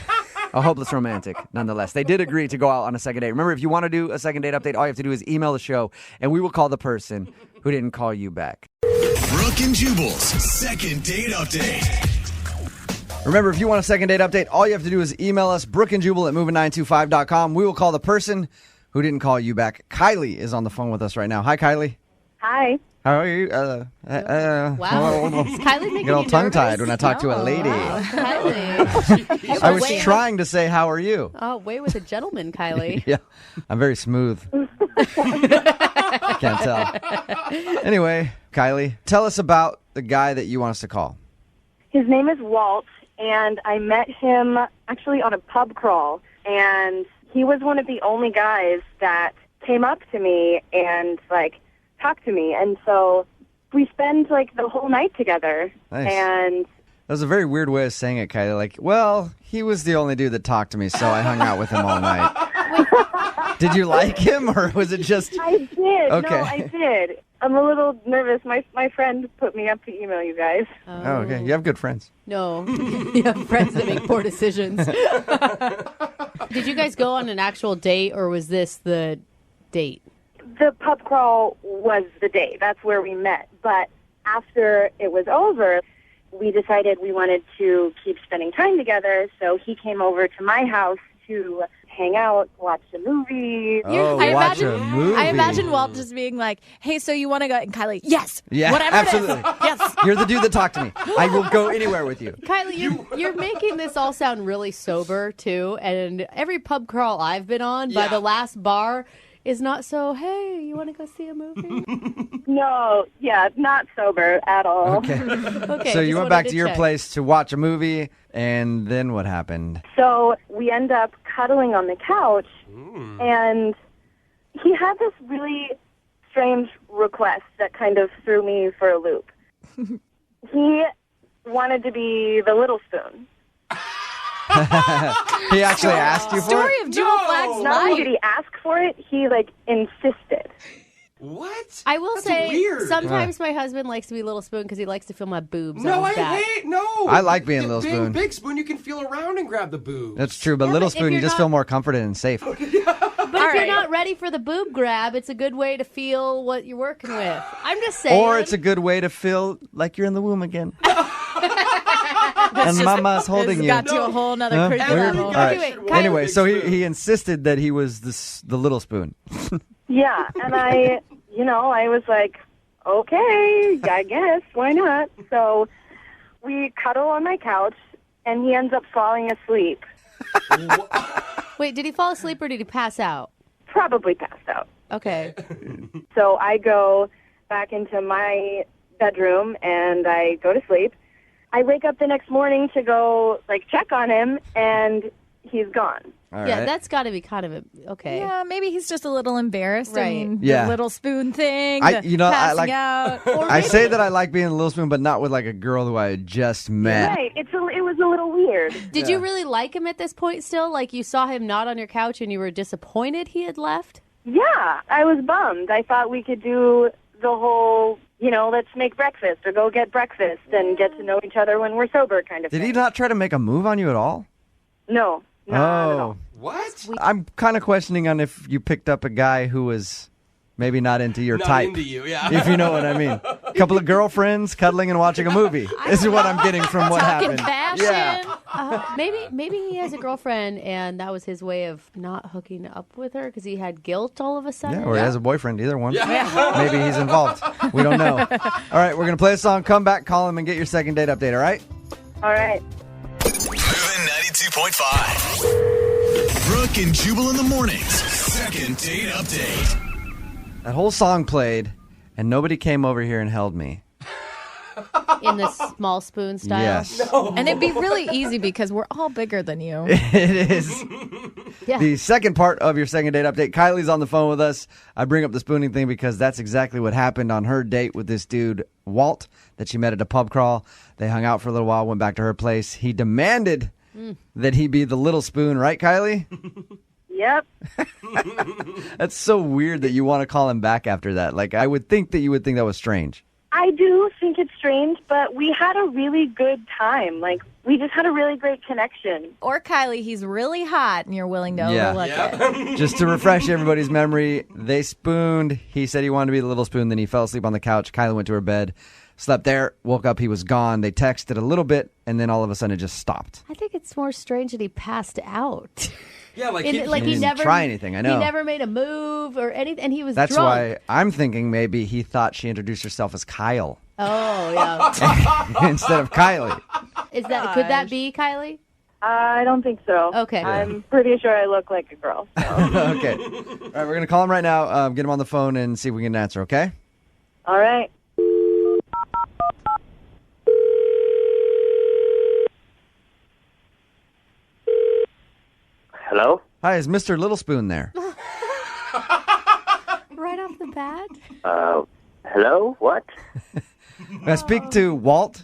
a hopeless romantic nonetheless. They did agree to go out on a second date. Remember, if you want to do a second date update, all you have to do is email the show, and we will call the person who didn't call you back. Brooke and Jubal's second date update. Remember, if you want a second date update, all you have to do is email us, brookeandjubal at moving925.com. We will call the person who didn't call you back. Kylie is on the phone with us right now. Hi, Kylie. Hi. How are you? Wow. Is Kylie making Get all you tongue-tied nervous? when I talk to a lady. Wow. Kylie. I was trying to say, how are you? Oh, way with a gentleman, Kylie. Yeah, I'm very smooth. Can't tell. Anyway, Kylie, tell us about the guy that you want us to call. His name is Walt, and I met him actually on a pub crawl, and he was one of the only guys that came up to me and, like, talked to me. And so we spent, like, the whole night together. Nice. And That was a very weird way of saying it, Kylie. Like, well, he was the only dude that talked to me, so I hung out with him all night. Did you like him, or was it just... I did. Okay. No, I did. I'm a little nervous. My friend put me up to email you guys. Oh, okay. You have good friends. No. You have friends that make poor decisions. Did you guys go on an actual date, or was this the date? The pub crawl was the day. That's where we met. But after it was over, we decided we wanted to keep spending time together. So he came over to my house to hang out, watch a movie. Watch a movie. I imagine Walt just being like, hey, so you want to go? And Kylie, yes. Yeah, whatever absolutely. It is. Yes. You're the dude that talked to me. I will go anywhere with you. Kylie, you're making this all sound really sober, too. And every pub crawl I've been on, by the last bar, is not so, hey, you want to go see a movie? No, yeah, not sober at all. Okay. Okay, So you just went back wanted to your check. place to watch a movie, and then what happened? So we end up cuddling on the couch, and he had this really strange request that kind of threw me for a loop. He wanted to be the little spoon. He actually asked you for Story it? of Jewel Flag's Not only life. did he ask for it, he, like, insisted. What? I will That's say, weird. sometimes my husband likes to be Little Spoon because he likes to feel my boobs No, on I his back. hate no. I like being Little Spoon. Big Spoon, you can feel around and grab the boob. That's true, but Yeah, Little but if Spoon, you you're just not- feel more comforted and safe. But if you're not ready for the boob grab, it's a good way to feel what you're working with. I'm just saying. Or it's a good way to feel like you're in the womb again. and Mama's holding you. Got to a whole nother Huh? creepy Weird? level. All right. Anyway, Kylie- Anyway, so he insisted that he was the little spoon. Yeah, and I was like, okay, I guess, why not? So we cuddle on my couch, and he ends up falling asleep. Wait, did he fall asleep or did he pass out? Probably passed out. Okay. So I go back into my bedroom, and I go to sleep. I wake up the next morning to go, check on him, and he's gone. All Yeah, right. that's got to be kind of okay. Yeah, maybe he's just a little embarrassed. I Right. mean, Yeah. the little spoon thing, I the passing like. out. I say that I like being the little spoon, but not with like a girl who I had just met. Right. It was a little weird. Did you really like him at this point still? Like you saw him not on your couch and you were disappointed he had left? Yeah, I was bummed. I thought we could do the whole, let's make breakfast or go get breakfast and get to know each other when we're sober kind of Did thing. he not try to make a move on you at all? No. Not at all. What? I'm kind of questioning on if you picked up a guy who was maybe not into your Not type. into you, yeah. If you know what I mean. A couple of girlfriends cuddling and watching a movie. This is what I'm getting from what Talking happened. fashion. Yeah. Maybe he has a girlfriend and that was his way of not hooking up with her because he had guilt all of a sudden. Yeah, or he has a boyfriend, either one. Yeah. Maybe he's involved. We don't know. All right, we're going to play a song, come back, call him, and get your second date update, all right? All right. Moving 92.5. Brooke and Jubal in the mornings. Second date update. That whole song played, and nobody came over here and held me. In the small spoon style. Yes. And it'd be really easy because we're all bigger than you. It is. Yeah. The second part of your second date update. Kylie's on the phone with us. I bring up the spooning thing because that's exactly what happened on her date with this dude, Walt, that she met at a pub crawl. They hung out for a little while, went back to her place. He demanded that he be the little spoon, right, Kylie? Yep. That's so weird that you want to call him back after that. Like, I would think that you would think that was strange. I do think it's strange, but we had a really good time. We just had a really great connection. Or Kylie, he's really hot and you're willing to overlook it. Just to refresh everybody's memory, they spooned. He said he wanted to be the little spoon. Then he fell asleep on the couch. Kylie went to her bed, slept there, woke up. He was gone. They texted a little bit, and then all of a sudden it just stopped. I think it's more strange that he passed out. Yeah, like he didn't never try anything, I know. He never made a move or anything, and he was That's drunk. why I'm thinking maybe he thought she introduced herself as Kyle Oh yeah. instead of Kylie. Could that be Kylie? I don't think so. Okay. I'm pretty sure I look like a girl. So. Okay. All right, we're going to call him right now, get him on the phone, and see if we can answer, okay? All right. Hello? Hi, is Mr. Little Spoon there? Right off the bat? Hello? What? May I speak to Walt?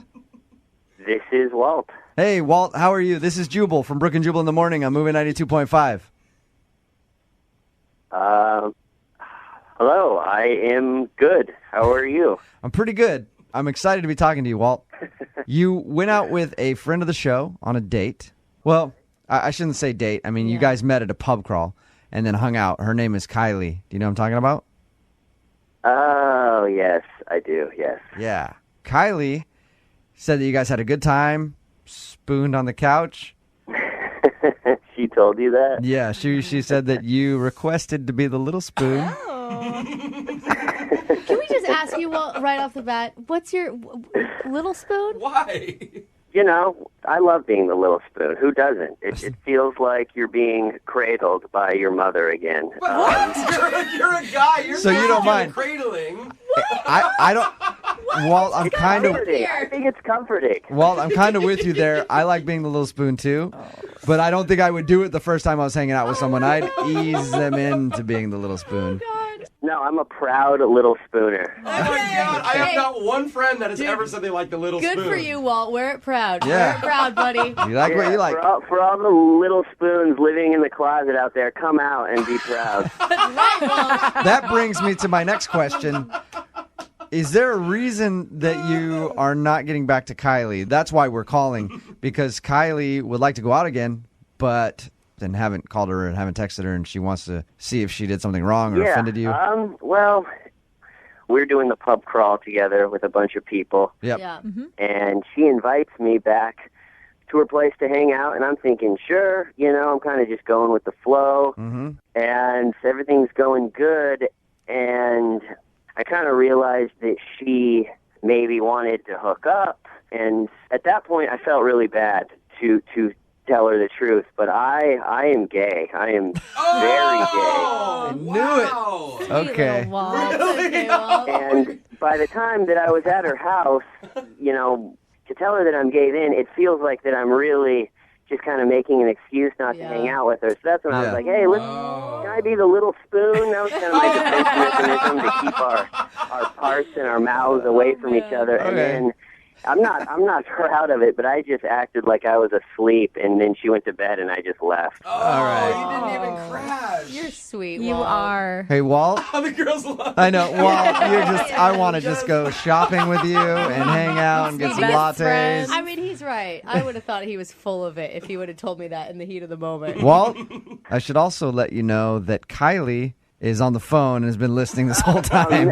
This is Walt. Hey, Walt, how are you? This is Jubal from Brooke and Jubal in the morning. I'm moving 92.5. Hello, I am good. How are you? I'm pretty good. I'm excited to be talking to you, Walt. You went out with a friend of the show on a date. Well, I shouldn't say date. I mean, you guys met at a pub crawl and then hung out. Her name is Kylie. Do you know what I'm talking about? Oh, yes, I do, yes. Yeah. Kylie said that you guys had a good time, spooned on the couch. She told you that? Yeah, she said that you requested to be the little spoon. Can we just ask you right off the bat, what's your little spoon? Why? You know, I love being the little spoon. Who doesn't? It feels like you're being cradled by your mother again. What? You're a guy. You're So you don't mind. cradling. I don't. Walt, I'm kind of. I think it's comforting. Walt, I'm kind of with you there. I like being the little spoon too, but I don't think I would do it the first time I was hanging out with someone. I'd ease them into being the little spoon. No, I'm a proud little spooner. Oh my God! I have not one friend that has ever said they like the little Good spoon. for you, Walt. Wear it proud. Yeah. Wear it proud, buddy. You like what you like. For all the little spoons living in the closet out there, come out and be proud. That brings me to my next question. Is there a reason that you are not getting back to Kylie? That's why we're calling, because Kylie would like to go out again, but then haven't called her and haven't texted her, and she wants to see if she did something wrong or offended you. Well, we're doing the pub crawl together with a bunch of people. Yep. Yeah. And she invites me back to her place to hang out, and I'm thinking, sure, I'm kind of just going with the flow, and everything's going good, and I kind of realized that she maybe wanted to hook up, and at that point I felt really bad to tell her the truth, but I am gay. I am very gay. I knew it. Okay. And by the time that I was at her house, to tell her that I'm gay then, it feels like that I'm really just kind of making an excuse not to hang out with her. So that's when I was like, hey, can I be the little spoon? That was kind of my defense mechanism to keep our parts and our mouths away from each other. And then I'm not proud of it, but I just acted like I was asleep, and then she went to bed, and I just left. All right. You didn't even crash. You're sweet, You Walt. are. Hey, Walt. The girls love I know, Walt. I want to just go shopping with you and hang out and get some lattes. I mean, he's right. I would have thought he was full of it if he would have told me that in the heat of the moment. Walt, I should also let you know that Kylie is on the phone and has been listening this whole time.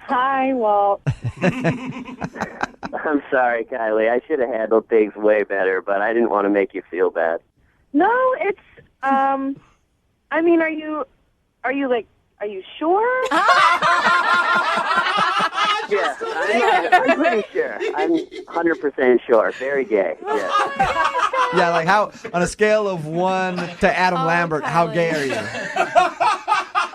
Hi, Walt. I'm sorry, Kylie. I should have handled things way better, but I didn't want to make you feel bad. No, it's I mean, are you sure? Yeah, I'm pretty sure. I'm 100% sure. Very gay. Yeah. Yeah, like how, on a scale of 1 to Adam Lambert, how gay are you?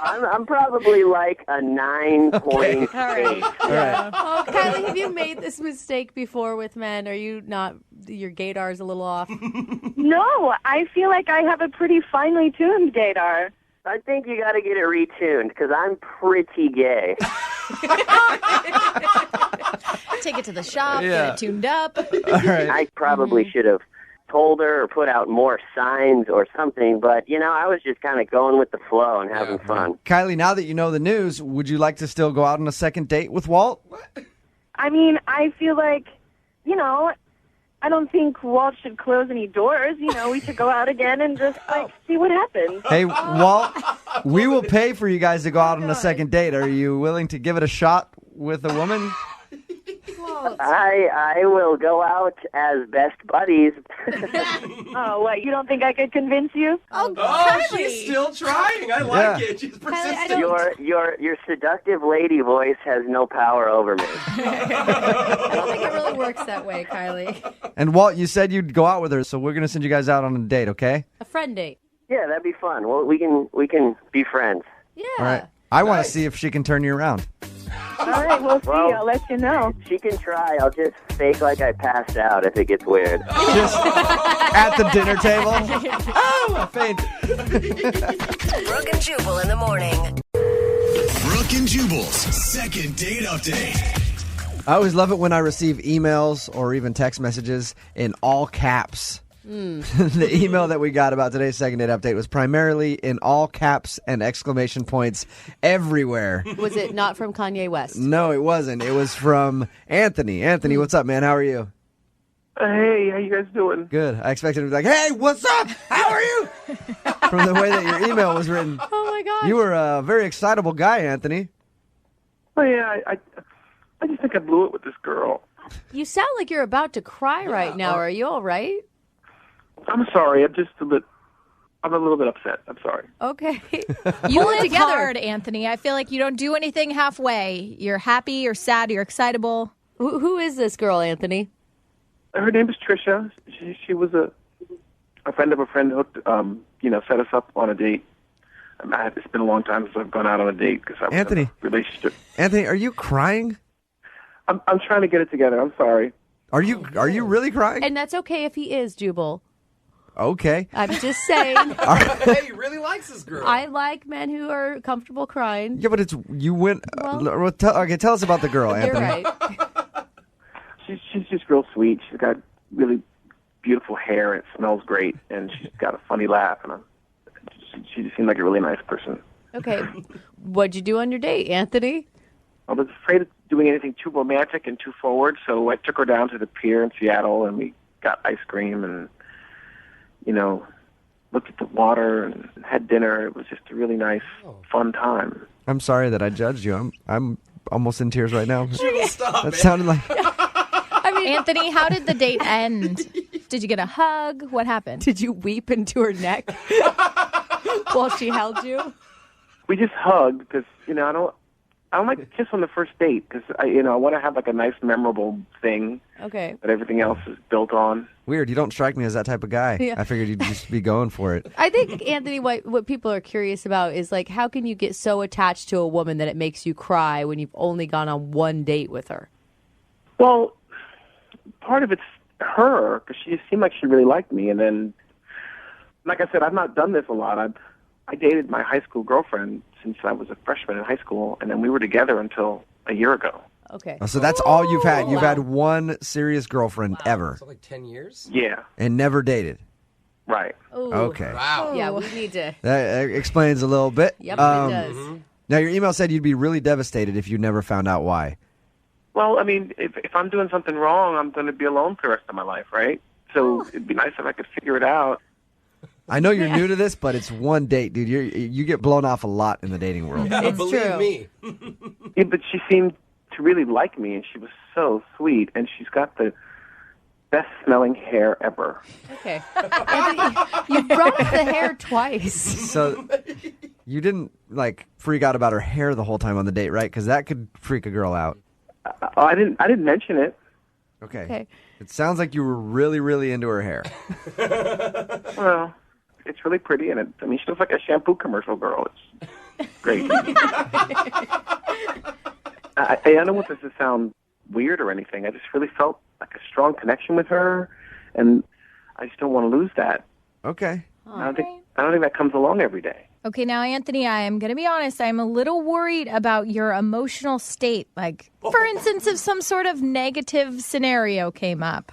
I'm probably like a 9.8. All right. All right. Oh, Kylie, have you made this mistake before with men? Are you not, your gaydar's a little off? No, I feel like I have a pretty finely tuned gaydar. I think you got to get it retuned because I'm pretty gay. Take it to the shop, Yeah. get it tuned up. All right. I probably should have told her or put out more signs or something, but, I was just kind of going with the flow and having fun. Kylie, now that you know the news, would you like to still go out on a second date with Walt? I mean, I feel like, I don't think Walt should close any doors. We should go out again and just, see what happens. Hey, Walt, we will pay for you guys to go out on a second date. Are you willing to give it a shot with a woman? I will go out as best buddies. Oh, what? You don't think I could convince you? Oh, she's still trying. I like it. She's persistent. Your seductive lady voice has no power over me. I don't think it really works that way, Kylie. And Walt, you said you'd go out with her, so we're going to send you guys out on a date, okay? A friend date. Yeah, that'd be fun. Well, we can be friends. Yeah. All right. I want to see if she can turn you around. All right, we'll see. I'll let you know. She can try. I'll just fake like I passed out if it gets weird. Just at the dinner table. Oh, I fainted. Brooke and Jubal in the morning. Brooke and Jubal's second date update. I always love it when I receive emails or even text messages in all caps. The email that we got about today's second date update was primarily in all caps and exclamation points everywhere. Was it not from Kanye West? No, it wasn't. It was from Anthony. Anthony, what's up, man? How are you? Hey, how you guys doing? Good. I expected him to be like, hey, what's up? How are you? From the way that your email was written. Oh, my gosh. You were a very excitable guy, Anthony. Oh, yeah, I just think I blew it with this girl. You sound like you're about to cry right now. Are you all right? I'm sorry. I'm a little bit upset. I'm sorry. Okay. You live hard, Anthony. I feel like you don't do anything halfway. You're happy, you're sad, you're excitable. Who is this girl, Anthony? Her name is Trisha. She was a friend of a friend hooked, set us up on a date. It's been a long time since I've gone out on a date because I was in a relationship. Anthony, are you crying? I'm trying to get it together. I'm sorry. Are you really crying? And that's okay if he is, Jubal. Okay. I'm just saying. Hey, he really likes this girl. I like men who are comfortable crying. Yeah, but you went. Tell us about the girl, Anthony. You're right. She's just real sweet. She's got really beautiful hair. It smells great, and she's got a funny laugh. And she just seemed like a really nice person. Okay. What'd you do on your date, Anthony? I was afraid of doing anything too romantic and too forward, so I took her down to the pier in Seattle, and we got ice cream and, looked at the water and had dinner. It was just a really nice, fun time. I'm sorry that I judged you. I'm almost in tears right now. Stop, That sounded like. I Anthony, how did the date end? Did you get a hug? What happened? Did you weep into her neck while she held you? We just hugged because I don't like to kiss on the first date because I want to have like a nice memorable thing. Okay. That everything else is built on. Weird. You don't strike me as that type of guy. Yeah. I figured you'd just be going for it. I think, Anthony, what people are curious about is like, how can you get so attached to a woman that it makes you cry when you've only gone on one date with her? Well, part of it's her because she seemed like she really liked me, and then, like I said, I've not done this a lot. I dated my high school girlfriend since I was a freshman in high school, and then we were together until a year ago. Okay. Oh, so that's all you've had. You've had one serious girlfriend ever. So like 10 years? Yeah. And never dated. Right. Ooh. Okay. Wow. Yeah, we need to. That explains a little bit. Yep, it does. Now, your email said you'd be really devastated if you never found out why. Well, I mean, if I'm doing something wrong, I'm going to be alone for the rest of my life, right? So it'd be nice if I could figure it out. I know you're new to this, but it's one date, dude. You get blown off a lot in the dating world. Yeah, It's believe true. me. Yeah, but she seemed to really like me, and she was so sweet, and she's got the best-smelling hair ever. Okay. Anthony, you brought up the hair twice. So you didn't, freak out about her hair the whole time on the date, right? Because that could freak a girl out. I didn't mention it. Okay. It sounds like you were really, really into her hair. Well, it's really pretty, and she looks like a shampoo commercial girl. It's great. I don't want this to sound weird or anything. I just really felt like a strong connection with her, and I just don't want to lose that. Okay. I don't think that comes along every day. Okay, now, Anthony, I am going to be honest. I'm a little worried about your emotional state. Like, for instance, if some sort of negative scenario came up.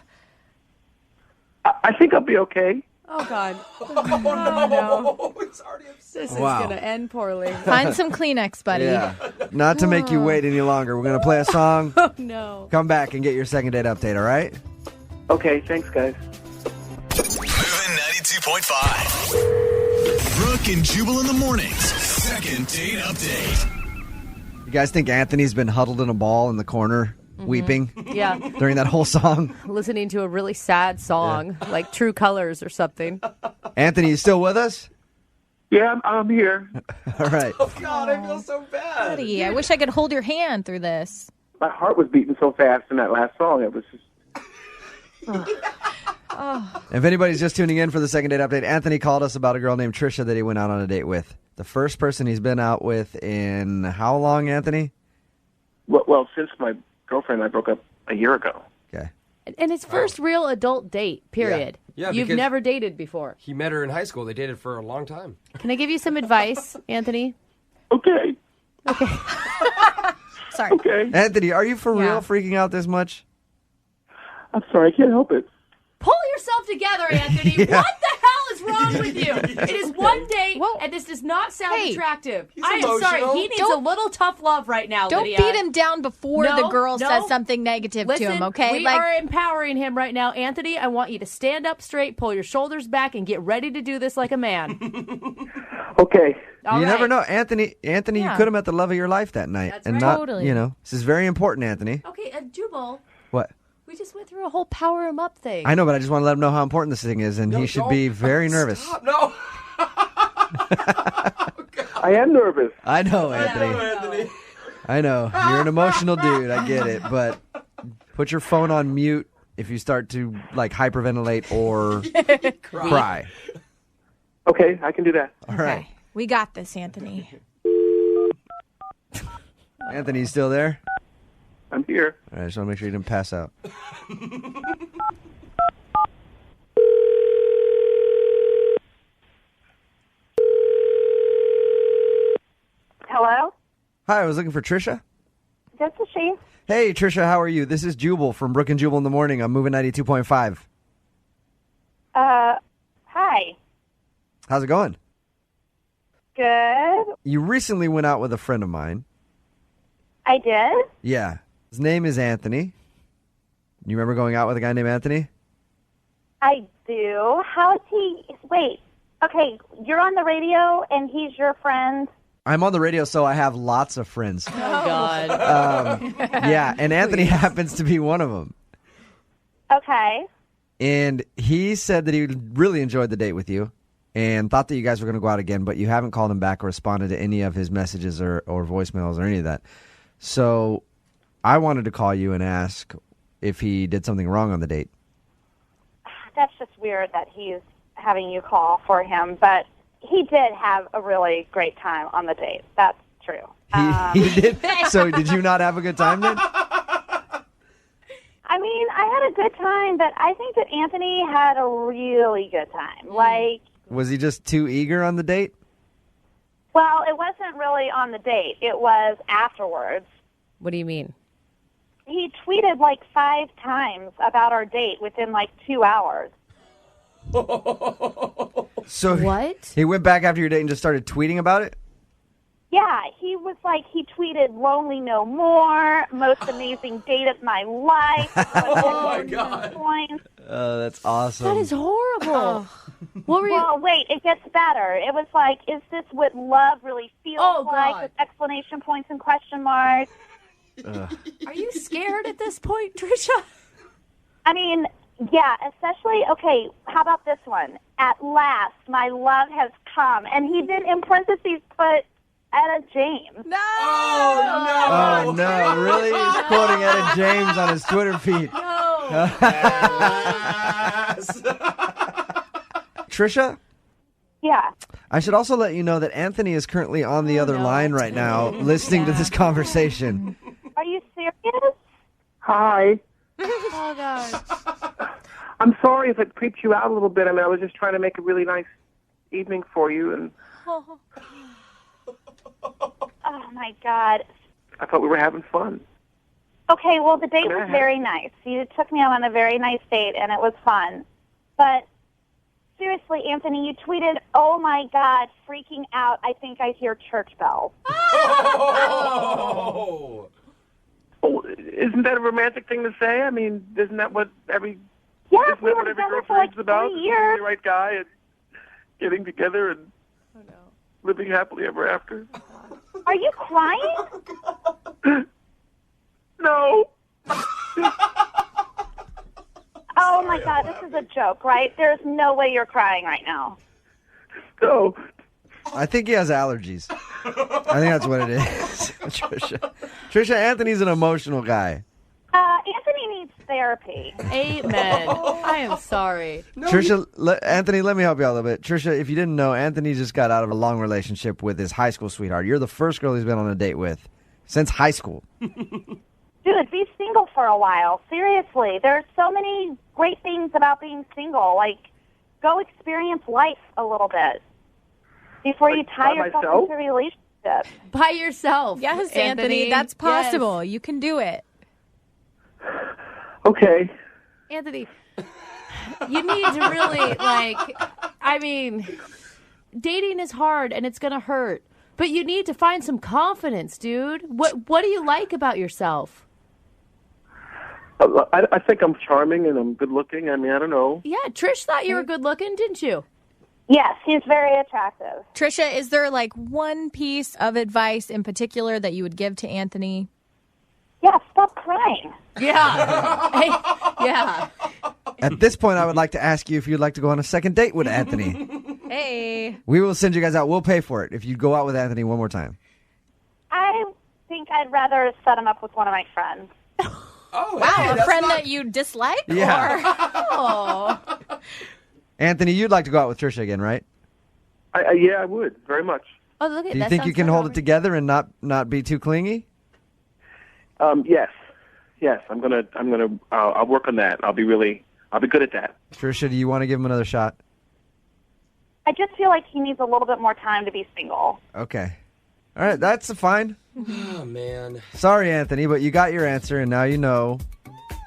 I think I'll be okay. Oh, God. Oh, no. It's already upset. This is Wow. going to end poorly. Find some Kleenex, buddy. Yeah. Not to make you wait any longer. We're going to play a song. Oh, no. Come back and get your second date update, all right? Okay, thanks, guys. Moving 92.5. Brooke and Jubal in the mornings. Second date update. You guys think Anthony's been huddled in a ball in the corner, weeping Yeah. during that whole song? Listening to a really sad song, like True Colors or something. Anthony, you still with us? Yeah, I'm here. All right. Oh, God, I feel so bad. Buddy, I wish I could hold your hand through this. My heart was beating so fast in that last song. It was just... If anybody's just tuning in for the second date update, Anthony called us about a girl named Trisha that he went out on a date with. The first person he's been out with in how long, Anthony? Well, since my girlfriend and I broke up a year ago. Okay. And his first real adult date, period. Yeah, You've because- never dated before. He met her in high school. They dated for a long time. Can I give you some advice, Anthony? Okay. Sorry. Okay. Anthony, are you for Yeah. real freaking out this much? I'm sorry, I can't help it. Pull yourself together, Anthony. Yeah. What the hell is wrong with you? It is one date, and this does not sound Hey, attractive. he's I am sorry. emotional. He needs a little tough love right now, Don't Lydia. beat him down before No, the girl no. says something negative Listen, to him, okay? we are empowering him right now. Anthony, I want you to stand up straight, pull your shoulders back, and get ready to do this like a man. Okay. All you right. never know. Anthony, Yeah. you could have met the love of your life that night. That's and right. not, Totally. this is very important, Anthony. Okay, Jubal, What? we just went through a whole power him up thing. I know, but I just want to let him know how important this thing is, and he should be very nervous. Stop. No. I am nervous. I know, Anthony. Anthony. I know. You're an emotional dude. I get it. But put your phone on mute if you start to, hyperventilate or cry. Okay, I can do that. All right. Okay. We got this, Anthony. Anthony, you still there? I'm here. All right, I just want to make sure you didn't pass out. Hello? Hi, I was looking for Trisha. This is she. Hey, Trisha, how are you? This is Jubal from Brooke and Jubal in the morning. I'm moving 92.5. Hi. How's it going? Good. You recently went out with a friend of mine. I did? Yeah. His name is Anthony. You remember going out with a guy named Anthony? I do. How is he? Wait. Okay, you're on the radio and he's your friend. I'm on the radio, so I have lots of friends. Oh, God. Yeah, and Anthony happens to be one of them. Okay. And he said that he really enjoyed the date with you and thought that you guys were going to go out again, but you haven't called him back or responded to any of his messages or voicemails or any of that. So I wanted to call you and ask if he did something wrong on the date. That's just weird that he's having you call for him, but he did have a really great time on the date. That's true. He did? So did you not have a good time then? I mean, I had a good time, but I think that Anthony had a really good time. Like, Was he just too eager on the date? well, it wasn't really on the date. It was afterwards. What do you mean? He tweeted like 5 times about our date within like 2 hours. So what? He went back after your date and just started tweeting about it? Yeah, he was like, he tweeted "Lonely No More," "Most amazing date of my life." Oh my God. Points. Oh, that's awesome. That is horrible. What were you? Well, wait, it gets better. It was like, is this what love really feels like? God. With exclamation points and question marks. Are you scared at this point, Trisha? I mean, yeah, especially, okay, how about this one? At last, my love has come. And he did, in parentheses, put Etta James. No! Oh, no. Really? He's quoting Etta James on his Twitter feed. No. Trisha? Yeah. I should also let you know that Anthony is currently on the other line right now listening to this conversation. Are you serious? Hi. Oh, God. I'm sorry if it creeped you out a little bit. I mean, I was just trying to make a really nice evening for you, and Oh, my God. I thought we were having fun. Okay, well, the date was very nice. You took me out on a very nice date, and it was fun. But seriously, Anthony, you tweeted, "Oh, my God, freaking out. I think I hear church bells." Oh! Oh, isn't that a romantic thing to say? I mean, isn't that what every Yeah, isn't we that were what every together girl for like dreams about? 3 Is years. the right guy and getting together and living happily ever after. Are you crying? No. Oh, my God, this is a joke, right? There's no way you're crying right now. No. I think he has allergies. I think that's what it is. Trisha, Anthony's an emotional guy. Anthony needs therapy. Amen. I am sorry. Trisha, Anthony, let me help you out a little bit. Trisha, if you didn't know, Anthony just got out of a long relationship with his high school sweetheart. You're the first girl he's been on a date with since high school. Dude, be single for a while. Seriously, there's so many great things about being single. Like, go experience life a little bit before you tie by yourself myself? into a relationship. By yourself. Yes, Anthony, that's possible. You can do it. Okay. Anthony, you need to really, I mean, dating is hard and it's going to hurt. But you need to find some confidence, dude. What do you like about yourself? I think I'm charming and I'm good looking. I mean, I don't know. Yeah, Trish thought you were good looking, didn't you? Yes, he's very attractive. Trisha, is there like one piece of advice in particular that you would give to Anthony? Yeah, stop crying. Yeah. Hey, yeah. At this point, I would like to ask you if you'd like to go on a second date with Anthony. Hey. We will send you guys out. We'll pay for it if you go out with Anthony one more time. I think I'd rather set him up with one of my friends. Oh, Wow, hey, a that's friend not- that you dislike? Yeah. Or... Oh. Anthony, you'd like to go out with Trisha again, right? Yeah, I would very much. Oh, look at Do you that. think you sounds can fun, hold Robert. it together and not be too clingy? Yes. I'll work on that. I'll be good at that. Trisha, do you want to give him another shot? I just feel like he needs a little bit more time to be single. Okay. All right, that's fine. Oh, man. Sorry, Anthony, but you got your answer, and now you know.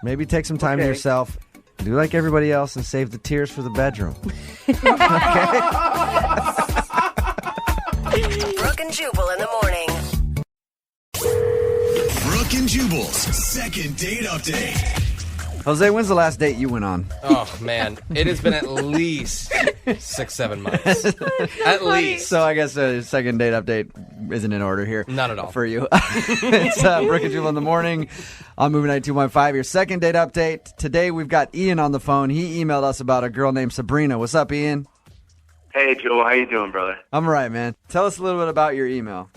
Maybe take some time to Okay. yourself. Do like everybody else and save the tears for the bedroom. Brooke and Jubal in the morning. Brooke and Jubal's second date update. Jose, when's the last date you went on? Oh, man. It has been at least 6-7 months. At least. So I guess a second date update isn't in order here. Not at all. For you. It's Brooke and Jubal in the morning on Moving 92.5. Your second date update. Today we've got Ian on the phone. He emailed us about a girl named Sabrina. What's up, Ian? Hey, Joel. How you doing, brother? I'm all right, man. Tell us a little bit about your email.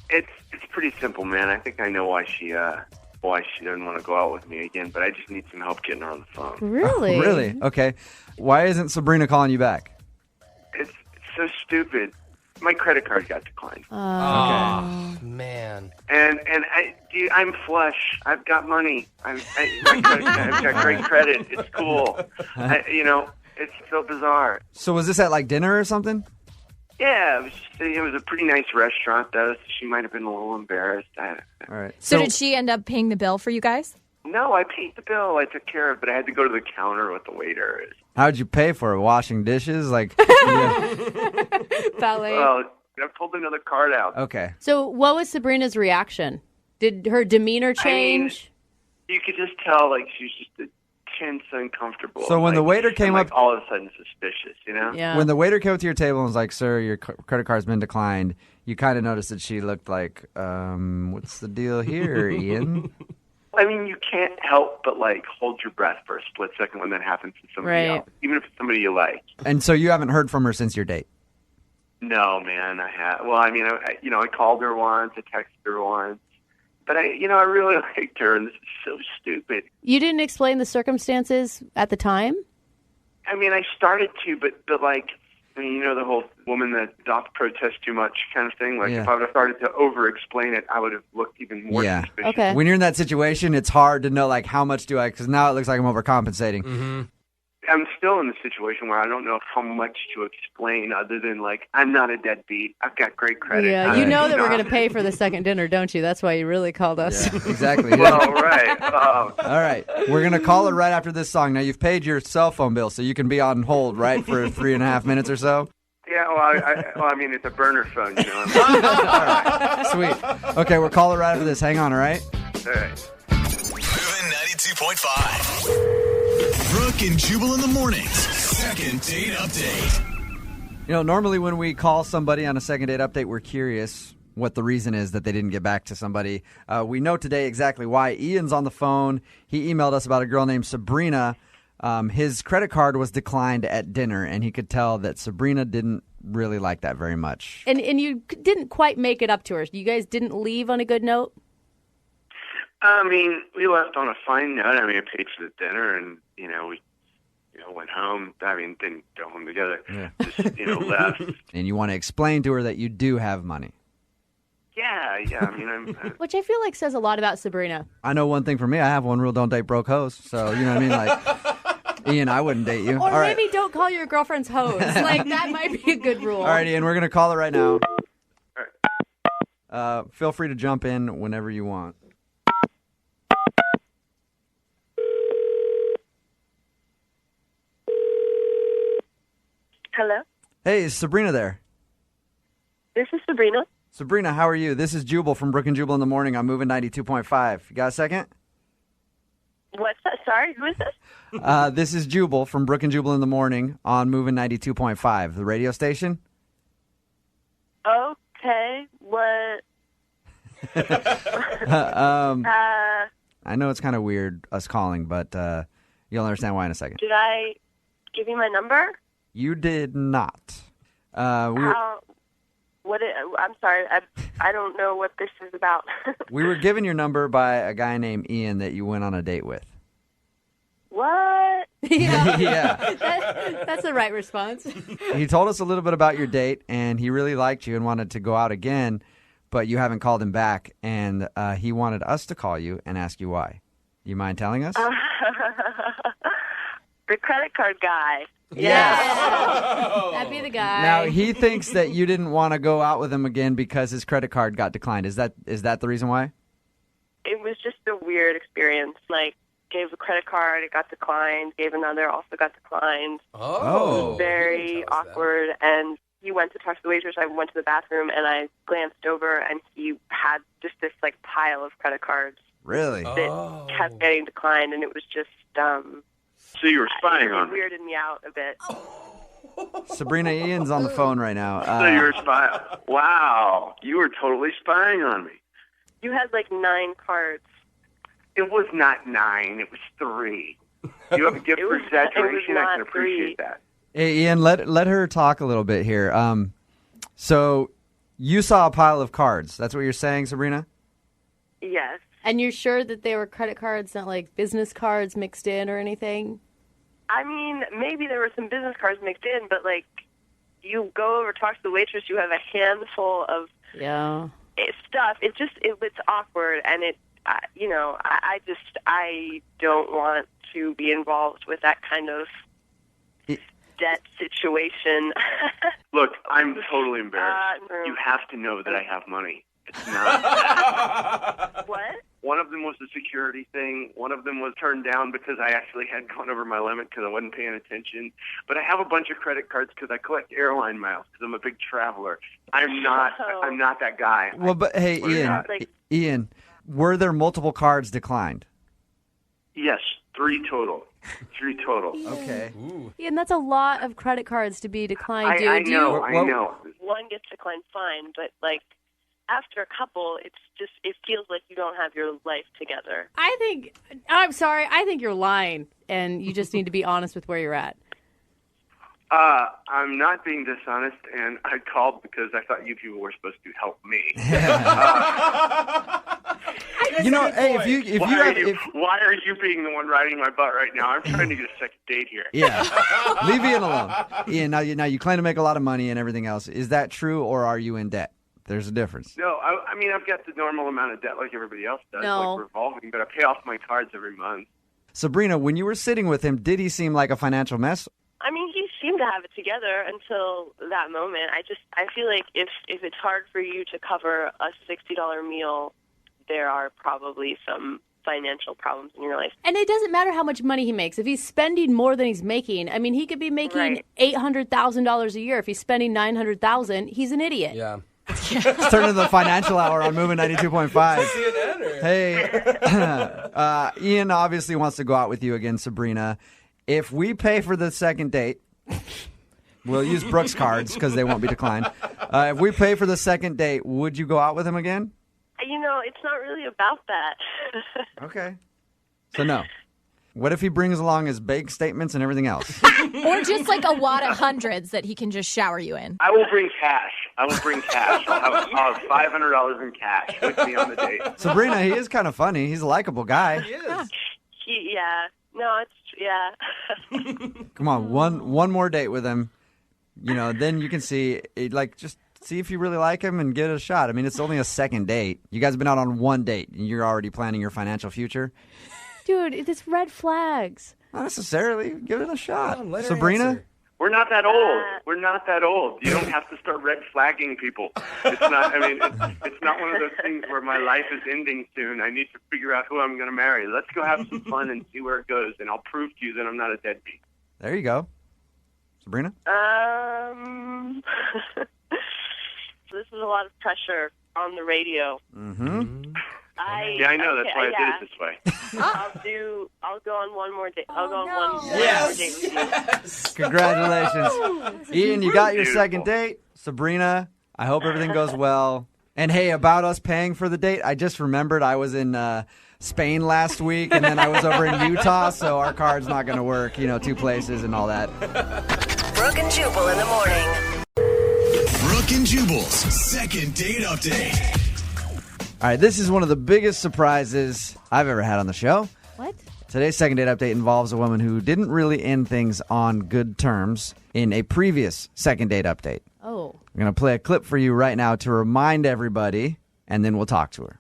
It's pretty simple, man. I think I know why she doesn't want to go out with me again, but I just need some help getting her on the phone. Really? Oh, really? Okay. Why isn't Sabrina calling you back? It's so stupid. My credit card got declined. Oh, man. And I'm flush. I've got money. I've got great credit. It's cool. It's so bizarre. So was this at like dinner or something? Yeah, it was a pretty nice restaurant, though, so she might have been a little embarrassed. All right. So did she end up paying the bill for you guys? No, I paid the bill. I took care of it, but I had to go to the counter with the waiter. How'd you pay for it? Washing dishes? Like, Ballet. Well, I pulled another card out. Okay. So what was Sabrina's reaction? Did her demeanor change? You could just tell, like, she was just tense, uncomfortable. So when the waiter came up, up, all of a sudden suspicious, you know? Yeah. when the waiter came up to your table and was like, "Sir, your credit card's been declined," you kind of noticed that she looked like, "What's the deal here, Ian?" I mean, you can't help but, like, hold your breath for a split second when that happens to somebody Right. else, even if it's somebody you like. And so you haven't heard from her since your date. No, man, I have. Well, I mean, I called her once, I texted her once, but I really liked her, and this is so stupid. You didn't explain the circumstances at the time? I mean, I started to, but like, I mean, the whole woman that doth protest too much kind of thing. Like, Yeah. if I would have started to over-explain it, I would have looked even more Yeah. suspicious. Okay. When you're in that situation, it's hard to know like how much do I, because now it looks like I'm overcompensating. Mm-hmm. I'm still in the situation where I don't know how much to explain other than, like, I'm not a deadbeat. I've got great credit. Yeah, you know that we're going to pay for the second dinner, don't you? That's why you really called us. Exactly. Well, right. Oh. All right. We're going to call it right after this song. Now, you've paid your cell phone bill, so you can be on hold, right, for 3.5 minutes or so? Yeah, well, I mean, it's a burner phone, you know. All right. Sweet. Okay, we'll call it right after this. Hang on, all right? All right. Moving 92.5. Brooke and Jubal in the mornings. Second date update. Normally when we call somebody on a second date update, we're curious what the reason is that they didn't get back to somebody. We know today exactly why. Ian's on the phone. He emailed us about a girl named Sabrina. His credit card was declined at dinner, and he could tell that Sabrina didn't really like that very much. And you didn't quite make it up to her. You guys didn't leave on a good note? I mean, we left on a fine note. I mean, I paid for the dinner, and, we went home. I mean, didn't go home together. Yeah. Just, left. And you want to explain to her that you do have money. Yeah. I mean, Which I feel like says a lot about Sabrina. I know one thing for me. I have one rule: don't date broke hoes. So, you know what I mean? Like, Ian, I wouldn't date you. Or All right. maybe don't call your girlfriend's hose. Like, that might be a good rule. All right, Ian, we're going to call it right now. Feel free to jump in whenever you want. Hello, Hey, is Sabrina there? this is Sabrina. Sabrina, how are you? This is Jubal from Brooke and Jubal in the morning. I'm moving 92.5. You got a second? What's that? Sorry, who is this? This is Jubal from Brooke and Jubal in the morning on moving 92.5, the radio station. Okay, what? I know it's kind of weird us calling, but you'll understand why in a second. Did I give you my number? You did not. I'm sorry. I don't know what this is about. We were given your number by a guy named Ian that you went on a date with. What? Yeah. That's the right response. He told us a little bit about your date, and he really liked you and wanted to go out again, but you haven't called him back, and he wanted us to call you and ask you why. You mind telling us? The credit card guy. Yeah. That'd be the guy. Now, he thinks that you didn't want to go out with him again because his credit card got declined. Is that the reason why? It was just a weird experience. Like, gave a credit card, it got declined. Gave another, also got declined. Oh. It was very awkward. And he went to talk to the waitress. I went to the bathroom, and I glanced over, and he had just this, like, pile of credit cards. Really? That kept getting declined, and it was just, So you were spying on me. weirded me out a bit. Sabrina, Ian's on the phone right now. So you were spying. Wow, you were totally spying on me. You had like 9 cards. It was not 9. It was 3. You have a gift for exaggeration. I can appreciate that. Hey, Ian, let her talk a little bit here. So you saw a pile of cards. That's what you're saying, Sabrina? Yes. And you're sure that they were credit cards, not like business cards mixed in or anything? I mean, maybe there were some business cards mixed in, but like, you go over, talk to the waitress, you have a handful of stuff. It's awkward, and I don't want to be involved with that kind of debt situation. Look, I'm totally embarrassed. You have to know that I have money. It's not. What? One of them was the security thing. One of them was turned down because I actually had gone over my limit because I wasn't paying attention. But I have a bunch of credit cards because I collect airline miles because I'm a big traveler. I'm not that guy. Well, but hey, Ian, were there multiple cards declined? Yes, 3 total. 3 total. Okay. Ian, that's a lot of credit cards to be declined, dude. I know. One gets declined fine, but like, after a couple, it feels like you don't have your life together. I'm sorry, I think you're lying, and you just need to be honest with where you're at. I'm not being dishonest, and I called because I thought you people were supposed to help me. Why are you being the one riding my butt right now? I'm trying to get a second date here. Yeah. Leave Ian alone. Ian, now you claim to make a lot of money and everything else. Is that true, or are you in debt? There's a difference. No, I mean, I've got the normal amount of debt like everybody else does, like revolving, but I pay off my cards every month. Sabrina, when you were sitting with him, did he seem like a financial mess? I mean, he seemed to have it together until that moment. I feel like if it's hard for you to cover a $60 meal, there are probably some financial problems in your life. And it doesn't matter how much money he makes. If he's spending more than he's making, I mean, he could be making $800,000 a year. If he's spending $900,000, he's an idiot. Yeah. Let's turn to the financial hour on Moving 92.5. Hey, Ian obviously wants to go out with you again, Sabrina. If we pay for the second date, we'll use Brooke's cards because they won't be declined. If we pay for the second date, would you go out with him again? It's not really about that. Okay. So no. What if he brings along his bank statements and everything else? Or just like a wad of hundreds that he can just shower you in. I will bring cash. I'll have $500 in cash with me on the date. Sabrina, he is kind of funny. He's a likable guy. He is. No, it's Come on, one more date with him. Then you can see, just see if you really like him and give it a shot. I mean, it's only a second date. You guys have been out on one date, and you're already planning your financial future. Dude, it's red flags. Not necessarily. Give it a shot. Let her Sabrina? answer. We're not that old. We're not that old. You don't have to start red flagging people. It's not. I mean, it's not one of those things where my life is ending soon. I need to figure out who I'm going to marry. Let's go have some fun and see where it goes, and I'll prove to you that I'm not a deadbeat. There you go. Sabrina? This is a lot of pressure on the radio. Mm-hmm. I know. That's why I did it this way. I'll go on one more date. I'll go on one more date with you. Congratulations. Ian, you got your second date. Sabrina, I hope everything goes well. And hey, about us paying for the date, I just remembered I was in Spain last week, and then I was over in Utah, so our card's not going to work, 2 places and all that. Brooke and Jubal in the morning. Brooke and Jubal's second date update. All right, this is one of the biggest surprises I've ever had on the show. What? Today's second date update involves a woman who didn't really end things on good terms in a previous second date update. Oh. I'm going to play a clip for you right now to remind everybody, and then we'll talk to her.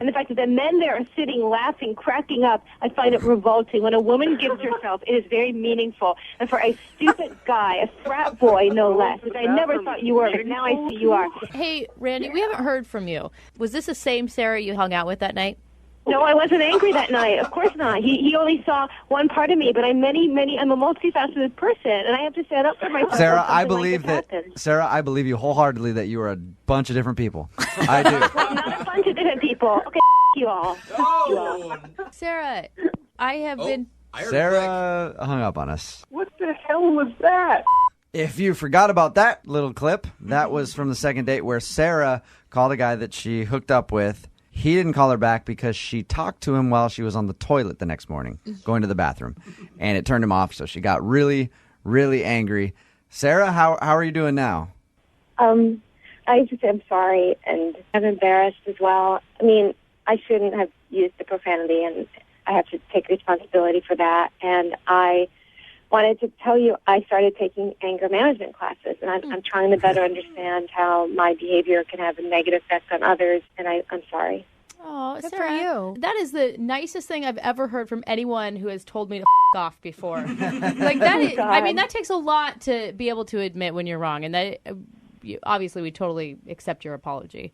And the fact that the men there are sitting, laughing, cracking up, I find it revolting. When a woman gives herself, it is very meaningful. And for a stupid guy, a frat boy, no less, which I never thought you were, but now I see you are. Hey, Randy, we haven't heard from you. Was this the same Sarah you hung out with that night? No, I wasn't angry that night. Of course not. He only saw one part of me, but I'm I'm a multifaceted person, and I have to stand up for myself. Sarah, I believe I believe you wholeheartedly that you are a bunch of different people. I do. I'm not a bunch of different people. Okay, you all. Sarah, I have been Sarah hung up on us. What the hell was that? If you forgot about that little clip, that was from the second date where Sarah called a guy that she hooked up with. He didn't call her back because she talked to him while she was on the toilet the next morning, going to the bathroom. And it turned him off, so she got really, really angry. Sarah, how are you doing now? I just am sorry, and I'm embarrassed as well. I mean, I shouldn't have used the profanity, and I have to take responsibility for that. And I wanted to tell you I started taking anger management classes, and I'm trying to better understand how my behavior can have a negative effect on others, and I'm sorry. Oh, Good Sarah, for you. that is the nicest thing I've ever heard from anyone who has told me to off before. Like that is, I mean, that takes a lot to be able to admit when you're wrong, and that obviously we totally accept your apology.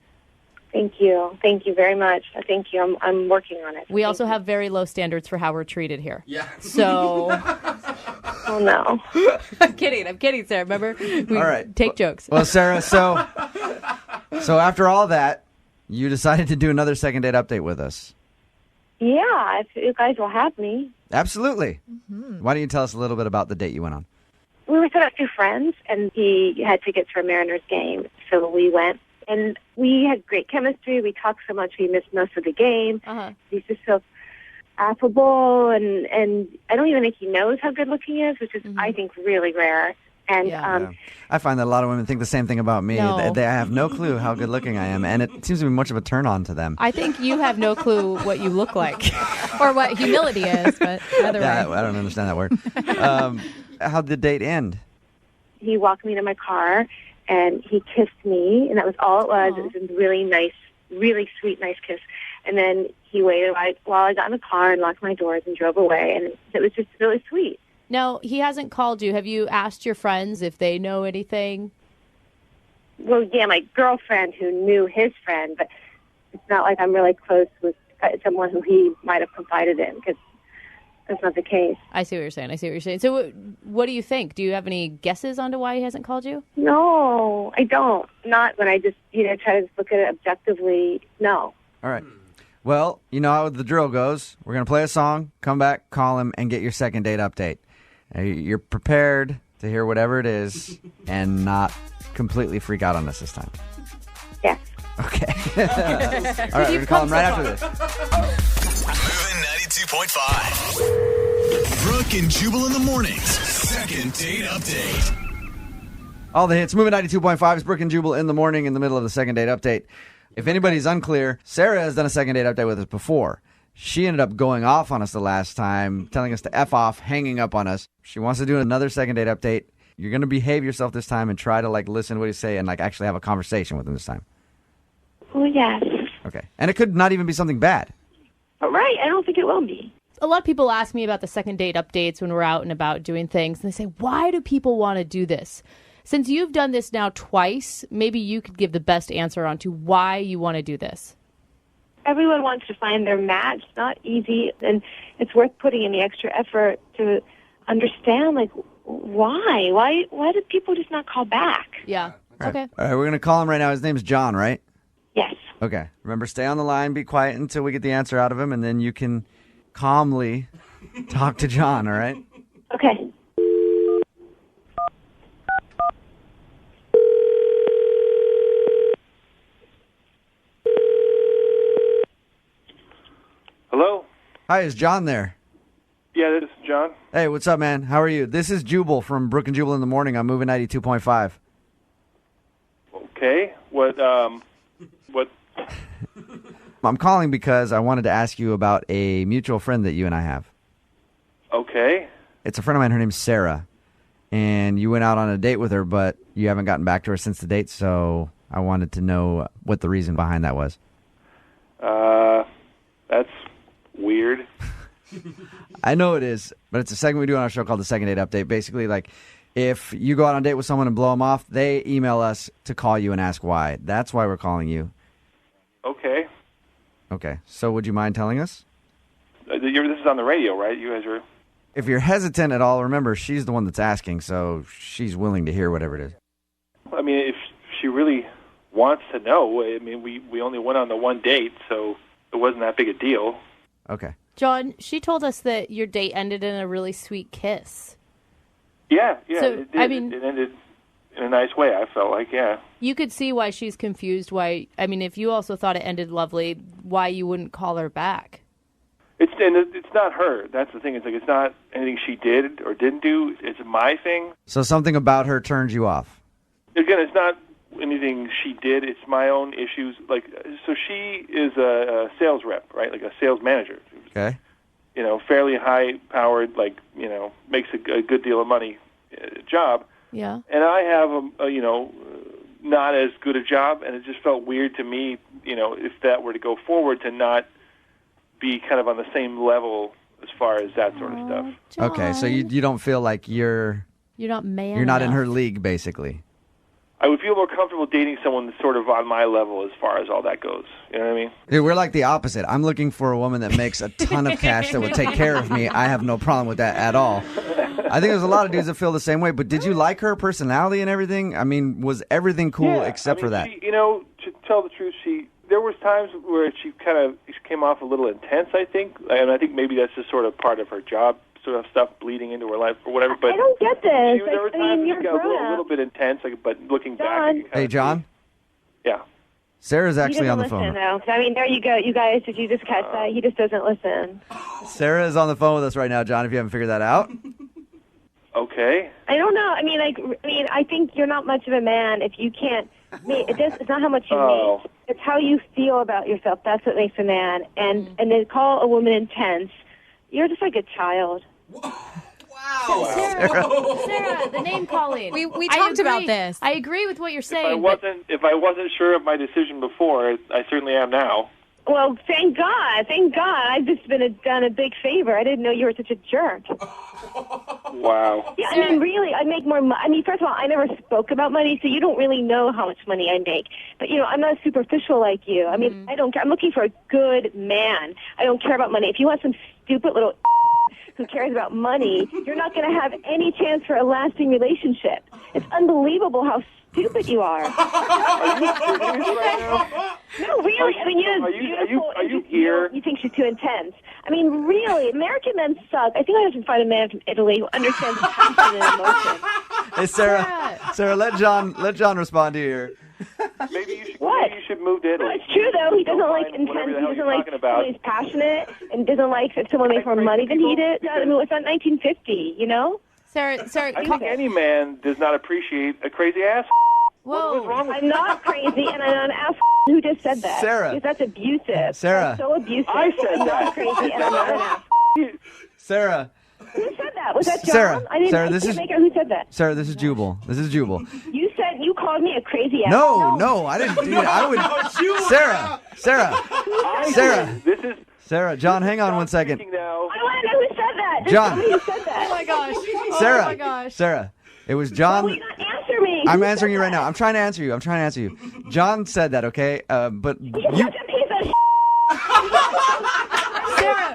Thank you very much. Thank you. I'm working on it. We also have very low standards for how we're treated here. Yeah. So. Oh no. I'm kidding, Sarah. Remember, we All right. take jokes. Well, Sarah, so after all that, you decided to do another second date update with us. Yeah, if you guys will have me. Absolutely. Why don't you tell us a little bit about the date you went on? We were set up 2 friends, and he had tickets for a Mariners game, so we went. And we had great chemistry. We talked so much we missed most of the game. He's just so affable, and I don't even think he knows how good looking he is, which is, I think, really rare. And I find that a lot of women think the same thing about me. No. They have no clue how good looking I am, and it seems to be much of a turn on to them. I think you have no clue what you look like. Or what humility is, but either way. I don't understand that word. How'd the date end? he walked me to my car, and he kissed me, and that was all it was. It was a really nice, really sweet, nice kiss. And then he waited while I got in the car and locked my doors and drove away, and it was just really sweet. Now, he hasn't called you. Have you asked your friends if they know anything? Well, yeah, my girlfriend who knew his friend, but it's not like I'm really close with someone who he might have confided in, because that's not the case. I see what you're saying. So what do you think? Do you have any guesses onto why he hasn't called you? No, I don't. Not when I just, try to look at it objectively. No. All right. Well, you know how the drill goes. We're going to play a song, come back, call him, and get your second date update. You're prepared to hear whatever it is and not completely freak out on us this time. Yes. Okay. All right, we're going to call him right after this. Moving 92.5. Brooke and Jubal in the mornings. Second date update. All the hits. Moving 92.5 is Brooke and Jubal in the morning in the middle of the second date update. If anybody's unclear, Sarah has done a second date update with us before. She ended up going off on us the last time, telling us to F off, hanging up on us. She wants to do another second date update. You're going to behave yourself this time and try to listen to what you say and actually have a conversation with him this time. Oh, yes. Okay. And it could not even be something bad. All right. I don't think it will be. A lot of people ask me about the second date updates when we're out and about doing things. And they say, why do people want to do this? Since you've done this now twice, maybe you could give the best answer on to why you want to do this. Everyone wants to find their match. It's not easy, and it's worth putting in the extra effort to understand, why? Why do people just not call back? Yeah. Okay. All right, we're going to call him right now. His name's John, right? Yes. Okay. Remember, stay on the line, be quiet until we get the answer out of him, and then you can calmly talk to John, all right? Okay. Hello? Hi, is John there? Yeah, this is John. Hey, what's up, man? How are you? This is Jubal from Brooke and Jubal in the morning. I'm moving 92.5. Okay. What? I'm calling because I wanted to ask you about a mutual friend that you and I have. Okay. It's a friend of mine. Her name's Sarah. And you went out on a date with her, but you haven't gotten back to her since the date, so I wanted to know what the reason behind that was. That's weird. I know it is, but it's a segment we do on our show called the Second Date Update. Basically, if you go out on a date with someone and blow them off, they email us to call you and ask why. That's why we're calling you. Okay. Okay. So would you mind telling us? This is on the radio, right? You guys are... If you're hesitant at all, remember, she's the one that's asking, so she's willing to hear whatever it is. I mean, if she really wants to know, I mean, we only went on the one date, so it wasn't that big a deal. Okay. John, she told us that your date ended in a really sweet kiss. Yeah, So, it did. I mean- it ended in a nice way, I felt like, yeah. You could see why she's confused. If you also thought it ended lovely, why you wouldn't call her back? It's not her. That's the thing. It's like it's not anything she did or didn't do. It's my thing. So something about her turned you off. Again, it's not anything she did. It's my own issues. Like, so she is a sales rep, right? Like a sales manager. Okay. You know, fairly high-powered, like, you know, makes a good deal of money job. Yeah. And I have not as good a job, and it just felt weird to me, you know, if that were to go forward, to not be kind of on the same level as far as that sort of stuff. Okay, so you don't feel like you're not man. you're not in enough. her league, basically. I would feel more comfortable dating someone that's sort of on my level as far as all that goes. You know what I mean? Dude, we're like the opposite. I'm looking for a woman that makes a ton of cash that will take care of me. I have no problem with that at all. I think there's a lot of dudes that feel the same way. But did you like her personality and everything? I mean, was everything cool except for that? She, you know, to tell the truth, there was times where she came off a little intense, I think. And I think maybe that's just sort of part of her job, sort of stuff bleeding into her life or whatever. But I don't get this. there were times you're she got a grown little bit intense, but looking back. Hey, John? Yeah. Sarah's He actually on doesn't the phone. listen, though. I mean, there you go. You guys, did you just catch that? He just doesn't listen. Sarah is on the phone with us right now, John, if you haven't figured that out. Okay. I don't know. I think you're not much of a man if you can't. It's not how much you make. It's how you feel about yourself. That's what makes a man. And to call a woman intense, you're just like a child. Sarah, the name calling. We I talked about agree. this. I agree with what you're If I saying. but wasn't sure of my decision before, I certainly am now. Well, thank God. Thank God. I've just done a big favor. I didn't know you were such a jerk. Wow. Yeah, I mean, really, I make more money. I mean, first of all, I never spoke about money, so you don't really know how much money I make. But, you know, I'm not superficial like you. I mean, I don't care. I'm looking for a good man. I don't care about money. If you want some stupid little who cares about money, you're not going to have any chance for a lasting relationship. It's unbelievable how stupid you are. No, really. I mean, Are you here? You think she's too intense. I mean, really, American men suck. I think I have to find a man from Italy who understands passion and emotion. Hey, Sarah, let John respond to you here. Maybe you should move to No, Italy. it's true, though. He doesn't like intense. Whatever the He hell doesn't you're like talking about. someone who's passionate and doesn't like if someone makes more money than he did. I mean, it's not 1950, you know? Sarah, I think any man does not appreciate a crazy ass. Whoa. What's wrong with I'm not crazy, and I'm an ass who just said that. Sarah. Because that's abusive. Sarah. That's so abusive. I said I'm that. not crazy, and I'm not an ass. Sarah. Who said that? Was that John? Sarah. I didn't. Sarah, I this can't is- make out who said that. Sarah, this is Jubal. You said you called me a crazy ass. No, I didn't do that. I would. Sarah. This is Sarah, John, hang on 1 second. I want to know who said that. Just John. tell me who said that. Oh my gosh. Sarah. Oh my gosh. Sarah, it was John. Will you not answer me? I'm Who answering said you right that? now. I'm trying to answer you. John said that, okay? But You're you. such a piece of Sarah.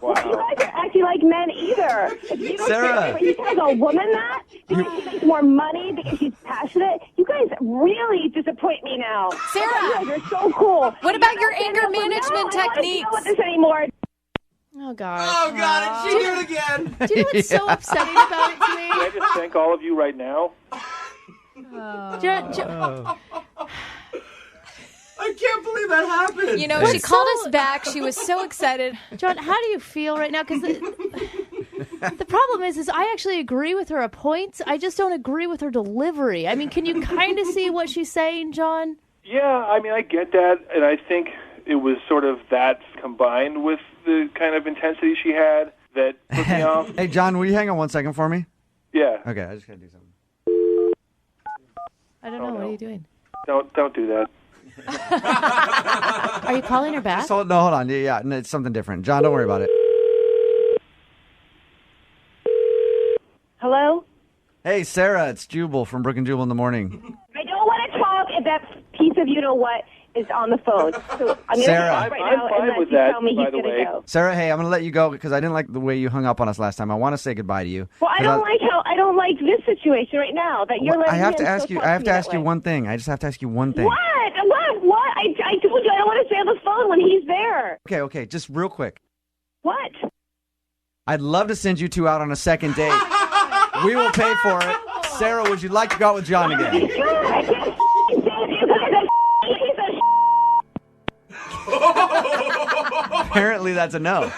You guys are acting like men either. If you don't Sarah. If you tell a woman that because she makes more money because she's passionate, you guys really disappoint me now. Sarah. You guys are so cool. What about your You anger guys are management I don't want to techniques? deal with this anymore. Oh gosh. Oh, God, did she do it again? Do you know what's so upsetting about it to me? Can I just thank all of you right now? I can't believe that happened. You know, she called us back. She was so excited. John, how do you feel right now? Because the problem is I actually agree with her at points. I just don't agree with her delivery. I mean, can you kind of see what she's saying, John? Yeah, I mean, I get that, and I think it was sort of that combined with the kind of intensity she had that put me off. Hey, John, will you hang on 1 second for me? Yeah. Okay, I just gotta do something. I don't know. What are you doing? Don't do that. Are you calling her back? Hold on. Yeah, no, it's something different. John, don't worry about it. Hello? Hey, Sarah, it's Jubal from Brooke and Jubal in the morning. I don't want to talk if that piece of you-know-what is on the phone. So I'm going to Sarah. talk right now I'm fine unless with you that, tell me by he's the going way. to go. Sarah, hey, I'm gonna let you go because I didn't like the way you hung up on us last time. I want to say goodbye to you. Well, I 'Cause don't like this situation right now that you're letting I have him to ask so you. talk I have to me ask that you way. one thing. I just have to ask you one thing. What? I told you I don't want to stay on the phone when he's there. Okay, just real quick. What? I'd love to send you two out on a second date. We will pay for it. Sarah, would you like to go out with John again? Sure, I can't stand you because I'm a piece of Apparently that's a no.